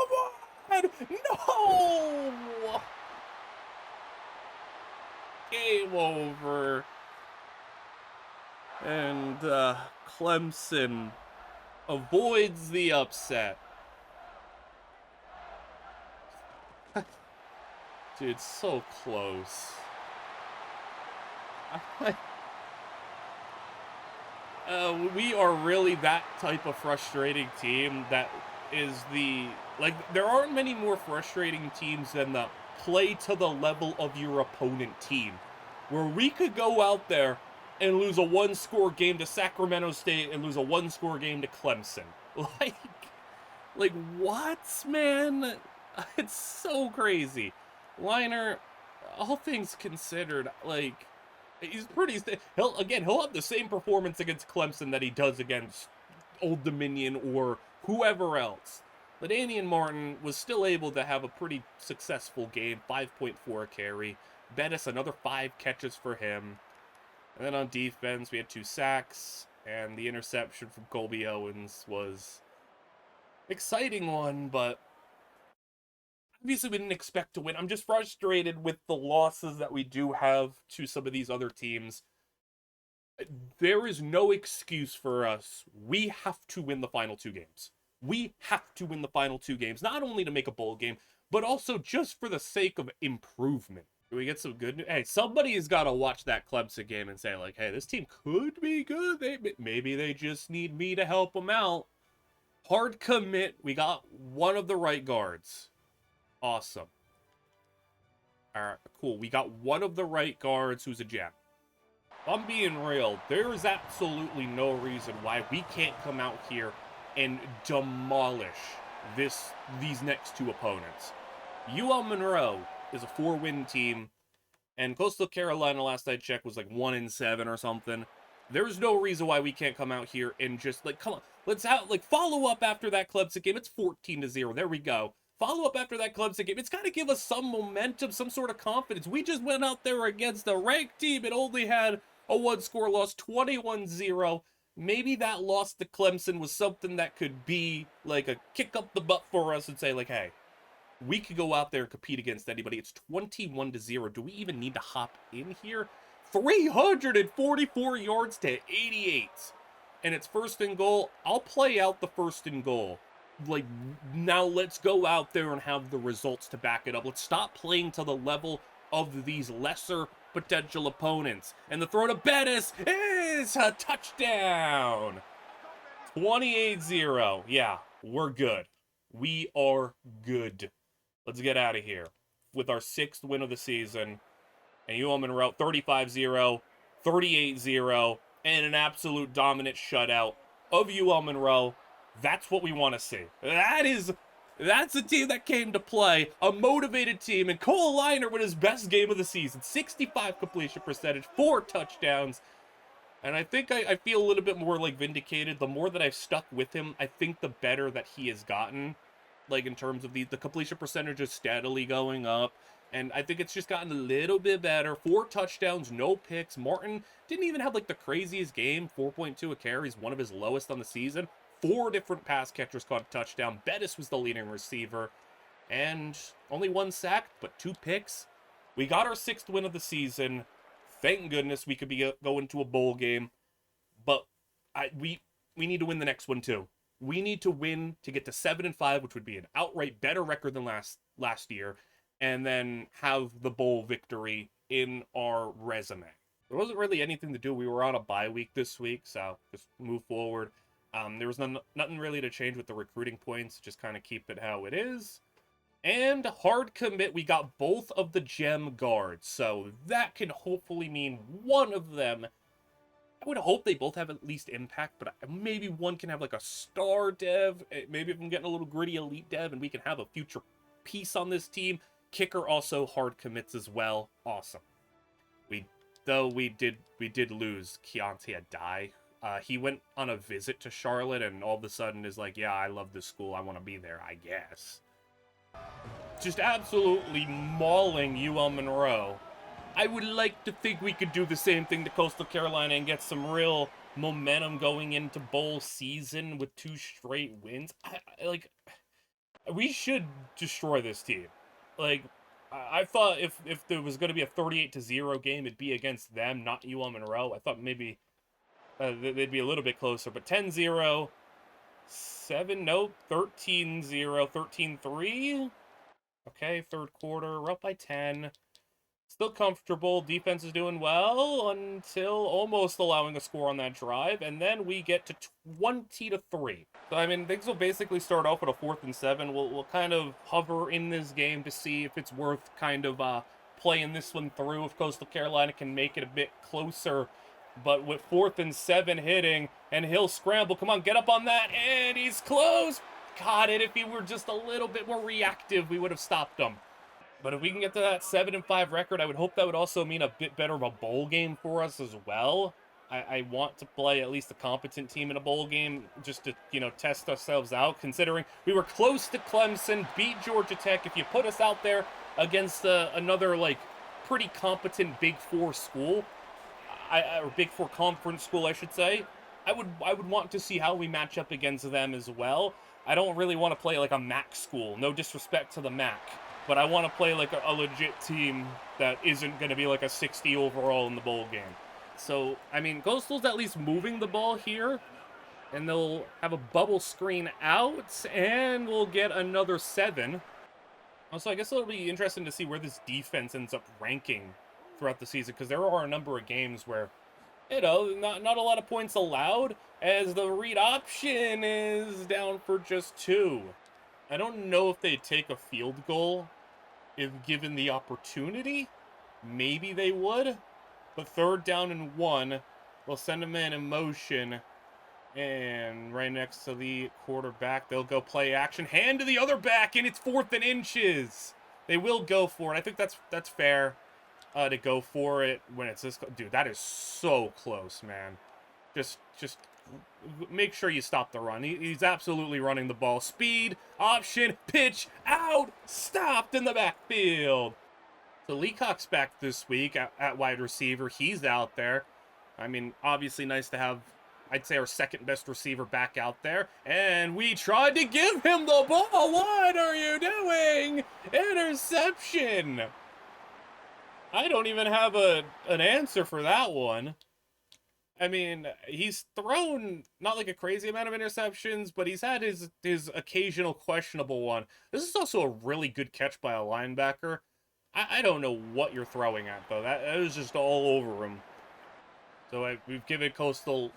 S1: on. No. Game over. And Clemson avoids the upset. Dude, so close. We are really that type of frustrating team that is there aren't many more frustrating teams than the play to the level of your opponent team, where we could go out there and lose a 1-score game to Sacramento State and lose a 1-score game to Clemson. Like what, man? It's so crazy. Liner, all things considered, like, he's pretty. He'll have the same performance against Clemson that he does against Old Dominion or whoever else. LaDainian Martin was still able to have a pretty successful game, 5.4 carry. Bettis, another 5 catches for him. And then on defense, we had 2 sacks, and the interception from Colby Owens was an exciting one, but obviously we didn't expect to win. I'm just frustrated with the losses that we do have to some of these other teams. There is no excuse for us. We have to win the final 2 games. We have to win the final 2 games, not only to make a bowl game, but also just for the sake of improvement. Do we get some good news? Hey, somebody's got to watch that Clemson game and say, like, hey, this team could be good. Maybe they just need me to help them out. Hard commit. We got one of the right guards. Awesome. All right, cool. We got one of the right guards who's a gem. I'm being real. There is absolutely no reason why we can't come out here and demolish these next two opponents. UL Monroe is a 4-win team, and Coastal Carolina, last I checked, was like 1-7 or something. There's no reason why we can't come out here and just like, come on, let's have like follow up after that Clemson game. It's 14-0. There we go. Follow up after that Clemson game. It's got to give us some momentum, some sort of confidence. We just went out there against a ranked team and only had a one-score loss, 21-0. Maybe that loss to Clemson was something that could be like a kick up the butt for us and say like, hey, we could go out there and compete against anybody. It's 21-0. Do we even need to hop in here? 344 yards to 88. And it's first and goal. I'll play out the first and goal. Like, now let's go out there and have the results to back it up. Let's stop playing to the level of these lesser potential opponents. And the throw to Bettis is a touchdown. 28-0. Yeah, we're good. We are good. Let's get out of here with our 6th win of the season. And UL Monroe 35-0, 38-0, and an absolute dominant shutout of UL Monroe. That's what we want to see. That's a team that came to play, a motivated team, and Cole Liner with his best game of the season. 65 completion percentage, 4 touchdowns. And I think I feel a little bit more like vindicated. The more that I've stuck with him, I think the better that he has gotten. Like in terms of the completion percentage is steadily going up. And I think it's just gotten a little bit better. 4 touchdowns, no picks. Martin didn't even have like the craziest game. 4.2 a carries, one of his lowest on the season. 4 different pass catchers caught a touchdown. Bettis was the leading receiver. And only 1 sack, but 2 picks. We got our 6th win of the season. Thank goodness we could be going to a bowl game. But we need to win the next one too. We need to win to get to 7-5, which would be an outright better record than last year, and then have the bowl victory in our resume. There wasn't really anything to do. We were on a bye week this week, so just move forward. There was nothing really to change with the recruiting points. Just kind of keep it how it is. And hard commit, we got both of the gem guards, so that can hopefully mean one of them. I would hope they both have at least impact, but maybe one can have like a star dev. Maybe if I'm getting a little gritty elite dev and we can have a future piece on this team. Kicker also hard commits as well. Awesome. We did lose Keontae Adai. He went on a visit to Charlotte and all of a sudden is like, yeah, I love this school. I want to be there, I guess. Just absolutely mauling UL Monroe. I would like to think we could do the same thing to Coastal Carolina and get some real momentum going into bowl season with 2 straight wins. We should destroy this team. Like, I thought if there was going to be a 38-0 game, it'd be against them, not UL Monroe. I thought maybe they'd be a little bit closer, but 10-0, 13-0, 13-3. Okay, 3rd quarter, we're up by 10. Still comfortable. Defense is doing well until almost allowing a score on that drive. And then we get to 20-3. So, I mean, things will basically start off with a 4th and 7. We'll kind of hover in this game to see if it's worth kind of playing this one through. If Coastal Carolina can make it a bit closer. But with 4th and 7 hitting, and he'll scramble. Come on, get up on that. And he's close. Got it. If he were just a little bit more reactive, we would have stopped him. But if we can get to that 7-5 record, I would hope that would also mean a bit better of a bowl game for us as well. I want to play at least a competent team in a bowl game just to, test ourselves out, considering we were close to Clemson, beat Georgia Tech. If you put us out there against another, pretty competent Big 4 school, or Big 4 conference school, I should say, I would want to see how we match up against them as well. I don't really want to play like a MAC school. No disrespect to the MAC. But I want to play like a legit team that isn't going to be like a 60 overall in the bowl game. So, I mean, Coastal's at least moving the ball here. And they'll have a bubble screen out. And we'll get another 7. Also, I guess it'll be interesting to see where this defense ends up ranking throughout the season. Because there are a number of games where, not a lot of points allowed. As the read option is down for just 2. I don't know if they'd take a field goal if given the opportunity. Maybe they would. But 3rd down and 1. We'll send a man in motion. And right next to the quarterback, they'll go play action. Hand to the other back, and it's 4th and inches. They will go for it. I think that's fair to go for it when it's this. Dude, that is so close, man. Just make sure you stop the run. He's absolutely running the ball. Speed, option, pitch, out, stopped in the backfield. So Leacock's back this week at wide receiver. He's out there. I mean, obviously nice to have, I'd say, our 2nd best receiver back out there. And we tried to give him the ball. What are you doing? Interception. I don't even have an answer for that one. I mean, he's thrown not like a crazy amount of interceptions, but he's had his occasional questionable one. This is also a really good catch by a linebacker. I don't know what you're throwing at, though. That was just all over him. So we've given Coastal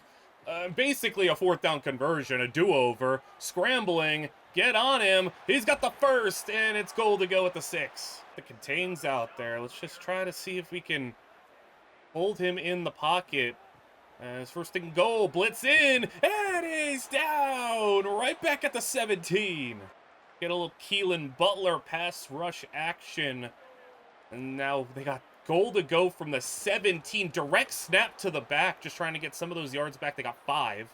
S1: basically a 4th down conversion, a do-over, scrambling, get on him. He's got the 1st, and it's goal to go at the 6. The contain's out there. Let's just try to see if we can hold him in the pocket. His 1st and goal, blitz in, and he's down, right back at the 17. Get a little Keelan Butler pass rush action. And now they got goal to go from the 17. Direct snap to the back, just trying to get some of those yards back. They got 5.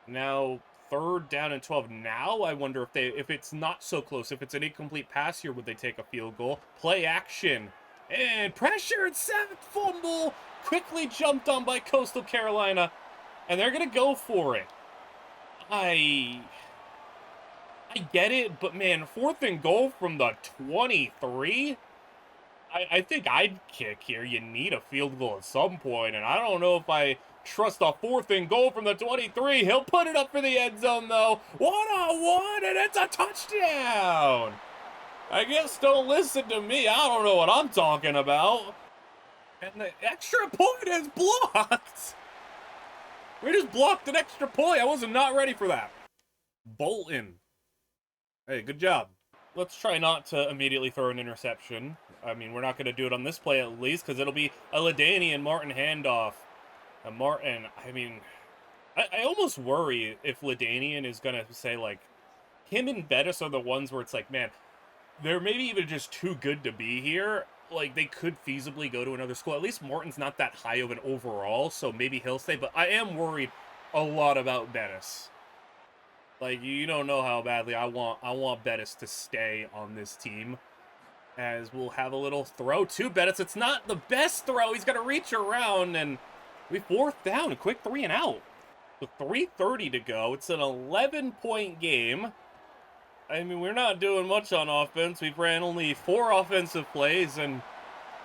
S1: Now 3rd down and 12. Now I wonder if it's not so close, if it's an incomplete pass here, would they take a field goal? Play action. And pressure and sack, fumble, quickly jumped on by Coastal Carolina, and they're going to go for it. I get it, but man, 4th and goal from the 23? I think I'd kick here. You need a field goal at some point, and I don't know if I trust a 4th and goal from the 23. He'll put it up for the end zone, though. 1-on-1, and it's a touchdown. I guess don't listen to me. I don't know what I'm talking about. And the extra point is blocked. We just blocked an extra point. I was not ready for that. Bolton. Hey, good job. Let's try not to immediately throw an interception. I mean, we're not going to do it on this play at least, because it'll be a LaDainian and Martin handoff. And Martin, I mean, I almost worry if LaDainian is going to say, like, him and Bettis are the ones where it's like, man, they're maybe even just too good to be here. Like, they could feasibly go to another school. At least Martin's not that high of an overall, so maybe he'll stay. But I am worried a lot about Bettis. Like, you don't know how badly I want Bettis to stay on this team. As we'll have a little throw to Bettis. It's not the best throw. He's got to reach around, and we 4th down. A quick 3 and out. With 3:30 to go. It's an 11-point game. I mean, we're not doing much on offense. We've ran only 4 offensive plays, and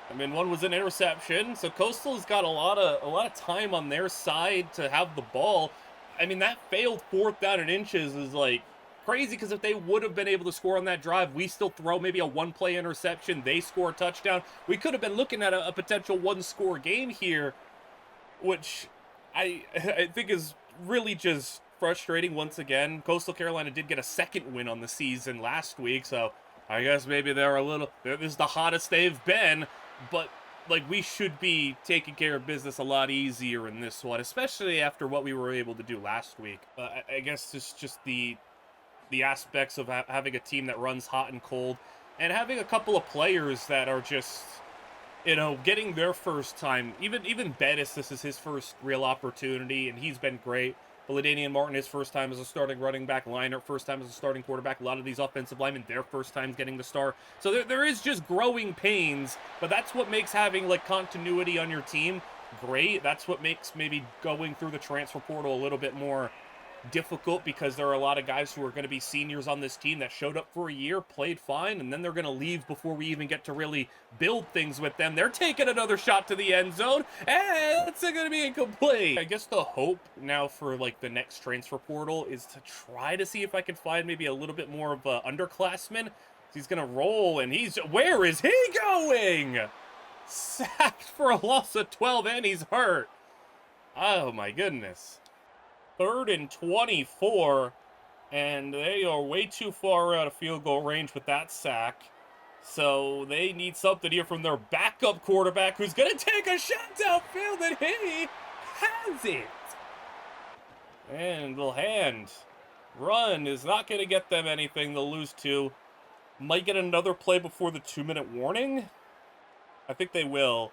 S1: I mean, 1 was an interception. So Coastal's got a lot of time on their side to have the ball. I mean, that failed 4th down and inches is like crazy, because if they would have been able to score on that drive, we still throw maybe a 1-play interception. They score a touchdown. We could have been looking at a potential 1-score game here, which I think is really just frustrating once again. Coastal Carolina did get a 2nd win on the season last week, so I guess maybe this is the hottest they've been, but like, we should be taking care of business a lot easier in this one, especially after what we were able to do last week. I guess it's just the aspects of having a team that runs hot and cold, and having a couple of players that are just, you know, getting their first time. Even Bettis, this is his first real opportunity, and he's been great. LaDainian Martin, his first time as a starting running back. Leinart, first time as a starting quarterback. A lot of these offensive linemen, their first time getting the start. So there is just growing pains, but that's what makes having, like, continuity on your team great. That's what makes maybe going through the transfer portal a little bit more difficult, because there are a lot of guys who are going to be seniors on this team that showed up for a year, played fine, and then they're going to leave before we even get to really build things with them. They're taking another shot to the end zone, and it's going to be incomplete. I guess the hope now for, like, the next transfer portal is to try to see if I can find maybe a little bit more of an underclassman. He's going to roll, and where is he going? Sacked for a loss of 12, and he's hurt. Oh my goodness. 3rd and 24, and they are way too far out of field goal range with that sack. So they need something here from their backup quarterback who's going to take a shot downfield, and he has it. And the hand run is not going to get them anything. They'll lose 2. Might get another play before the 2-minute warning. I think they will.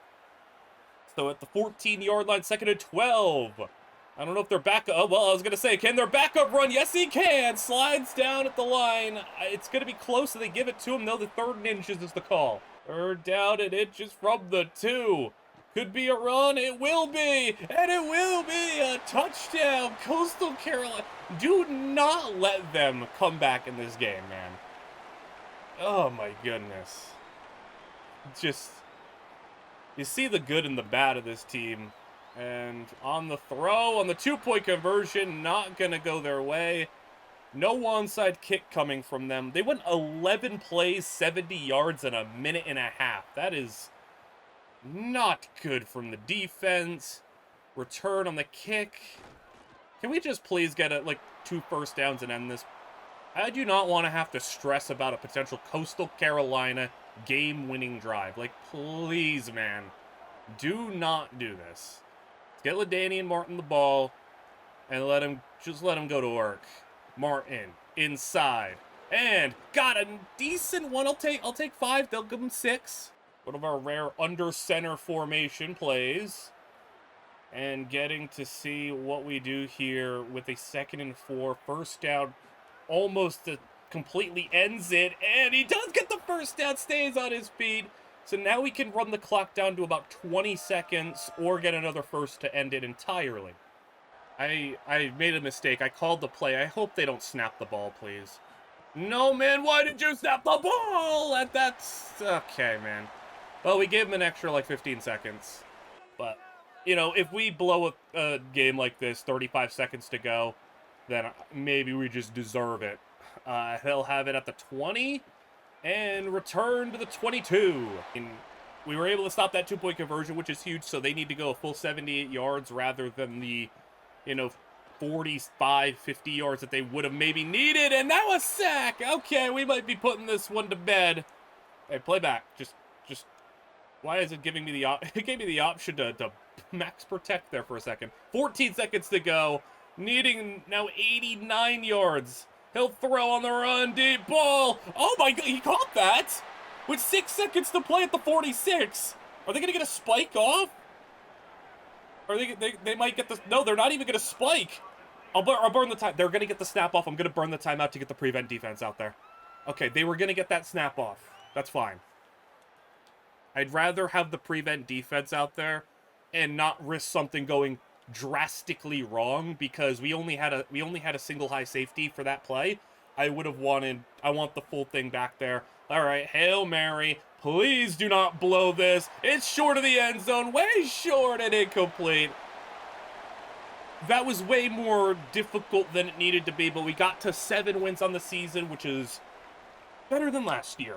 S1: So at the 14-yard line, 2nd and 12. I don't know if they're back. Oh, well, I was going to say, can their backup run? Yes, he can. Slides down at the line. It's going to be close, so they give it to him. No, the 3rd and inches is the call. 3rd down and inches from the 2. Could be a run. It will be. And it will be a touchdown. Coastal Carolina. Do not let them come back in this game, man. Oh, my goodness. Just, you see the good and the bad of this team. And on the throw, on the 2-point conversion, not going to go their way. No onside kick coming from them. They went 11 plays, 70 yards in a minute and a half. That is not good from the defense. Return on the kick. Can we just please get 2 first downs and end this? I do not want to have to stress about a potential Coastal Carolina game-winning drive. Please, man. Do not do this. Get LaDainian Martin the ball and let him go to work. Martin inside and got a decent one. I'll take 5. They'll give him 6. One of our rare under center formation plays, and getting to see what we do here with a 2nd and 4, 1st down, almost completely ends it, and he does get the 1st down. Stays on his feet. So now we can run the clock down to about 20 seconds or get another 1st to end it entirely. I made a mistake. I called the play. I hope they don't snap the ball, please. No, man, why did you snap the ball? That's okay, man. Well, we gave him an extra 15 seconds. But, if we blow a game like this, 35 seconds to go, then maybe we just deserve it. He'll have it at the 20. And return to the 22. And we were able to stop that 2-point conversion, which is huge, so they need to go a full 78 yards rather than the, 45, 50 yards that they would have maybe needed. And now a sack. Okay, we might be putting this one to bed. Hey, play back. Just, why is it giving me it gave me the option to max protect there for a second. 14 seconds to go. Needing now 89 yards. He'll throw on the run, deep ball. Oh my God, he caught that with 6 seconds to play at the 46. Are they going to get a spike off? Or they might get the, no, they're not even going to spike. I'll burn the time. They're going to get the snap off. I'm going to burn the timeout to get the prevent defense out there. Okay, they were going to get that snap off. That's fine. I'd rather have the prevent defense out there and not risk something going drastically wrong, because we only had a single high safety for that play. I want the full thing back there. All right, Hail Mary. Please do not blow this. It's short of the end zone, way short and incomplete. That was way more difficult than it needed to be, but we got to 7 wins on the season, which is better than last year.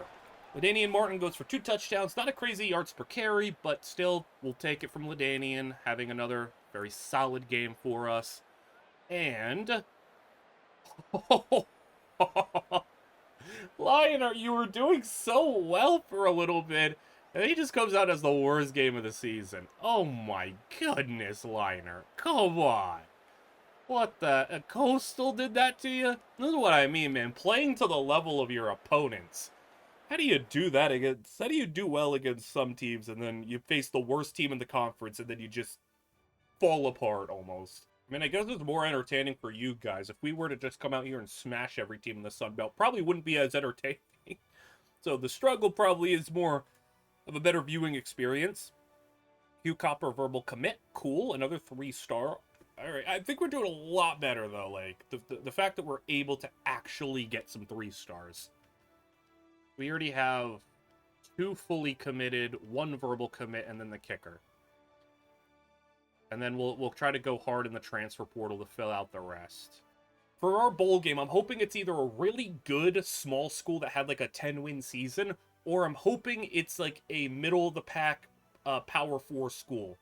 S1: LaDainian Martin goes for 2 touchdowns. Not a crazy yards per carry, but still, we'll take it from LaDainian, having another very solid game for us. And Lionheart, you were doing so well for a little bit, and he just comes out as the worst game of the season. Oh my goodness, Lionheart. Come on. What the? Coastal did that to you? This is what I mean, man. Playing to the level of your opponents. How do you do that against? How do you do well against some teams, and then you face the worst team in the conference, and then you just fall apart almost? I mean, I guess it's more entertaining for you guys. If we were to just come out here and smash every team in the Sun Belt, probably wouldn't be as entertaining. So the struggle probably is more of a better viewing experience. Hugh Copper verbal commit, cool. Another 3-star. All right, I think we're doing a lot better though. Like the fact that we're able to actually get some 3 stars. We already have 2 fully committed, 1 verbal commit, and then the kicker. And then we'll try to go hard in the transfer portal to fill out the rest. For our bowl game, I'm hoping it's either a really good small school that had like a 10-win season, or I'm hoping it's like a middle-of-the-pack Power 4 school.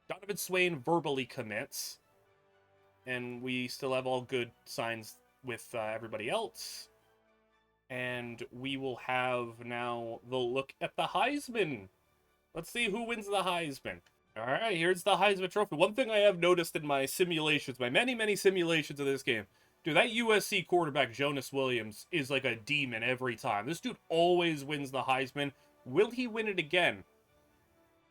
S1: Donovan Swain verbally commits, and we still have all good signs with everybody else. And we will have now the look at the Heisman. Let's see who wins the Heisman. All right, here's the Heisman Trophy. One thing I have noticed in my simulations, my many simulations of this game, dude, that USC quarterback, Jonas Williams, is like a demon every time. This dude always wins the Heisman. Will he win it again?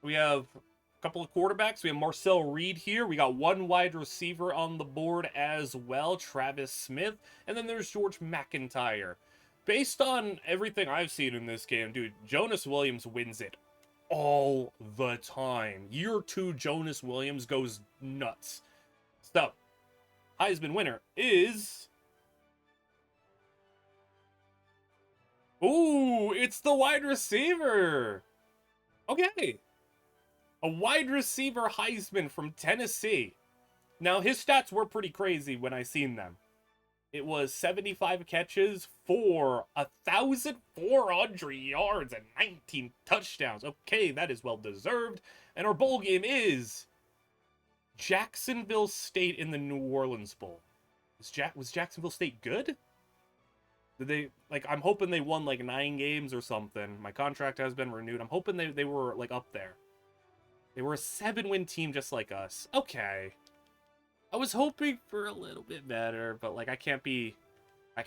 S1: We have a couple of quarterbacks. We have Marcel Reed here. We got one wide receiver on the board as well, Travis Smith. And then there's George McIntyre. Based on everything I've seen in this game, dude, Jonas Williams wins it all the time. Year 2 Jonas Williams goes nuts. So, Heisman winner is... Ooh, it's the wide receiver. Okay. A wide receiver Heisman from Tennessee. Now, his stats were pretty crazy when I seen them. It was 75 catches for 1,400 yards and 19 touchdowns. Okay, that is well deserved. And our bowl game is Jacksonville State in the New Orleans Bowl. Was Jacksonville State good? Did they, like, I'm hoping they won like 9 games or something. My contract has been renewed. I'm hoping they were like up there. They were a 7-win team just like us. Okay. I was hoping for a little bit better, but like I can't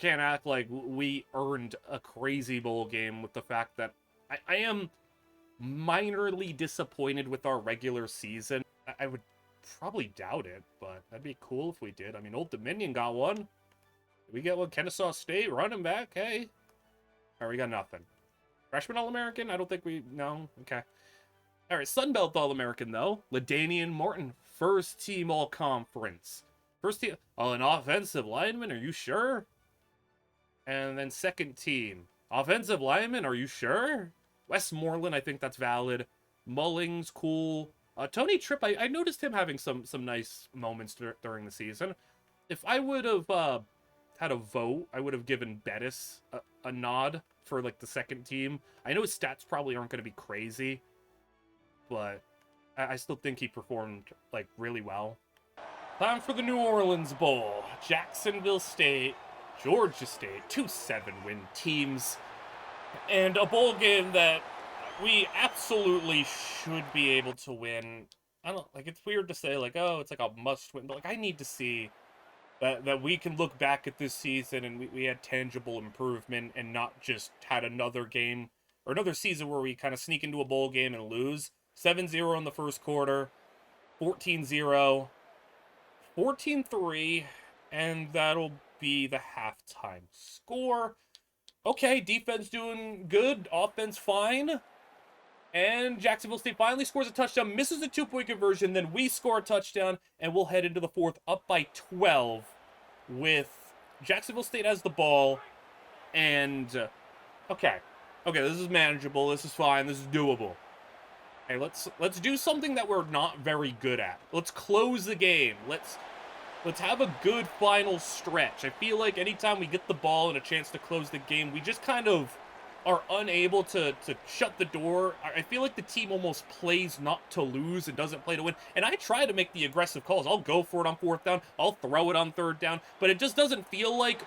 S1: act like we earned a crazy bowl game with the fact that I am minorly disappointed with our regular season. I would probably doubt it, but that'd be cool if we did. I mean, Old Dominion got one. Did we get one? Kennesaw State running back. Hey, all right, we got nothing. Freshman All-American? I don't think we. No. Okay. All right, Sunbelt All-American, though. LaDainian Martin, first team All-Conference. First team... Oh, an offensive lineman, are you sure? And then second team. Offensive lineman, are you sure? Westmoreland, I think that's valid. Mullings, cool. Tony Tripp, I noticed him having some nice moments during the season. If I would have had a vote, I would have given Bettis a nod for, like, the second team. I know his stats probably aren't going to be crazy, but I still think he performed, like, really well. Time for the New Orleans Bowl. Jacksonville State, Georgia State, 2 7-win teams. And a bowl game that we absolutely should be able to win. I don't, like, it's weird to say, like, oh, it's like a must-win, but, like, I need to see that we can look back at this season and we had tangible improvement and not just had another game, or another season where we kind of sneak into a bowl game and lose. 7-0 in the first quarter, 14-0, 14-3, and that'll be the halftime score. Okay, defense doing good, offense fine, and Jacksonville State finally scores a touchdown, misses a 2-point conversion, then we score a touchdown, and we'll head into the fourth up by 12 with Jacksonville State has the ball, and, okay, this is manageable, this is fine, this is doable. Hey, let's do something that we're not very good at. Let's close the game. Let's have a good final stretch. I feel like anytime we get the ball and a chance to close the game, we just kind of are unable to shut the door. I feel like the team almost plays not to lose and doesn't play to win. And I try to make the aggressive calls. I'll go for it on 4th down. I'll throw it on 3rd down. But it just doesn't feel like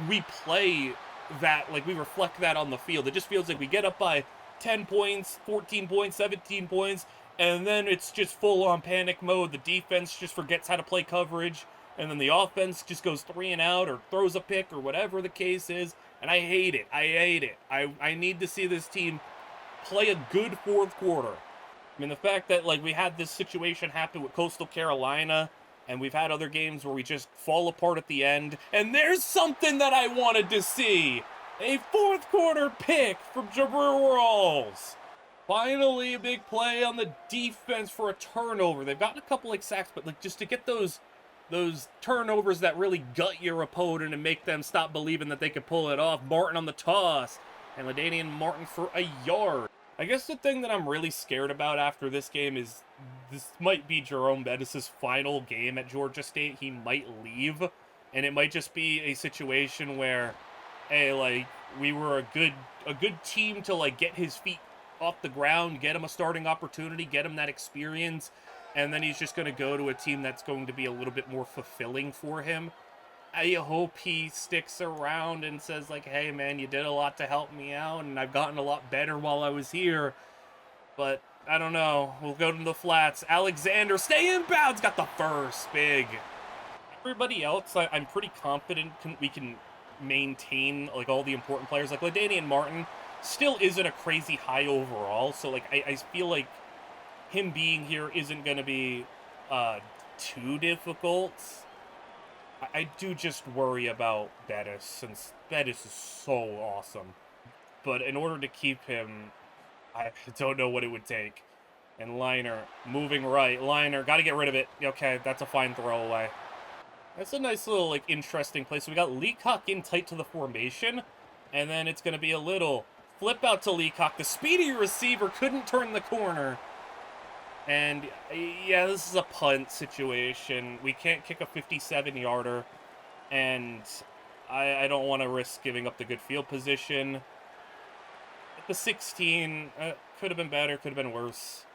S1: we play that, like we reflect that on the field. It just feels like we get up by 10 points, 14 points, 17 points, and then it's just full-on panic mode. The defense just forgets how to play coverage, and then the offense just goes 3 and out or throws a pick or whatever the case is, and I hate it. I hate it. I need to see this team play a good 4th quarter. I mean, the fact that, like, we had this situation happen with Coastal Carolina, and we've had other games where we just fall apart at the end, and there's something that I wanted to see. A 4th quarter pick from Jabril Rawls. Finally, a big play on the defense for a turnover. They've gotten a couple like sacks, but like just to get those turnovers that really gut your opponent and make them stop believing that they could pull it off. Martin on the toss, and LaDainian Martin for a yard. I guess the thing that I'm really scared about after this game is this might be Jerome Bettis' final game at Georgia State. He might leave, and it might just be a situation where, hey, like, we were a good team to, like, get his feet off the ground, get him a starting opportunity, get him that experience, and then he's just going to go to a team that's going to be a little bit more fulfilling for him. I hope he sticks around and says, like, hey, man, you did a lot to help me out, and I've gotten a lot better while I was here. But I don't know. We'll go to the flats. Alexander, stay in bounds. Got the first. Big. Everybody else, I'm pretty confident we can maintain, like, all the important players. Like, LaDainian Martin still isn't a crazy high overall. So, like, I feel like him being here isn't going to be too difficult. I do just worry about Bettis, since Bettis is so awesome. But in order to keep him, I don't know what it would take. And Liner, moving right. Liner, got to get rid of it. Okay, that's a fine throwaway. That's a nice little, like, interesting play. So we got Leacock in tight to the formation. And then it's going to be a little flip out to Leacock. The speedy receiver couldn't turn the corner. And, yeah, this is a punt situation. We can't kick a 57-yarder. And I don't want to risk giving up the good field position. At the 16, could have been better, could have been worse.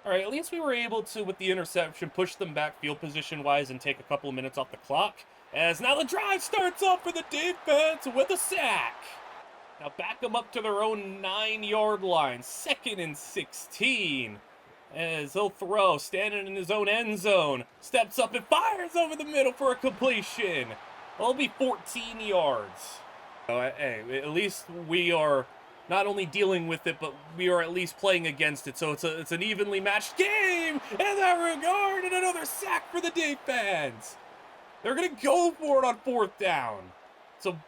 S1: All right, at least we were able to, with the interception, push them back field position-wise and take a couple of minutes off the clock. As now the drive starts off for the defense with a sack. Now back them up to their own 9-yard line. 2nd and 16. As he'll throw, standing in his own end zone. Steps up and fires over the middle for a completion. It'll be 14 yards. So, hey, at least we are not only dealing with it, but we are at least playing against it. So it's an evenly matched game in that regard, and another sack for the defense. They're going to go for it on 4th down. It's a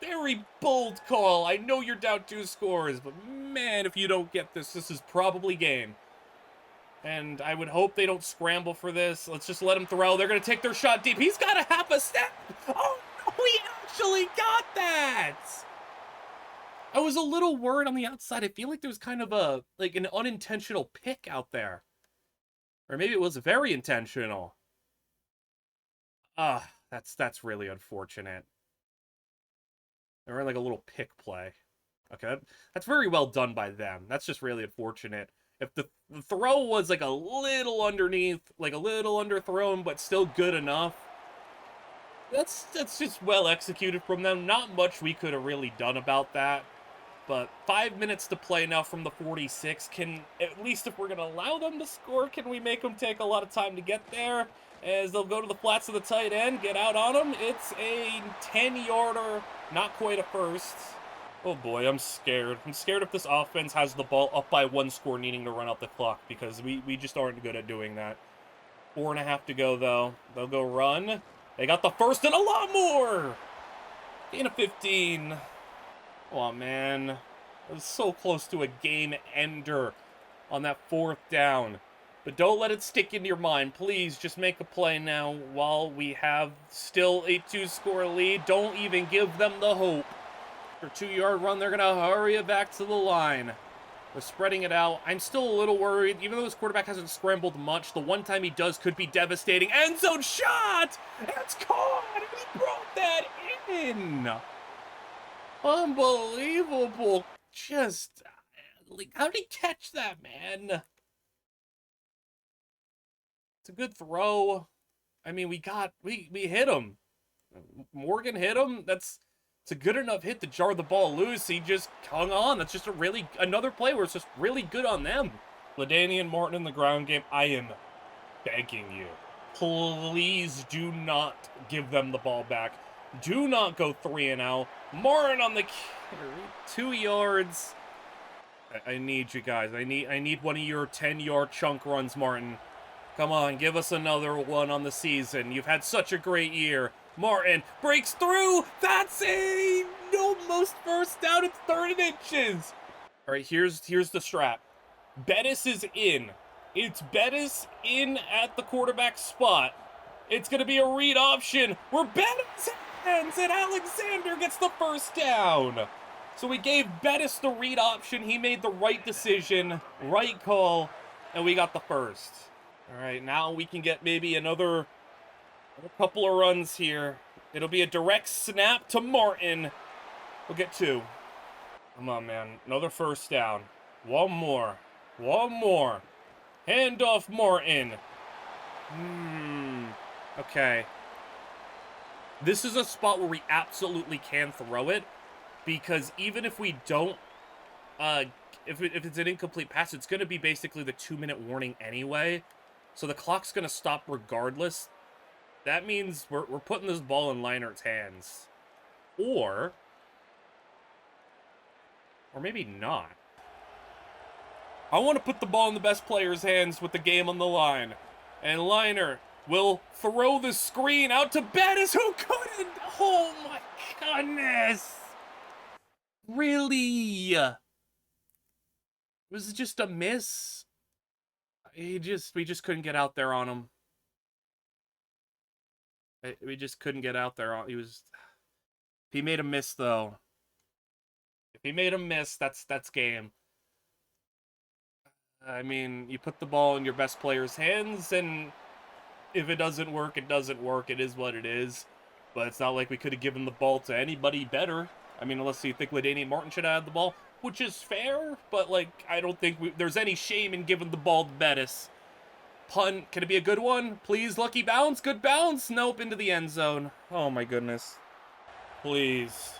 S1: very bold call. I know you're down 2 scores, but man, if you don't get this, this is probably game. And I would hope they don't scramble for this. Let's just let him throw. They're going to take their shot deep. He's got a half a step. Oh, no, he actually got that. I was a little worried on the outside. I feel like there was kind of an unintentional pick out there. Or maybe it was very intentional. That's really unfortunate. They were like a little pick play. Okay, that's very well done by them. That's just really unfortunate. If the throw was like a little underneath, like a little underthrown, but still good enough, that's just well executed from them. Not much we could have really done about that. But 5 minutes to play now from the 46. Can, at least if we're going to allow them to score, can we make them take a lot of time to get there? As they'll go to the flats of the tight end, get out on them. It's a 10-yarder, not quite a first. Oh boy, I'm scared. I'm scared if this offense has the ball up by 1 score needing to run out the clock, because we just aren't good at doing that. 4.5 to go, though. They'll go run. They got the first and a lot more! Gain of 15. Oh, man. It was so close to a game ender on that 4th down. But don't let it stick in your mind. Please, just make a play now while we have still a 2-score lead. Don't even give them the hope. After 2-yard run, they're going to hurry it back to the line. They're spreading it out. I'm still a little worried. Even though this quarterback hasn't scrambled much, the one time he does could be devastating. End zone shot! It's caught! He brought that in! Unbelievable. Just, like, how did he catch that, man? It's a good throw. I mean, we hit him. Morgan hit him. It's a good enough hit to jar the ball loose. He just hung on. That's just another play where it's just really good on them. LaDainian Martin in the ground game. I am begging you. Please do not give them the ball back. Do not go 3 and out. Martin on the carry. 2 yards. I need you guys. I need one of your 10-yard chunk runs, Martin. Come on, give us another one on the season. You've had such a great year. Martin breaks through. That's a almost first down. It's 3rd and inches. All right, here's the strap. Bettis is in. It's Bettis in at the quarterback spot. It's going to be a read option. We're Bettis hands, and Alexander gets the first down. So we gave Bettis the read option. He made the right decision, right call, and we got the first. All right, now we can get maybe another couple of runs here. It'll be a direct snap to Martin. We'll get 2. Come on, man. Another first down. One more. Hand off Martin. Okay. This is a spot where we absolutely can throw it, because even if we don't, if it's an incomplete pass, it's going to be basically the 2-minute warning anyway. So the clock's going to stop regardless. That means we're putting this ball in Leinert's hands. Or maybe not. I want to put the ball in the best player's hands with the game on the line. And Leinert will throw the screen out to Bettis, who couldn't. Oh my goodness. Really? Was it just a miss? We just couldn't get out there on him. We just couldn't get out there on. If he made a miss though. If he made a miss, that's game. I mean, you put the ball in your best player's hands, and if it doesn't work, it doesn't work. It is what it is. But it's not like we could have given the ball to anybody better. I mean, unless you think LaDainian Martin should have had the ball, which is fair, but, like, I don't think there's any shame in giving the ball to Bettis. Punt, can it be a good one? Please, lucky bounce, good bounce. Nope, into the end zone. Oh my goodness. Please,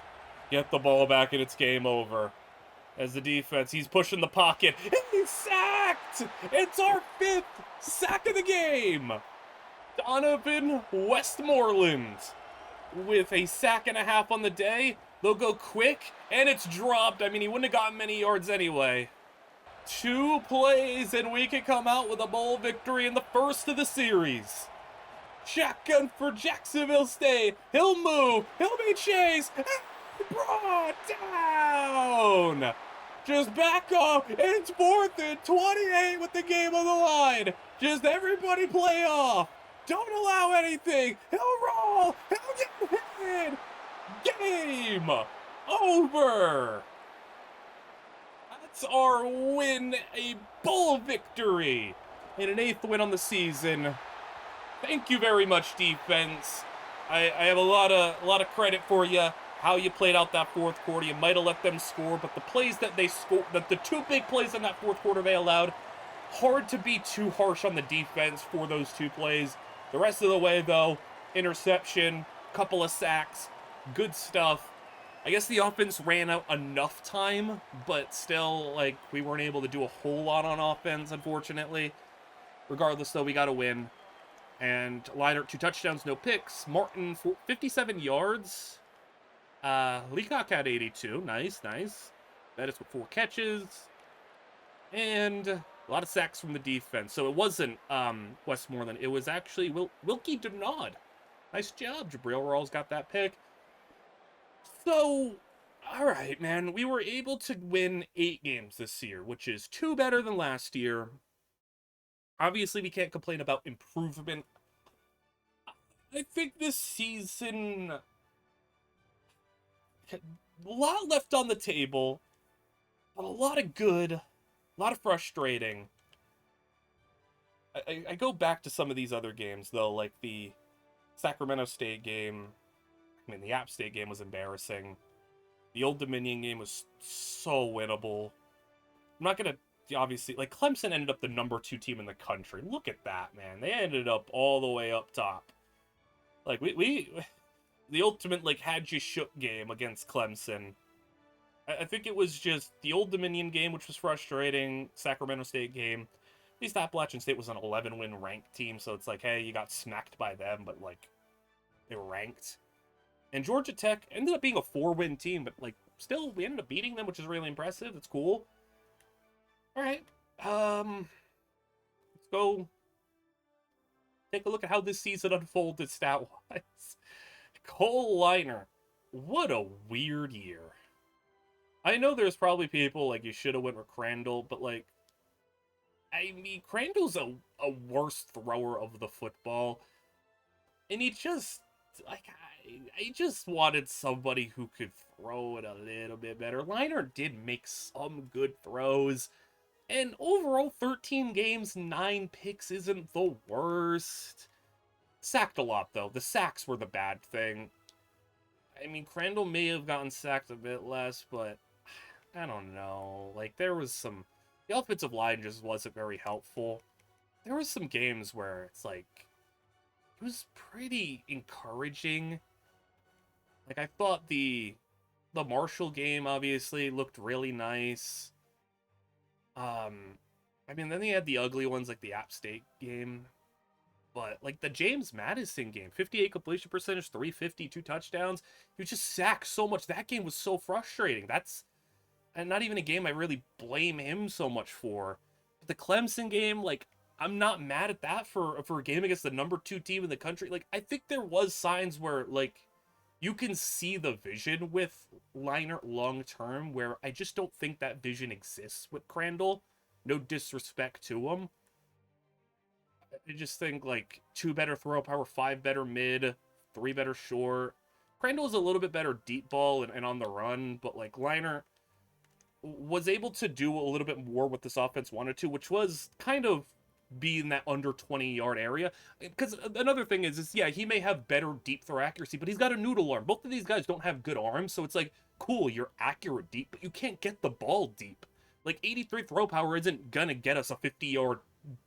S1: get the ball back and it's game over. As the defense, he's pushing the pocket. He's sacked! It's our 5th sack of the game! Donovan Westmoreland with a sack and a half on the day. They'll go quick, and it's dropped. I mean, he wouldn't have gotten many yards anyway. 2 plays, and we can come out with a bowl victory in the first of the series. Shotgun for Jacksonville State. He'll move. He'll be chased. Brought down. Just back off. It's 4th and 28 with the game on the line. Just everybody play off. Don't allow anything. He'll roll. He'll get hit. Game over. That's our win. A bowl victory. And an 8th win on the season. Thank you very much, defense. I have a lot of credit for you. How you played out that 4th quarter. You might have let them score, but the plays that they scored, the 2 big plays in that 4th quarter they allowed, hard to be too harsh on the defense for those 2 plays. The rest of the way, though, interception, couple of sacks, good stuff. I guess the offense ran out enough time, but still, like, we weren't able to do a whole lot on offense, unfortunately. Regardless, though, we got a win. And Leinert, 2 touchdowns, no picks. Martin, 57 yards. Leacock had 82. Nice. Bettis with 4 catches. And a lot of sacks from the defense. So it wasn't Westmoreland. It was actually Wilkie Denard. Nice job. Jabril Rawls got that pick. So, all right, man. We were able to win 8 games this year, which is 2 better than last year. Obviously, we can't complain about improvement. I think this season, a lot left on the table, but a lot of good, a lot of frustrating. I go back to some of these other games, though, like the Sacramento State game. I mean, the App State game was embarrassing. The Old Dominion game was so winnable. I'm not going to, obviously, like, Clemson ended up the number 2 team in the country. Look at that, man. They ended up all the way up top. Like, we the ultimate, like, had you shook game against Clemson. I think it was just the Old Dominion game, which was frustrating, Sacramento State game. At least Appalachian State was an 11-win ranked team, so it's like, hey, you got smacked by them, but, like, they were ranked. And Georgia Tech ended up being a 4-win team, but, like, still, we ended up beating them, which is really impressive. It's cool. All right, let's go take a look at how this season unfolded stat-wise. Cole Leinert, what a weird year. I know there's probably people like you should have went with Crandall, but like, I mean, Crandall's a worse thrower of the football, and he just like I just wanted somebody who could throw it a little bit better. Leinert did make some good throws. And overall, 13 games, 9 picks isn't the worst. Sacked a lot, though. The sacks were the bad thing. I mean, Crandall may have gotten sacked a bit less, but I don't know. Like, there was some... The offensive line just wasn't very helpful. There was some games where it's like... It was pretty encouraging Like, I thought the Marshall game obviously looked really nice. Um, I mean, then they had the ugly ones like the App State game, but like the James Madison game, 58 completion percentage, 350, two touchdowns. He was just sacked so much. That game was so frustrating. That's and not even a game I really blame him so much for. But the Clemson game, like, I'm not mad at that for a game against the number 2 team in the country. Like, I think there was signs where like you can see the vision with Liner long term, where I just don't think that vision exists with Crandall. No disrespect to him. I just think like 2 better throw power, 5 better mid, 3 better short. Crandall's a little bit better deep ball and on the run, but like Liner was able to do a little bit more what this offense wanted to, which was kind of be in that under 20-yard area. Because another thing is yeah, he may have better deep throw accuracy, but he's got a noodle arm. Both of these guys don't have good arms, so it's like, cool, you're accurate deep, but you can't get the ball deep. Like 83 throw power isn't gonna get us a 50-yard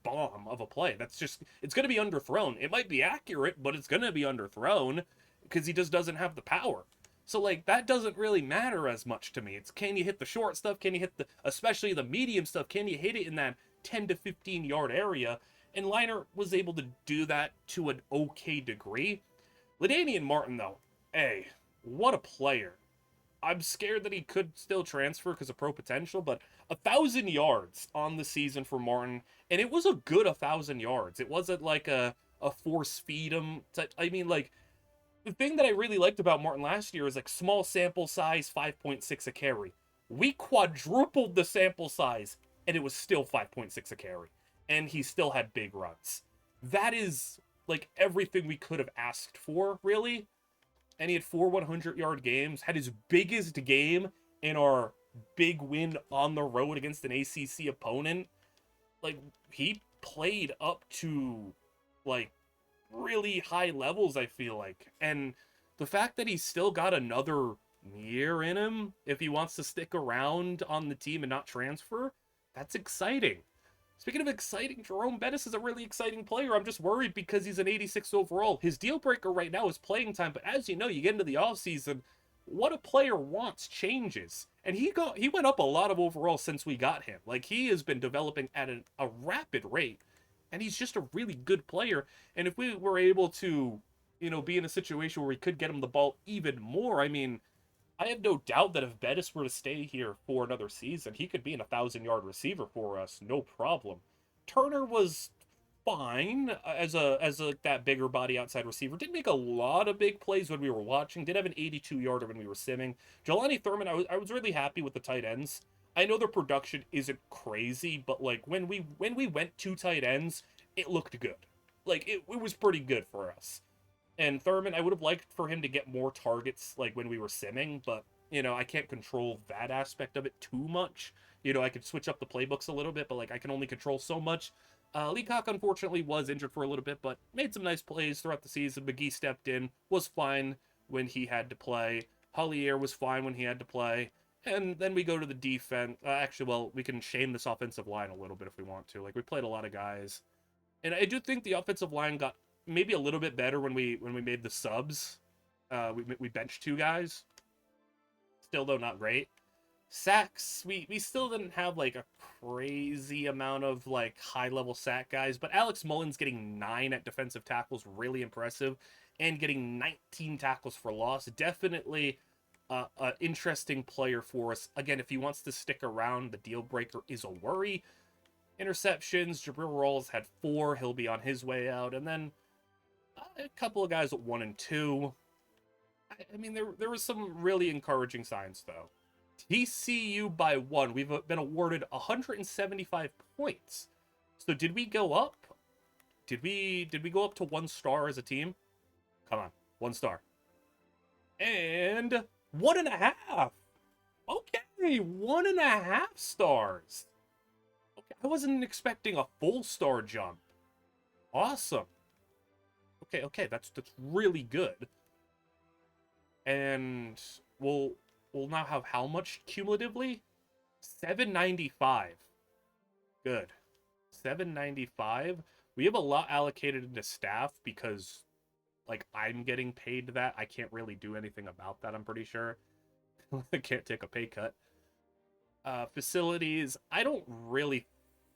S1: bomb of a play. That's just, it's gonna be underthrown. It might be accurate, but it's gonna be underthrown because he just doesn't have the power. So like that doesn't really matter as much to me. It's can you hit the short stuff? Can you hit the especially the medium stuff? Can you hit it in that 10 to 15-yard area? And Liner was able to do that to an okay degree. LaDainian Martin though, hey, what a player. I'm scared that he could still transfer because of pro potential, but 1,000 yards on the season for Martin, and it was a good 1,000 yards. It wasn't like a force feed him. I mean, like the thing that I really liked about Martin last year is like small sample size, 5.6 a carry. We quadrupled the sample size, and it was still 5.6 a carry, and he still had big runs. That is like everything we could have asked for, really. And he had 4 100-yard games, had his biggest game in our big win on the road against an ACC opponent. Like, he played up to, like, really high levels, I feel like. And the fact that he's still got another year in him, if he wants to stick around on the team and not transfer, that's exciting. Speaking of exciting, Jerome Bettis is a really exciting player. I'm just worried because he's an 86 overall. His deal breaker right now is playing time, but as you know, you get into the offseason, what a player wants changes. And he went up a lot of overall since we got him. Like he has been developing at a rapid rate, and he's just a really good player. And if we were able to, be in a situation where we could get him the ball even more, I mean, I have no doubt that if Bettis were to stay here for another season, he could be an 1,000-yard receiver for us, no problem. Turner was fine as a that bigger body outside receiver. Didn't make a lot of big plays when we were watching. Did have an 82-yarder when we were simming. Jelani Thurman, I was really happy with the tight ends. I know their production isn't crazy, but like when we went 2 tight ends, it looked good. Like it was pretty good for us. And Thurman, I would have liked for him to get more targets like when we were simming, but I can't control that aspect of it too much. I could switch up the playbooks a little bit, but like I can only control so much. Leacock unfortunately was injured for a little bit, but made some nice plays throughout the season. McGee stepped in, was fine when he had to play. Hollier was fine when he had to play. And then we go to the defense. Actually, well, we can shame this offensive line a little bit if we want to. Like we played a lot of guys, and I do think the offensive line got maybe a little bit better when we made the subs. We benched 2 guys. Still though not great. Sacks, we still didn't have like a crazy amount of like high level sack guys, but Alex Mullins getting 9 at defensive tackles really impressive, and getting 19 tackles for loss, definitely an interesting player for us. Again, if he wants to stick around, the deal breaker is a worry. Interceptions, Jabril Rawls had 4, he'll be on his way out, and then a couple of guys at 1 and 2. I mean, there was some really encouraging signs though. TCU by 1. We've been awarded 175 points. So did we go up? Did we go up to 1 star as a team? Come on, 1 star. And 1.5. Okay, 1.5 stars. Okay, I wasn't expecting a full star jump. Awesome. Okay, that's really good. And we'll now have how much cumulatively? 795. Good. 795. We have a lot allocated into staff because like I'm getting paid that. I can't really do anything about that, I'm pretty sure. I can't take a pay cut. Facilities, I don't really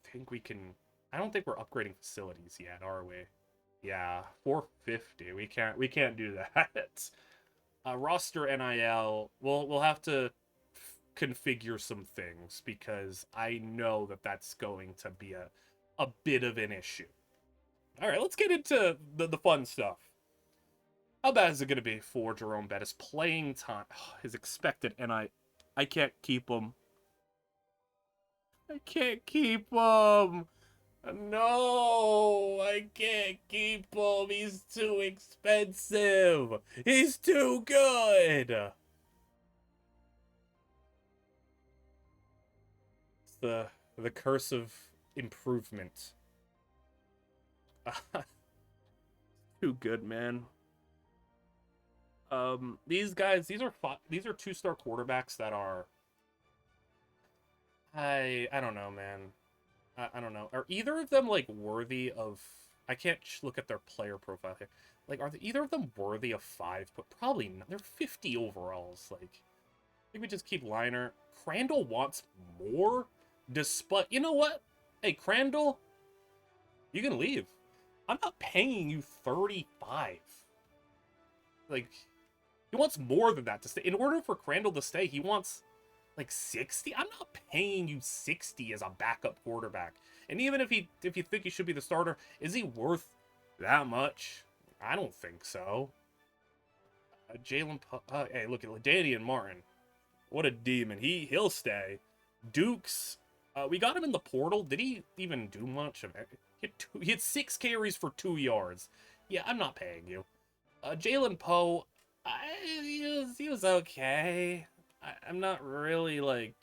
S1: think we can. I don't think we're upgrading facilities yet, are we? Yeah, 450. We can't do that. Roster NIL, we'll have to configure some things because I know that that's going to be a bit of an issue. All right, let's get into the fun stuff. How bad is it going to be for Jerome Bettis? Playing time is expected, and I can't keep him. I can't keep him. No, I can't keep him. He's too expensive. He's too good. It's the curse of improvement. Too good, man. These guys, these are 2-star quarterbacks that are. I don't know, man. I don't know. Are either of them like worthy of? I can't look at their player profile here. Like, are either of them worthy of 5? But probably not. They're 50 overalls. Like, I think we just keep Liner. Crandall wants more, despite. You know what? Hey, Crandall, you can leave. I'm not paying you 35. Like, he wants more than that to stay. In order for Crandall to stay, he wants like 60. I'm not paying you 60 as a backup quarterback. And even if you think he should be the starter, is he worth that much? I don't think so. Hey, look at LaDainian Martin. What a demon. He'll stay. Dukes, we got him in the portal. Did he even do much of it? He had 6 carries for 2 yards. Yeah, I'm not paying you. Jalen Poe, he was okay. I'm not really, like,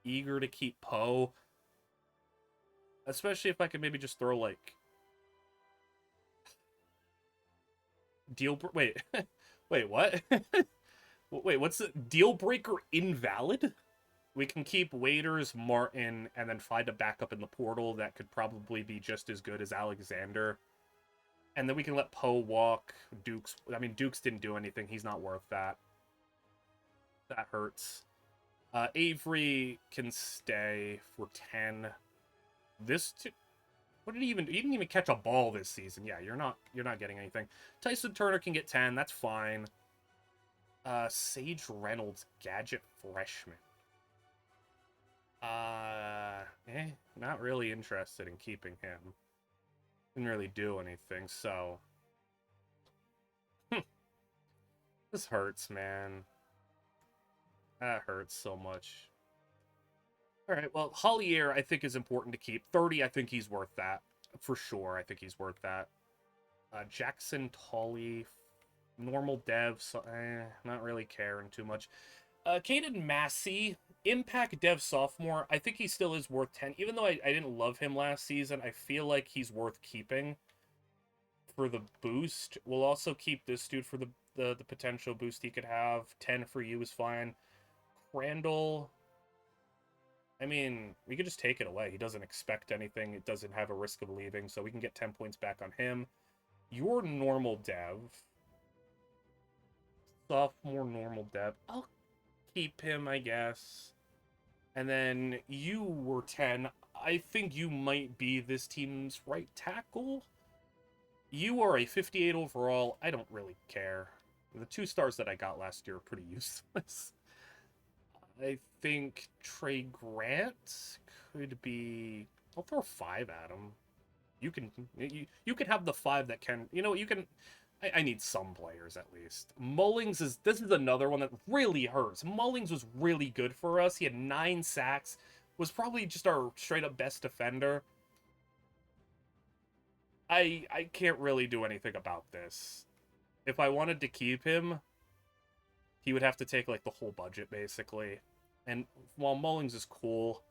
S1: eager to keep Poe. Especially if I could maybe just throw, like... Wait. Wait, what? Wait, what's the... Deal breaker invalid? We can keep Waiters, Martin, and then find a backup in the portal that could probably be just as good as Alexander. And then we can let Poe walk. Dukes didn't do anything. He's not worth that. That hurts. Avery can stay for 10. What did he even? He didn't even catch a ball this season. Yeah, you're not getting anything. Tyson Turner can get 10. That's fine. Sage Reynolds, gadget freshman. Not really interested in keeping him. Didn't really do anything, so. This hurts, man. That hurts so much. All right, well, Hollier, I think, is important to keep. 30, I think he's worth that. For sure, I think he's worth that. Jackson Tolley, normal dev, so, not really caring too much. Caden Massey, impact dev sophomore, I think he still is worth 10. Even though I didn't love him last season, I feel like he's worth keeping for the boost. We'll also keep this dude for the potential boost he could have. 10 for you is fine. Crandall, I mean, we could just take it away. He doesn't expect anything. It doesn't have a risk of leaving, so we can get 10 points back on him. Your normal dev. Sophomore normal dev. I'll keep him, I guess. And then you were 10. I think you might be this team's right tackle. You are a 58 overall. I don't really care. The 2 stars that I got last year are pretty useless. I think Trey Grant could be... I'll throw 5 at him. You can have the 5 that can... You know, you can... I need some players, at least. Mullings is... This is another one that really hurts. Mullings was really good for us. He had 9 sacks. Was probably just our straight-up best defender. I can't really do anything about this. If I wanted to keep him... He would have to take, like, the whole budget, basically. And while Mullings is cool,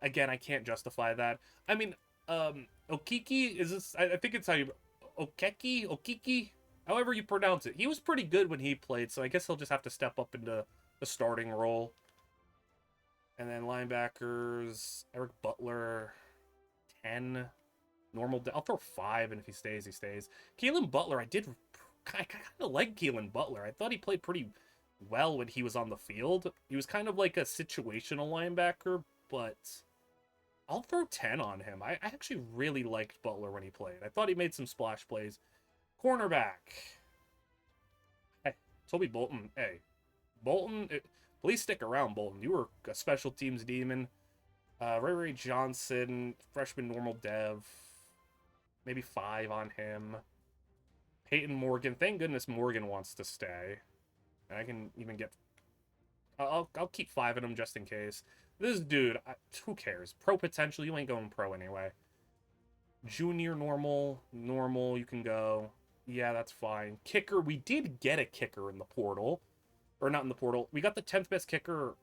S1: again, I can't justify that. I mean, Okiki, is this... I think it's how you... Okiki? However you pronounce it. He was pretty good when he played, so I guess he'll just have to step up into the starting role. And then linebackers, Eric Butler, 10. Normal... I'll throw 5, and if he stays, he stays. Keelan Butler, I did I kind of like Keelan Butler. I thought he played pretty well when he was on the field. He was kind of like a situational linebacker, but I'll throw 10 on him. I actually really liked Butler when he played. I thought he made some splash plays. Cornerback. Hey, Toby Bolton. Hey, Bolton, please stick around, Bolton. You were a special teams demon. Ray Johnson, freshman normal dev. Maybe 5 on him. Peyton Morgan. Thank goodness Morgan wants to stay. I can even get... I'll keep 5 in him just in case. This dude, who cares? Pro potential, you ain't going pro anyway. Junior normal, you can go. Yeah, that's fine. Kicker, we did get a kicker in the portal. Or not in the portal. We got the 10th best kicker.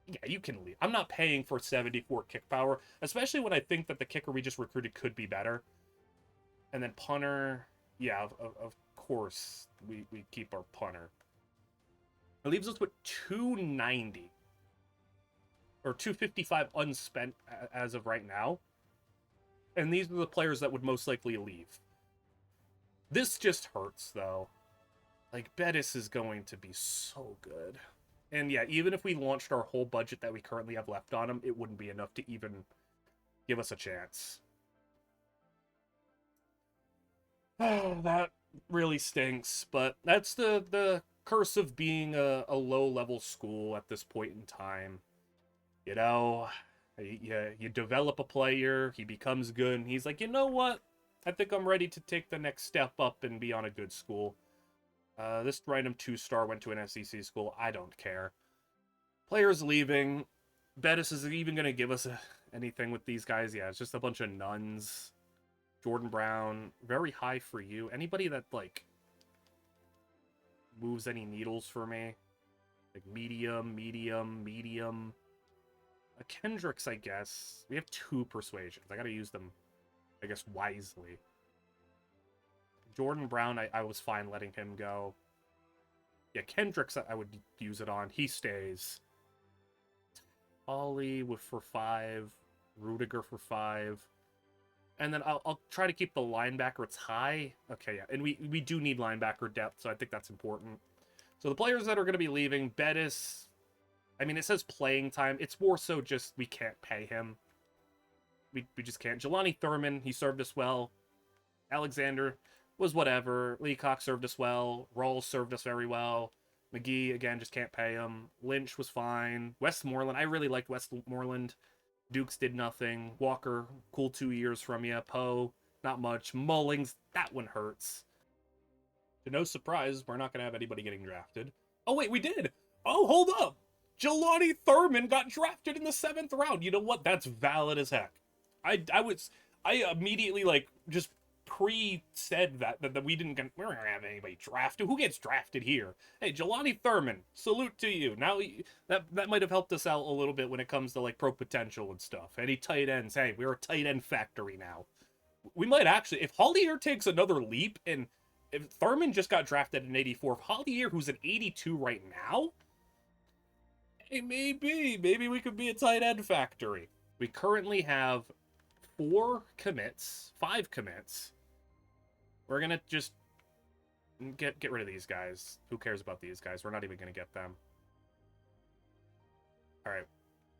S1: Yeah, you can leave. I'm not paying for 74 kick power, especially when I think that the kicker we just recruited could be better. And then punter, yeah, of course, we keep our punter. It leaves us with 290. Or 255 unspent as of right now. And these are the players that would most likely leave. This just hurts, though. Like, Bettis is going to be so good. And yeah, even if we launched our whole budget that we currently have left on him, it wouldn't be enough to even give us a chance. Oh, that really stinks. But that's the curse of being a low-level school at this point in time. You know, you develop a player, he becomes good, and he's like, you know what? I think I'm ready to take the next step up and be on a good school. This random 2-star went to an SEC school. I don't care. Players leaving. Bettis is even going to give us anything with these guys. Yeah, it's just a bunch of nuns. Jordan Brown, very high for you. Anybody that, like, moves any needles for me? Like, medium. Kendricks, I guess. We have 2 persuasions. I gotta use them, I guess, wisely. Jordan Brown, I was fine letting him go. Yeah, Kendricks, I would use it on. He stays. Ollie for 5. Rudiger for 5. And then I'll try to keep the linebacker. It's high. Okay, yeah. And we do need linebacker depth, so I think that's important. So the players that are going to be leaving, Bettis... I mean, it says playing time. It's more so just we can't pay him. We just can't. Jelani Thurman, he served us well. Alexander was whatever. Leacock served us well. Rawls served us very well. McGee, again, just can't pay him. Lynch was fine. Westmoreland, I really liked Westmoreland. Dukes did nothing. Walker, cool 2 years from you. Poe, not much. Mullings, that one hurts. To no surprise, we're not going to have anybody getting drafted. Oh, wait, we did! Oh, hold up! Jelani Thurman got drafted in the 7th round. You know what? That's valid as heck. I immediately, like, just pre-said that we're not gonna have anybody drafted. Who gets drafted here? Hey, Jelani Thurman, salute to you. Now, that might have helped us out a little bit when it comes to, like, pro potential and stuff. Any tight ends, hey, we're a tight end factory now. We might actually, if Hollier takes another leap, and if Thurman just got drafted in 84, if Hollier, who's an 82 right now... Hey, maybe we could be a tight end factory. We currently have 5 commits. We're gonna just get rid of these guys. Who cares about these guys? We're not even gonna get them. All right,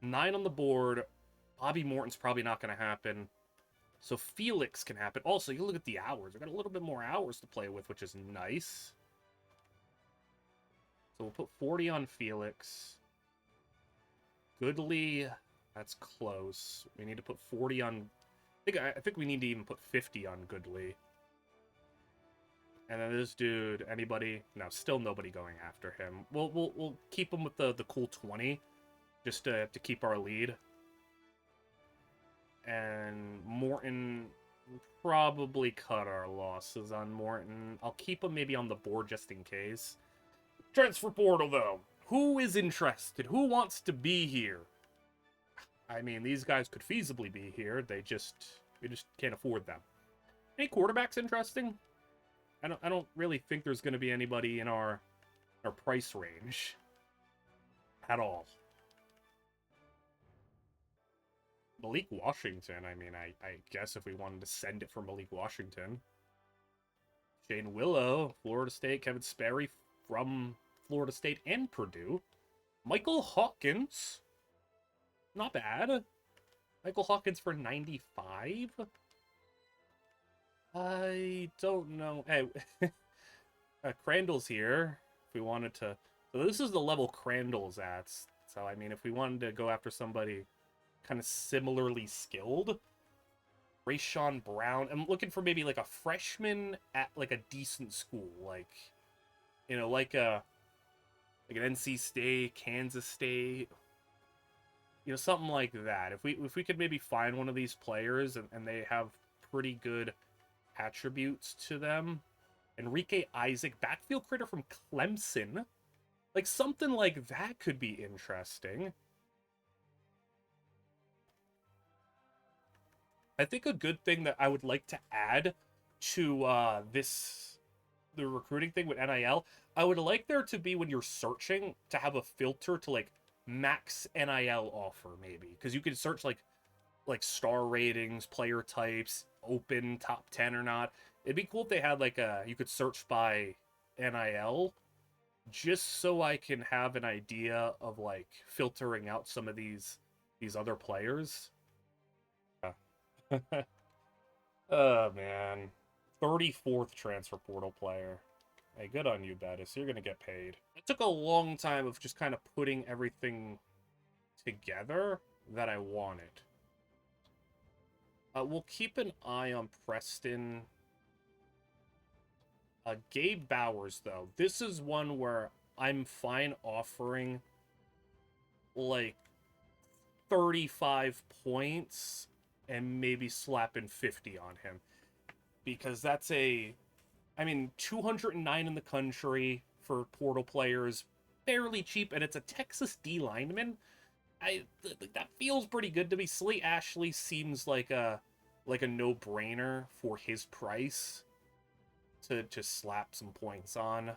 S1: 9 on the board. Bobby Morton's probably not gonna happen. So Felix can happen. Also, you look at the hours. We got a little bit more hours to play with, which is nice. So we'll put 40 on Felix. Goodley, that's close. We need to put 40 on... I think we need to even put 50 on Goodley. And then this dude, anybody? No, still nobody going after him. We'll keep him with the cool 20, just to keep our lead. And Morton, probably cut our losses on Morton. I'll keep him maybe on the board just in case. Transfer portal, though. Who is interested? Who wants to be here? I mean, these guys could feasibly be here. We just can't afford them. Any quarterbacks interesting? I don't really think there's going to be anybody in our price range at all. Malik Washington, I mean, I guess if we wanted to send it for Malik Washington. Jane Willow, Florida State. Kevin Sperry from Florida State and Purdue. Michael Hawkins. Not bad. Michael Hawkins for 95. I don't know. Hey, Crandall's here. If we wanted to... So this is the level Crandall's at. So, I mean, if we wanted to go after somebody kind of similarly skilled... Rayshawn Brown. I'm looking for maybe like a freshman at like a decent school. Like, you know, like an NC State, Kansas State... You know, something like that. If we could maybe find one of these players and they have pretty good attributes to them. Enrique Isaac, backfield critter from Clemson. Like, something like that could be interesting. I think a good thing that I would like to add to the recruiting thing with NIL, I would like there to be, when you're searching, to have a filter to, like, max NIL offer, maybe. Because you could search, like star ratings, player types, open, top 10 or not. It'd be cool if they had, like, you could search by NIL, just so I can have an idea of, like, filtering out some of these other players. Oh, man. 34th transfer portal player. Hey, good on you, Bettis. You're going to get paid. It took a long time of just kind of putting everything together that I wanted. We'll keep an eye on Preston. Gabe Bowers, though. This is one where I'm fine offering, like, 35 points and maybe slapping 50 on him. Because that's I mean, 209 in the country for portal players. Fairly cheap, and it's a Texas D lineman. That feels pretty good to me. Slate Ashley seems like a no-brainer for his price to just slap some points on.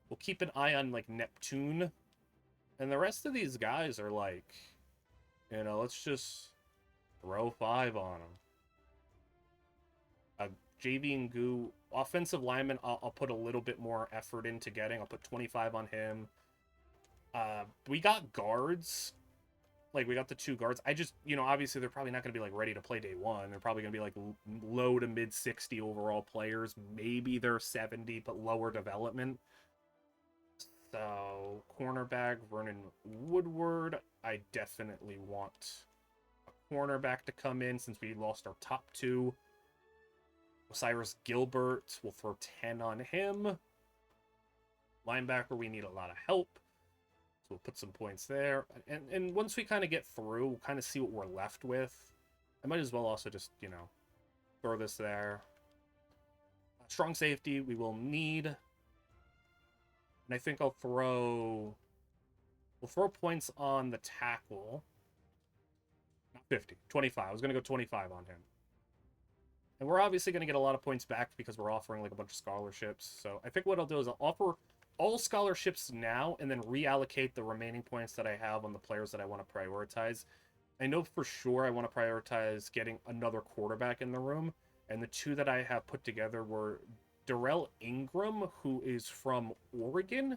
S1: We'll keep an eye on, like, Neptune. And the rest of these guys are like, you know, let's just throw 5 on them. JV and Goo, offensive lineman, I'll put a little bit more effort into getting. I'll put 25 on him. We got guards. Like, we got the 2 guards. I just, you know, obviously they're probably not going to be, like, ready to play day 1. They're probably going to be, like, low to mid 60 overall players. Maybe they're 70, but lower development. So, cornerback, Vernon Woodward. I definitely want a cornerback to come in since we lost our top 2. Cyrus Gilbert, we'll throw 10 on him. Linebacker, we need a lot of help. So we'll put some points there. And once we kind of get through, we'll kind of see what we're left with. I might as well also just, you know, throw this there. Strong safety, we will need. And I think we'll throw points on the tackle. Not 50, 25. I was going to go 25 on him. And we're obviously going to get a lot of points back because we're offering, like, a bunch of scholarships. So I think what I'll do is I'll offer all scholarships now and then reallocate the remaining points that I have on the players that I want to prioritize. I know for sure I want to prioritize getting another quarterback in the room. And the 2 that I have put together were Darrell Ingram, who is from Oregon.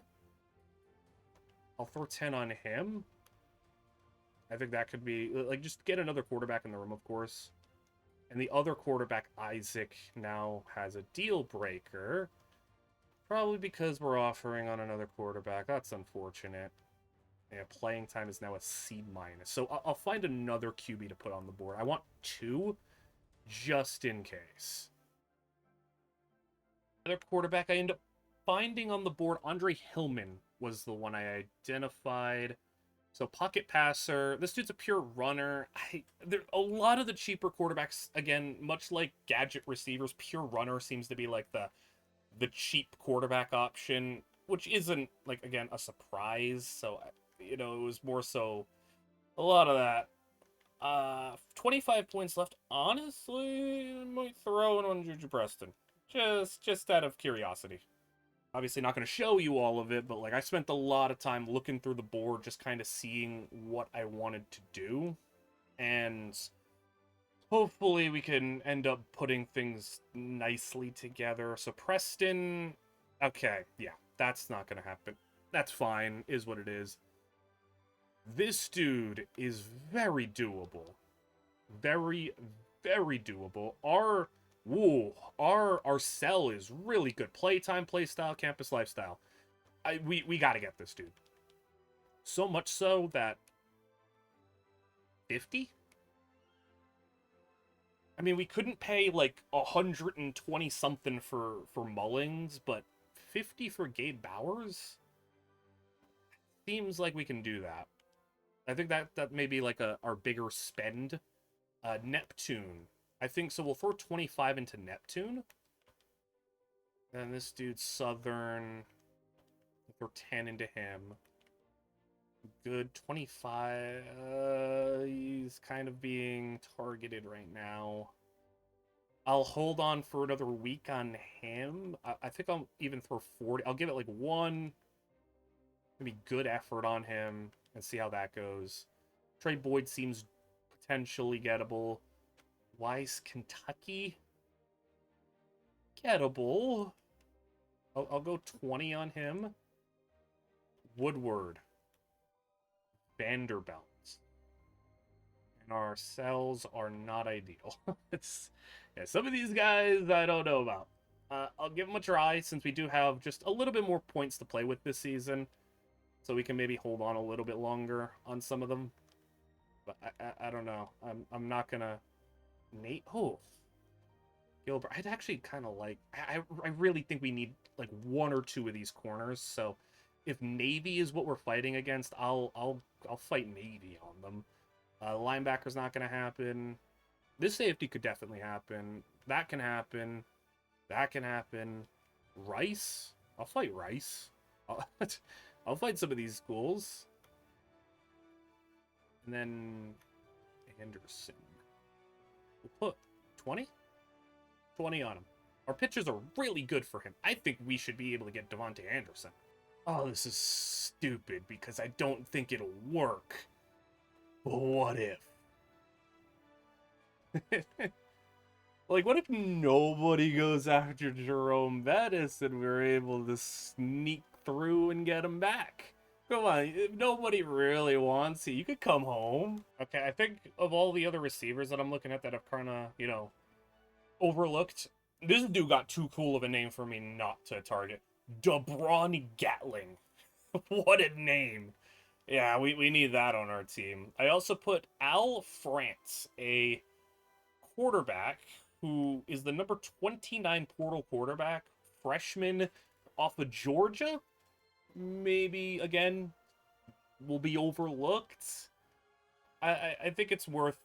S1: I'll throw 10 on him. I think that could be, like, just get another quarterback in the room, of course. And the other quarterback, Isaac, now has a deal breaker. Probably because we're offering on another quarterback. That's unfortunate. Yeah, playing time is now a C-. So I'll find another QB to put on the board. I want 2 just in case. Another quarterback I end up finding on the board, Andre Hillman was the one I identified. So pocket passer. This dude's a pure runner. A lot of the cheaper quarterbacks, again, much like gadget receivers, pure runner seems to be like the cheap quarterback option, which isn't, like, again, a surprise. So, you know, it was more so a lot of that. 25 points left. Honestly, I might throw in on Juju Preston. Just out of curiosity. Obviously not going to show you all of it, but, like, I spent a lot of time looking through the board, just kind of seeing what I wanted to do. And hopefully we can end up putting things nicely together. So Preston, okay, yeah, that's not gonna happen. That's fine, is what it is. This dude is very doable. Very, very doable. Our cell is really good. Playtime, playstyle, campus lifestyle. We gotta get this dude. So much so that 50? I mean, we couldn't pay like 120 something for Mullings, but 50 for Gabe Bowers seems like we can do that. I think that may be like our bigger spend. Neptune. I think so. We'll throw 25 into Neptune. And this dude's Southern. We'll throw 10 into him. Good. 25. He's kind of being targeted right now. I'll hold on for another week on him. I think I'll even throw 40. I'll give it like one maybe good effort on him and see how that goes. Trey Boyd seems potentially gettable. Weiss, Kentucky. Gettable. I'll go 20 on him. Woodward. Vanderbilt. And our cells are not ideal. Yeah, some of these guys I don't know about. I'll give them a try since we do have just a little bit more points to play with this season. So we can maybe hold on a little bit longer on some of them. But I don't know. I'm not gonna... Nate? Oh. Gilbert. I'd actually kind of like... I really think we need like one or two of these corners. So if Navy is what we're fighting against, I'll fight Navy on them. Linebacker's not gonna happen. This safety could definitely happen. That can happen. That can happen. Rice? I'll fight Rice. I'll fight some of these schools. And then Anderson. We'll put 20? 20 on him. Our pitchers are really good for him. I think we should be able to get Devontae Anderson. Oh, this is stupid because I don't think it'll work. But what if? Like, what if nobody goes after Jerome Bettis and we're able to sneak through and get him back? Come on, if nobody really wants you, you could come home. Okay, I think of all the other receivers that I'm looking at that I've kind of, overlooked, this dude got too cool of a name for me not to target. DeBron Gatling. What a name. Yeah, we need that on our team. I also put Al France, a quarterback who is the number 29 portal quarterback, freshman off of Georgia. Maybe, again, will be overlooked. I think it's worth,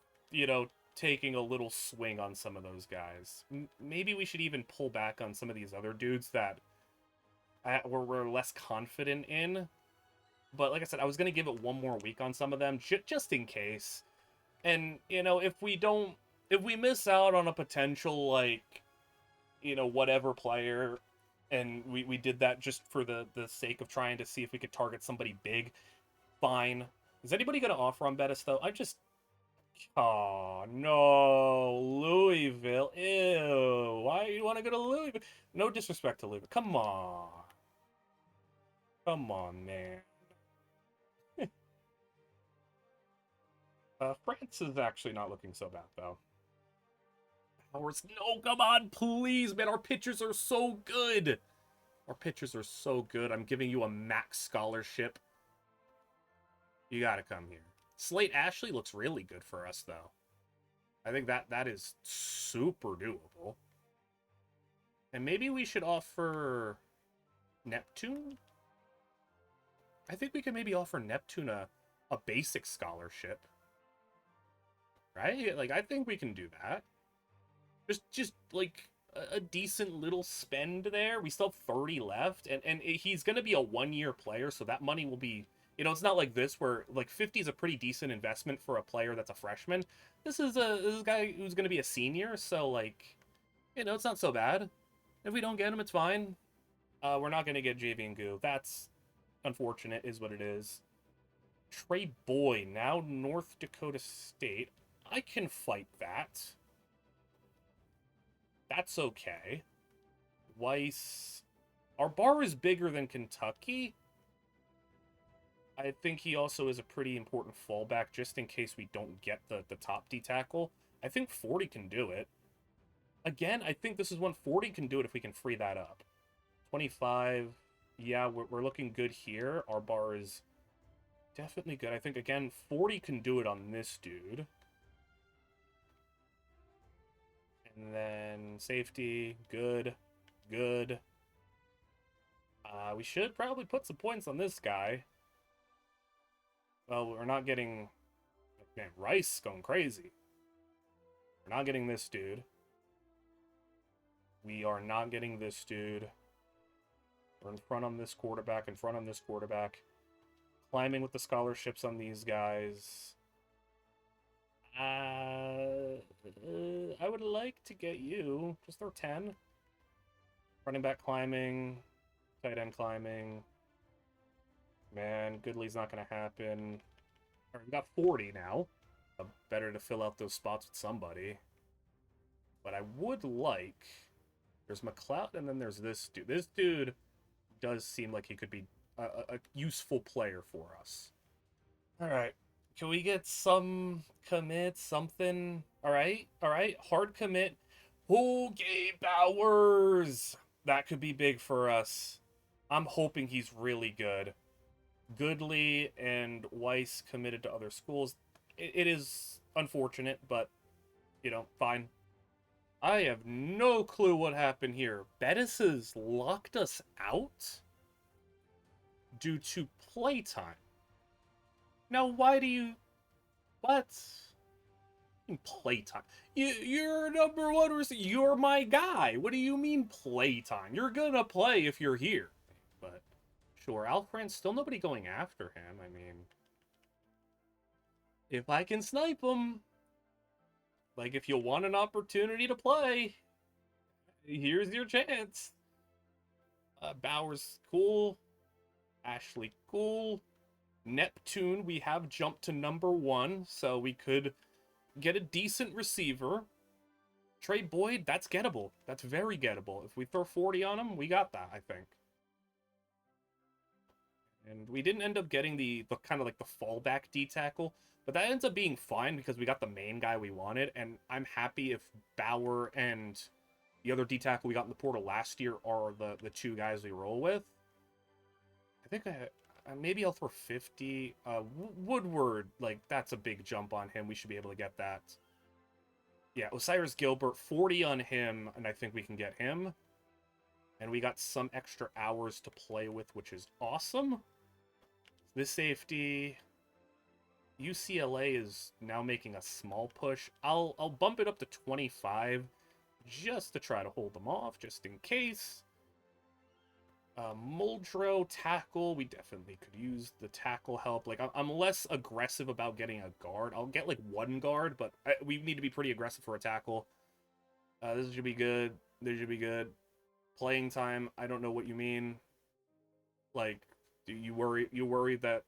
S1: taking a little swing on some of those guys. Maybe we should even pull back on some of these other dudes that we're less confident in. But like I said, I was going to give it one more week on some of them, just in case. And, if we miss out on a potential, whatever player, and we did that just for the sake of trying to see if we could target somebody big, fine. Is anybody going to offer on Bettis, though? Oh, no. Louisville. Ew. Why do you want to go to Louisville? No disrespect to Louisville. Come on. Come on, man. France is actually not looking so bad, though. Powers, no, come on, please, man. Our pitchers are so good. Our pitchers are so good. I'm giving you a max scholarship. You gotta come here. Slate Ashley looks really good for us, though. I think that is super doable. And maybe we should offer Neptune? I think we could maybe offer Neptune a basic scholarship. Right? Like, I think we can do that. Just like a decent little spend there. We still have 30 left, and he's going to be a one-year player, so that money will be, it's not like this where like 50 is a pretty decent investment for a player that's a freshman. This is a guy who's going to be a senior, so like, it's not so bad. If we don't get him, it's fine. We're not going to get JV and Goo. That's unfortunate, is what it is. Trey Boyd, now North Dakota State. I can fight that. That's okay. Weiss. Our bar is bigger than Kentucky. I think he also is a pretty important fallback just in case we don't get the top D tackle. I think 40 can do it. Again, I think this is when 40 can do it if we can free that up. 25. Yeah, we're looking good here. Our bar is definitely good. I think, again, 40 can do it on this dude. And then safety, good, good. We should probably put some points on this guy. Well, we're not getting... Man, Rice going crazy. We're not getting this dude. We are not getting this dude. We're in front on this quarterback, in front on this quarterback. Climbing with the scholarships on these guys. I would like to get you. Just throw 10. Running back climbing. Tight end climbing. Man, Goodley's not going to happen. All right, we got 40 now. Better to fill out those spots with somebody. But I would like... There's McLeod, and then there's this dude. This dude does seem like he could be a useful player for us. All right. Can we get some commit, something? All right. All right. Hard commit. Okay, Bowers. That could be big for us. I'm hoping he's really good. Goodley and Weiss committed to other schools. It is unfortunate, but, you know, fine. I have no clue what happened here. Bettis has locked us out due to playtime. Now, why do you... What? Playtime. You're number one receiver. You're my guy. What do you mean playtime? You're gonna play if you're here. But, sure, Alfred's still nobody going after him. I mean... If I can snipe him... Like, if you want an opportunity to play, here's your chance. Bowers, cool. Ashley, cool. Neptune, we have jumped to number 1, so we could get a decent receiver. Trey Boyd, that's gettable. That's very gettable. If we throw 40 on him, we got that, I think. And we didn't end up getting the kind of like the fallback D-tackle, but that ends up being fine because we got the main guy we wanted, and I'm happy if Bauer and the other D-tackle we got in the portal last year are the two guys we roll with. I think maybe I'll throw 50. Woodward, like, that's a big jump on him. We should be able to get that. Yeah, Osiris Gilbert, 40 on him, and I think we can get him. And we got some extra hours to play with, which is awesome. This safety... UCLA is now making a small push. I'll bump it up to 25 just to try to hold them off, just in case. Muldrow, tackle. We definitely could use the tackle help. Like, I'm less aggressive about getting a guard. I'll get, like, one guard, but we need to be pretty aggressive for a tackle. This should be good. This should be good. Playing time, I don't know what you mean. Like... You worry that,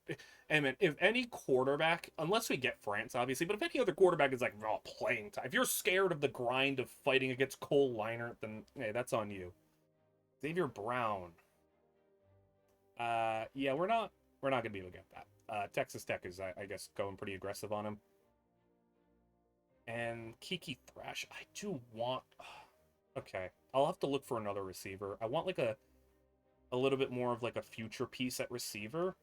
S1: I mean, if any quarterback, unless we get France, obviously, but if any other quarterback is like, oh, playing time, if you're scared of the grind of fighting against Cole Leinert, then, hey, that's on you. Xavier Brown. Yeah, we're not going to be able to get that. Texas Tech is, I guess, going pretty aggressive on him. And Kiki Thrash, I do want, okay, I'll have to look for another receiver. I want, like, a little bit more of like a future piece at receiver.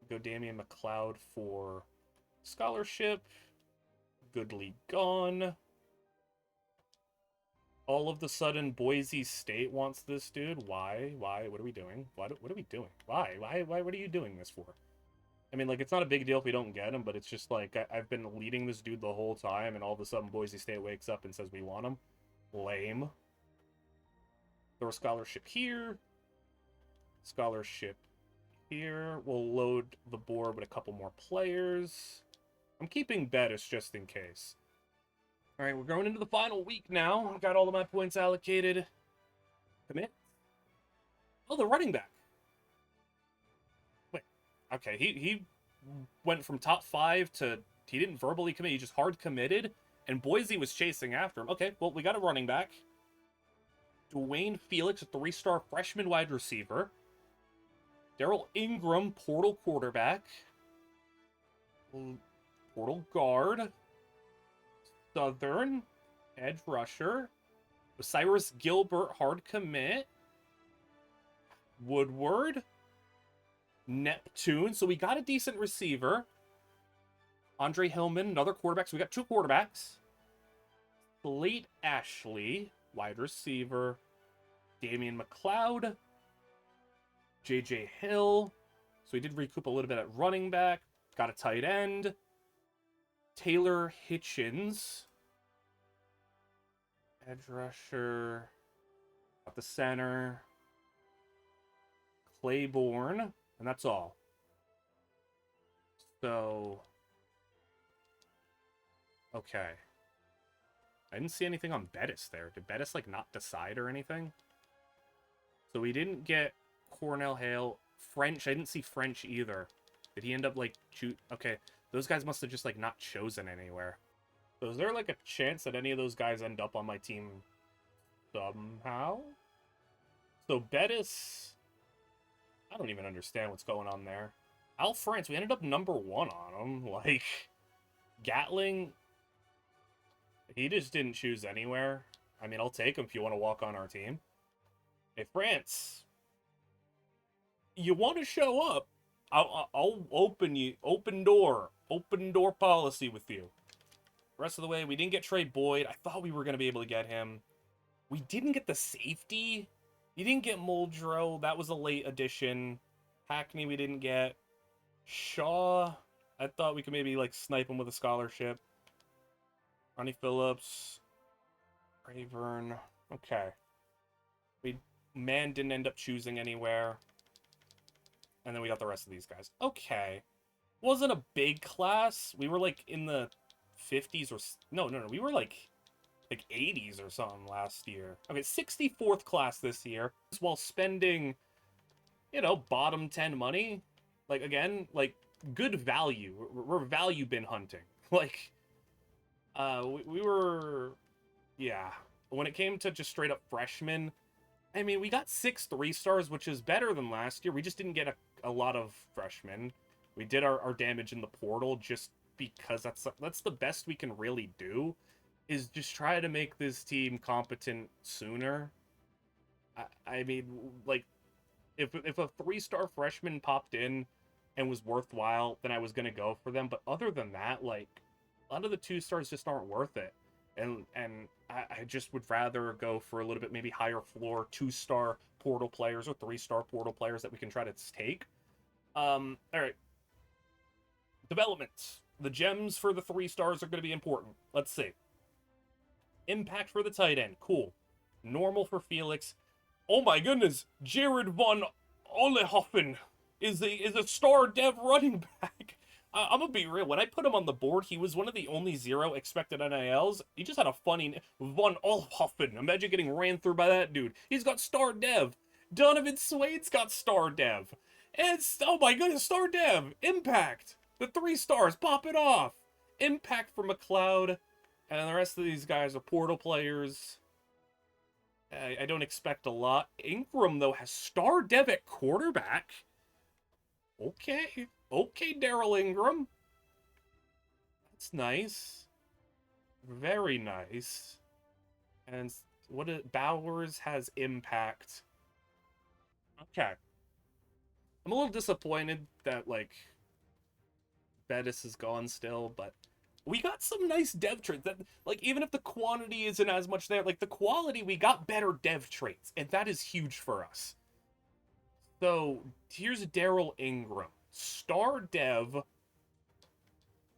S1: Go Damian McLeod for scholarship. Goodly gone. All of the sudden, Boise State wants this dude. Why? Why? What are we doing? What are we doing? Why? What are you doing this for? I mean, like, it's not a big deal if we don't get him, but it's just like, I've been leading this dude the whole time, and all of a sudden Boise State wakes up and says we want him. Lame. Throw a scholarship here. Scholarship here. We'll load the board with a couple more players. I'm keeping Bettis just in case. All right, we're going into the final week now. I've got all of my points allocated. Commit. Oh, the running back. Wait. Okay, he went from top 5 to... He didn't verbally commit. He just hard committed. And Boise was chasing after him. Okay, well, we got a running back. Dwayne Felix, a 3-star freshman wide receiver. Daryl Ingram, portal quarterback. Portal guard. Southern, edge rusher. Cyrus Gilbert, hard commit. Woodward. Neptune. So we got a decent receiver. Andre Hillman, another quarterback. So we got 2 quarterbacks. Slate Ashley, wide receiver. Damian McLeod. J.J. Hill. So we did recoup a little bit at running back. Got a tight end. Taylor Hitchens. Edge rusher. Got the center. Claiborne. And that's all. So... okay. I didn't see anything on Bettis there. Did Bettis, like, not decide or anything? So we didn't get Cornell Hale. French. I didn't see French either. Did he end up, like, okay. Those guys must have just, like, not chosen anywhere. So is there, like, a chance that any of those guys end up on my team somehow? So Bettis... I don't even understand what's going on there. Al France, we ended up number 1 on him. Like, Gatling... he just didn't choose anywhere. I mean, I'll take him if you want to walk on our team. Hey, France, you want to show up? I'll open door policy with you. Rest of the way, we didn't get Trey Boyd. I thought we were going to be able to get him. We didn't get the safety. You didn't get Muldrow. That was a late addition. Hackney we didn't get. Shaw, I thought we could maybe, like, snipe him with a scholarship. Ronnie Phillips. Rayburn. Okay. Man didn't end up choosing anywhere. And then we got the rest of these guys. Okay. Wasn't a big class. We were, like, in the 50s or... No. We were, like 80s or something last year. Okay, 64th class this year. While spending, you know, bottom 10 money. Like, again, like, good value. We're value bin hunting. Like... we were, yeah, when it came to just straight up freshmen, I mean, we got 6 3-stars, which is better than last year. We just didn't get a lot of freshmen. We did our damage in the portal just because that's the best we can really do, is just try to make this team competent sooner. I mean, like, if a 3-star freshman popped in and was worthwhile, then I was going to go for them. But other than that, like, a lot of the 2-stars just aren't worth it. And I just would rather go for a little bit maybe higher floor 2-star portal players or 3-star portal players that we can try to take. All right. Development. The gems for the 3-stars are going to be important. Let's see. Impact for the tight end. Cool. Normal for Felix. Oh my goodness. Jared von Olehoffen is a star dev running back. I'm gonna be real. When I put him on the board, he was one of the only 0 expected NILs. He just had a funny Von Olhoffen. Imagine getting ran through by that dude. He's got star dev. Donovan Swade's got star dev. And oh my goodness, star dev. Impact. The 3-stars. Pop it off. Impact for McLeod. And the rest of these guys are portal players. I don't expect a lot. Ingram, though, has star dev at quarterback. Okay. Okay, Daryl Ingram. That's nice. Very nice. And Bowers has impact. Okay. I'm a little disappointed that, like, Bettis is gone still, but we got some nice dev traits. That, like, even if the quantity isn't as much there, like, the quality, we got better dev traits, and that is huge for us. So, here's Daryl Ingram. Star dev.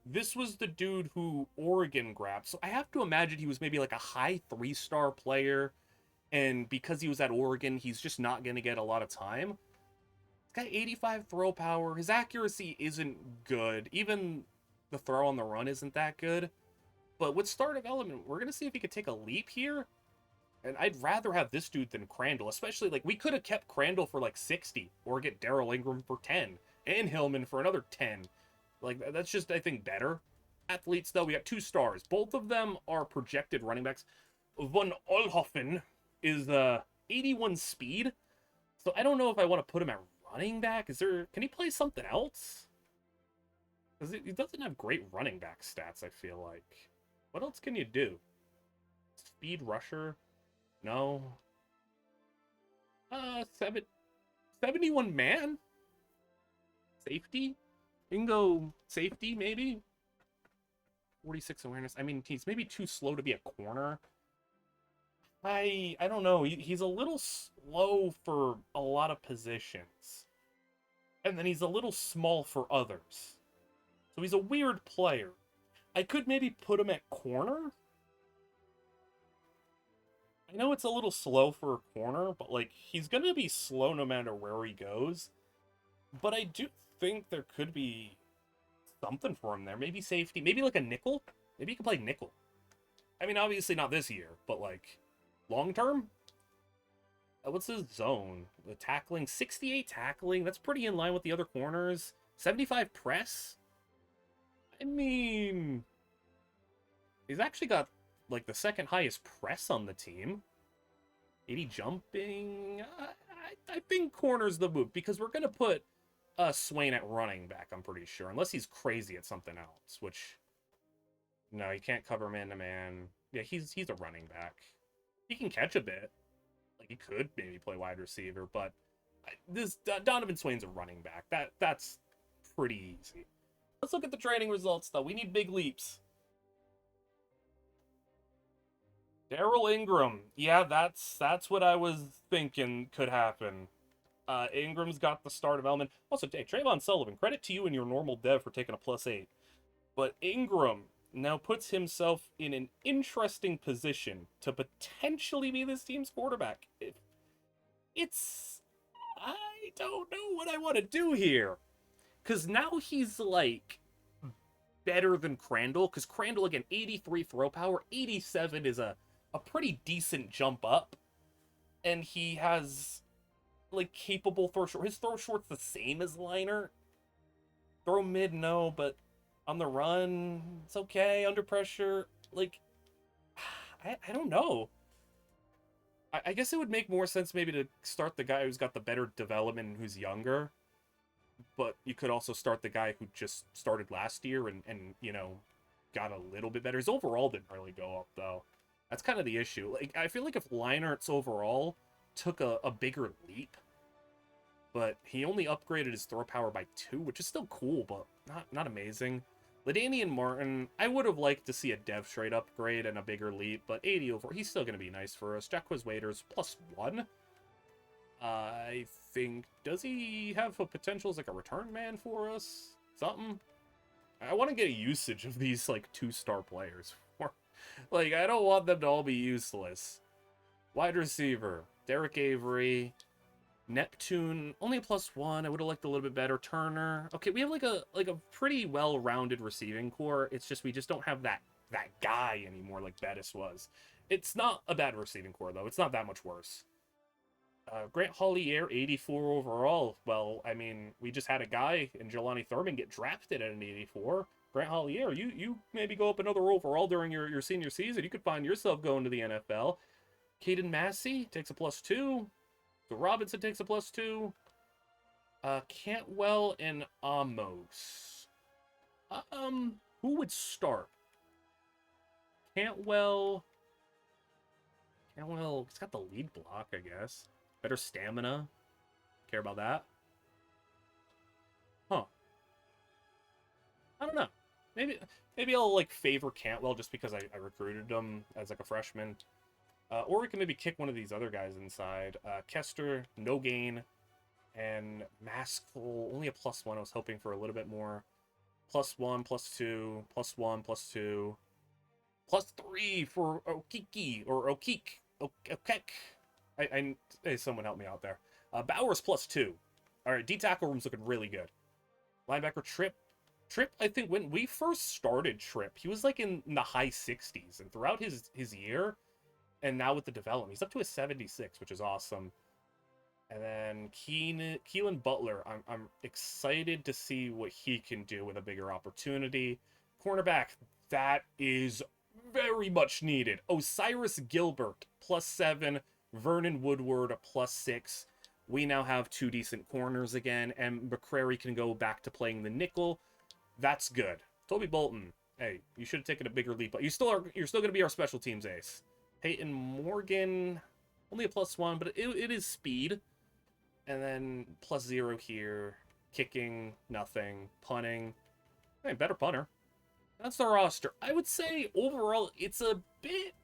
S1: This was the dude who Oregon grabbed. So I have to imagine he was maybe like a high 3-star player. And because he was at Oregon, he's just not going to get a lot of time. He's got 85 throw power. His accuracy isn't good. Even the throw on the run isn't that good. But with star development, we're going to see if he could take a leap here. And I'd rather have this dude than Crandall. Especially, like, we could have kept Crandall for like 60. Or get Daryl Ingram for 10. And Hillman for another 10. Like, that's just, I think, better. Athletes, though, we got 2 stars. Both of them are projected running backs. Von Olhoffen is 81 speed. So I don't know if I want to put him at running back. Can he play something else? Because he doesn't have great running back stats, I feel like. What else can you do? Speed rusher? No. 71 man? Safety? You can go safety, maybe? 46 awareness. I mean, he's maybe too slow to be a corner. I don't know. He's a little slow for a lot of positions. And then he's a little small for others. So he's a weird player. I could maybe put him at corner. I know it's a little slow for a corner, but, like, he's going to be slow no matter where he goes. But I do think there could be something for him there. Maybe safety. Maybe, like, a nickel. Maybe he can play nickel. I mean, obviously not this year, but, like, long term? What's his zone? The tackling? 68 tackling? That's pretty in line with the other corners. 75 press? I mean, he's actually got, like, the second highest press on the team. 80 jumping? I think corner's the move, because we're going to put Swain at running back, I'm pretty sure. Unless he's crazy at something else, which... No, he can't cover man-to-man. Yeah, he's a running back. He can catch a bit. Like, he could maybe play wide receiver, but Donovan Swain's a running back. That's pretty easy. Let's look at the training results, though. We need big leaps. Daryl Ingram. Yeah, that's what I was thinking could happen. Ingram's got the star development. Also, hey, Trayvon Sullivan, credit to you and your normal dev for taking a +8. But Ingram now puts himself in an interesting position to potentially be this team's quarterback. I don't know what I want to do here. Because now he's, like, better than Crandall. Because Crandall, again, 83 throw power. 87 is a pretty decent jump up. And he has, like, capable throw short. His throw short's the same as Liner. Throw mid, no, but on the run, it's okay. Under pressure, like, I don't know. I guess it would make more sense maybe to start the guy who's got the better development and who's younger. But you could also start the guy who just started last year and you know, got a little bit better. His overall didn't really go up, though. That's kind of the issue. Like, I feel like if Leinert's overall took a bigger leap, but he only upgraded his throw power by 2, which is still cool, but not amazing. LaDainian Martin, I would have liked to see a dev trade upgrade and a bigger leap, but 80 over, he's still going to be nice for us. Jacquez Waiters, +1. I think, does he have a potential as, like, a return man for us? Something? I want to get a usage of these, like, 2-star players. Like, I don't want them to all be useless. Wide receiver, Derek Avery. Neptune, only a +1. I would have liked a little bit better. Turner. Okay, we have like a pretty well-rounded receiving core. It's just we just don't have that guy anymore like Bettis was. It's not a bad receiving core, though. It's not that much worse. Grant Hollier, 84 overall. Well, I mean, we just had a guy in Jelani Thurman get drafted at an 84. Grant Hollier, you maybe go up another overall during your senior season. You could find yourself going to the NFL. Caden Massey takes a +2. So Robinson takes a +2. Cantwell and Amos. Who would start? Cantwell, he's got the lead block, I guess. Better stamina. Care about that? Huh. I don't know. Maybe I'll, like, favor Cantwell just because I recruited him as, like, a freshman. Or we can maybe kick one of these other guys inside. Kester, no gain. And Maskful, only a +1. I was hoping for a little bit more. +1, +2, +1, +2. +3 for Okiki, or Okik. Okek. Hey, someone help me out there. Bowers +2. All right, D-tackle room's looking really good. Linebacker Tripp. Tripp, I think when we first started Tripp, he was like in the high 60s. And throughout his year, and now with the development, he's up to a 76, which is awesome. And then Keelan Butler, I'm excited to see what he can do with a bigger opportunity. Cornerback, that is very much needed. Osiris Gilbert, +7. Vernon Woodward a +6. We now have 2 decent corners again, and McCrary can go back to playing the nickel. That's good. Toby Bolton, hey, you should have taken a bigger leap. But you're still going to be our special teams ace. Peyton Morgan, only a +1, but it is speed. And then +0 here. Kicking, nothing. Punting. Hey, better punter. That's the roster. I would say overall it's a bit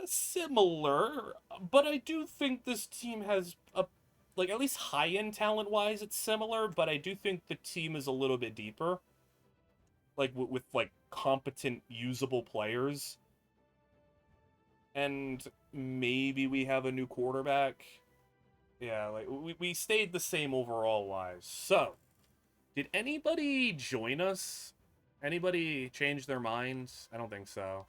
S1: similar, but I do think this team has at least high-end talent-wise it's similar, but I do think the team is a little bit deeper. Like with competent usable players. And maybe we have a new quarterback. Yeah, like we stayed the same overall wise. So, did anybody join us? Anybody change their minds? I don't think so.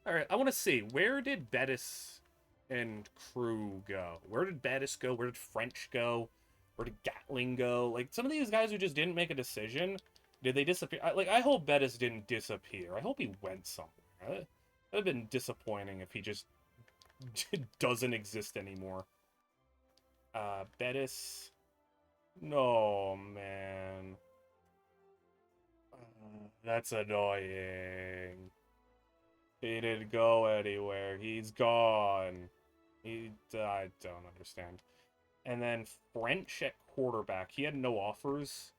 S1: All right, I want to see, where did Bettis and crew go? Where did Bettis go? Where did French go? Where did Gatling go? Like, some of these guys who just didn't make a decision, did they disappear? I hope Bettis didn't disappear. I hope he went somewhere. That would have been disappointing if he just doesn't exist anymore. Bettis. No, man. That's annoying. He didn't go anywhere. He's gone. I don't understand. And then French at quarterback. He had no offers.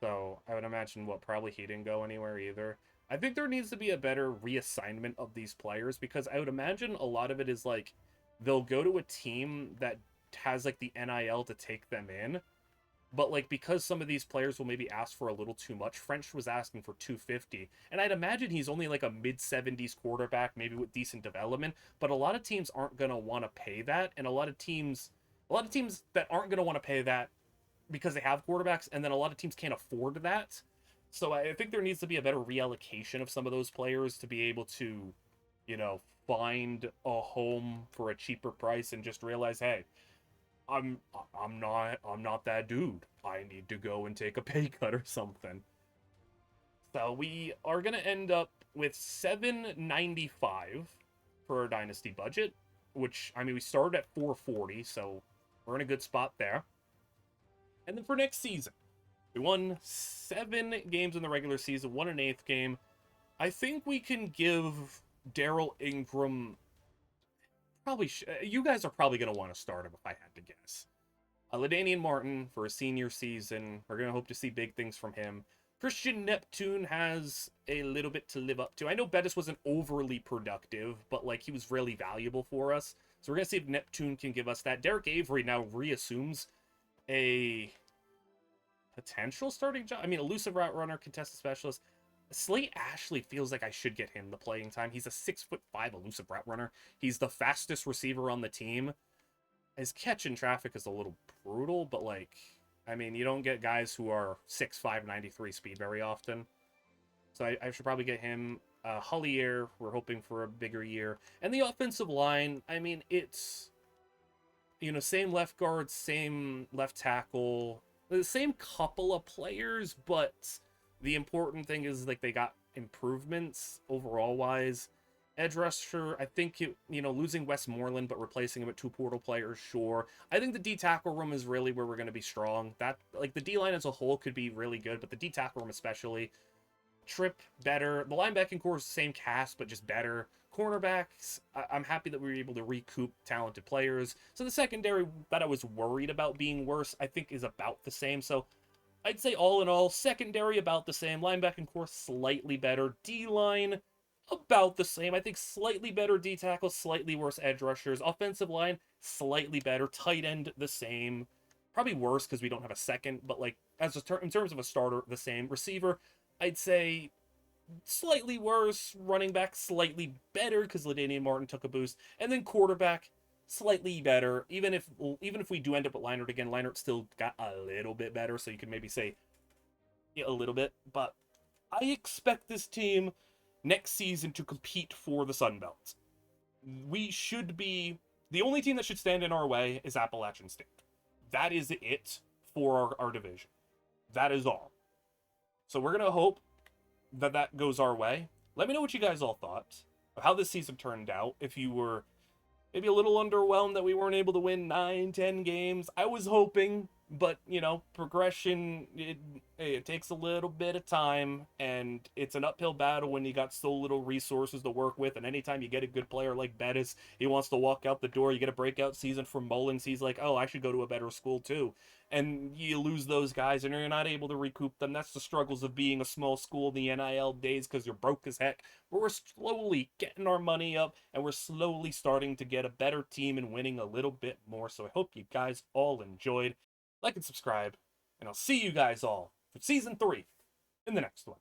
S1: So I would imagine, probably he didn't go anywhere either. I think there needs to be a better reassignment of these players, because I would imagine a lot of it is like they'll go to a team that has like the NIL to take them in, but like because some of these players will maybe ask for a little too much. French was asking for 250, and I'd imagine he's only like a mid-70s quarterback, maybe with decent development, but a lot of teams aren't going to want to pay that, and a lot of teams that aren't going to want to pay that because they have quarterbacks, and then a lot of teams can't afford that. So I think there needs to be a better reallocation of some of those players to be able to, find a home for a cheaper price and just realize, hey, I'm not that dude. I need to go and take a pay cut or something. So we are gonna end up with $795 for our Dynasty budget, which, I mean, we started at $440, so we're in a good spot there. And then for next season, we won 7 games in the regular season, won an 8th game. I think we can give Daryl Ingram, you guys are probably going to want to start him if I had to guess. LaDainian Martin for a senior season. We're going to hope to see big things from him. Christian Neptune has a little bit to live up to. I know Bettis wasn't overly productive, but like he was really valuable for us. So we're going to see if Neptune can give us that. Derek Avery now reassumes a potential starting job. I mean, elusive route runner, contested specialist. Slate Ashley feels like I should get him the playing time. He's a 6'5" elusive route runner. He's the fastest receiver on the team. His catch in traffic is a little brutal, but like, I mean, you don't get guys who are 6'5", 93 speed very often. So I should probably get him. Hollier, we're hoping for a bigger year. And the offensive line, I mean, it's, same left guard, same left tackle, the same couple of players, but the important thing is like they got improvements overall wise. Edge rusher, I think losing Westmoreland but replacing him with 2 portal players, sure. I think the D tackle room is really where we're going to be strong. That, like, the D line as a whole could be really good, but the D tackle room especially. Trip better. The linebacking core is the same cast but just better. Cornerbacks, I'm happy that we were able to recoup talented players. So the secondary that I was worried about being worse, I think is about the same. So I'd say all in all, secondary about the same. Linebacking core slightly better. D-line about the same. I think slightly better D-tackle, slightly worse edge rushers. Offensive line, slightly better. Tight end, the same. Probably worse because we don't have a second, but like in terms of a starter, the same. Receiver, I'd say slightly worse. Running back, slightly better because LaDainian Martin took a boost. And then quarterback, slightly better. Even if we do end up at Leinart again, Leinart still got a little bit better, so you can maybe say a little bit. But I expect this team next season to compete for the Sun Belt. We should be... The only team that should stand in our way is Appalachian State. That is it for our division. That is all. So we're going to hope that goes our way. Let me know what you guys all thought. of how this season turned out. If you were maybe a little underwhelmed that we weren't able to win 9, 10 games. I was hoping, but progression, it takes a little bit of time, and it's an uphill battle when you got so little resources to work with. And anytime you get a good player like Bettis, he wants to walk out the door. You get a breakout season from Mullins, he's like, oh, I should go to a better school too. And you lose those guys, and you're not able to recoup them. That's the struggles of being a small school in the NIL days, because you're broke as heck. But we're slowly getting our money up, and we're slowly starting to get a better team and winning a little bit more. So I hope you guys all enjoyed. Like and subscribe, and I'll see you guys all for season 3 in the next one.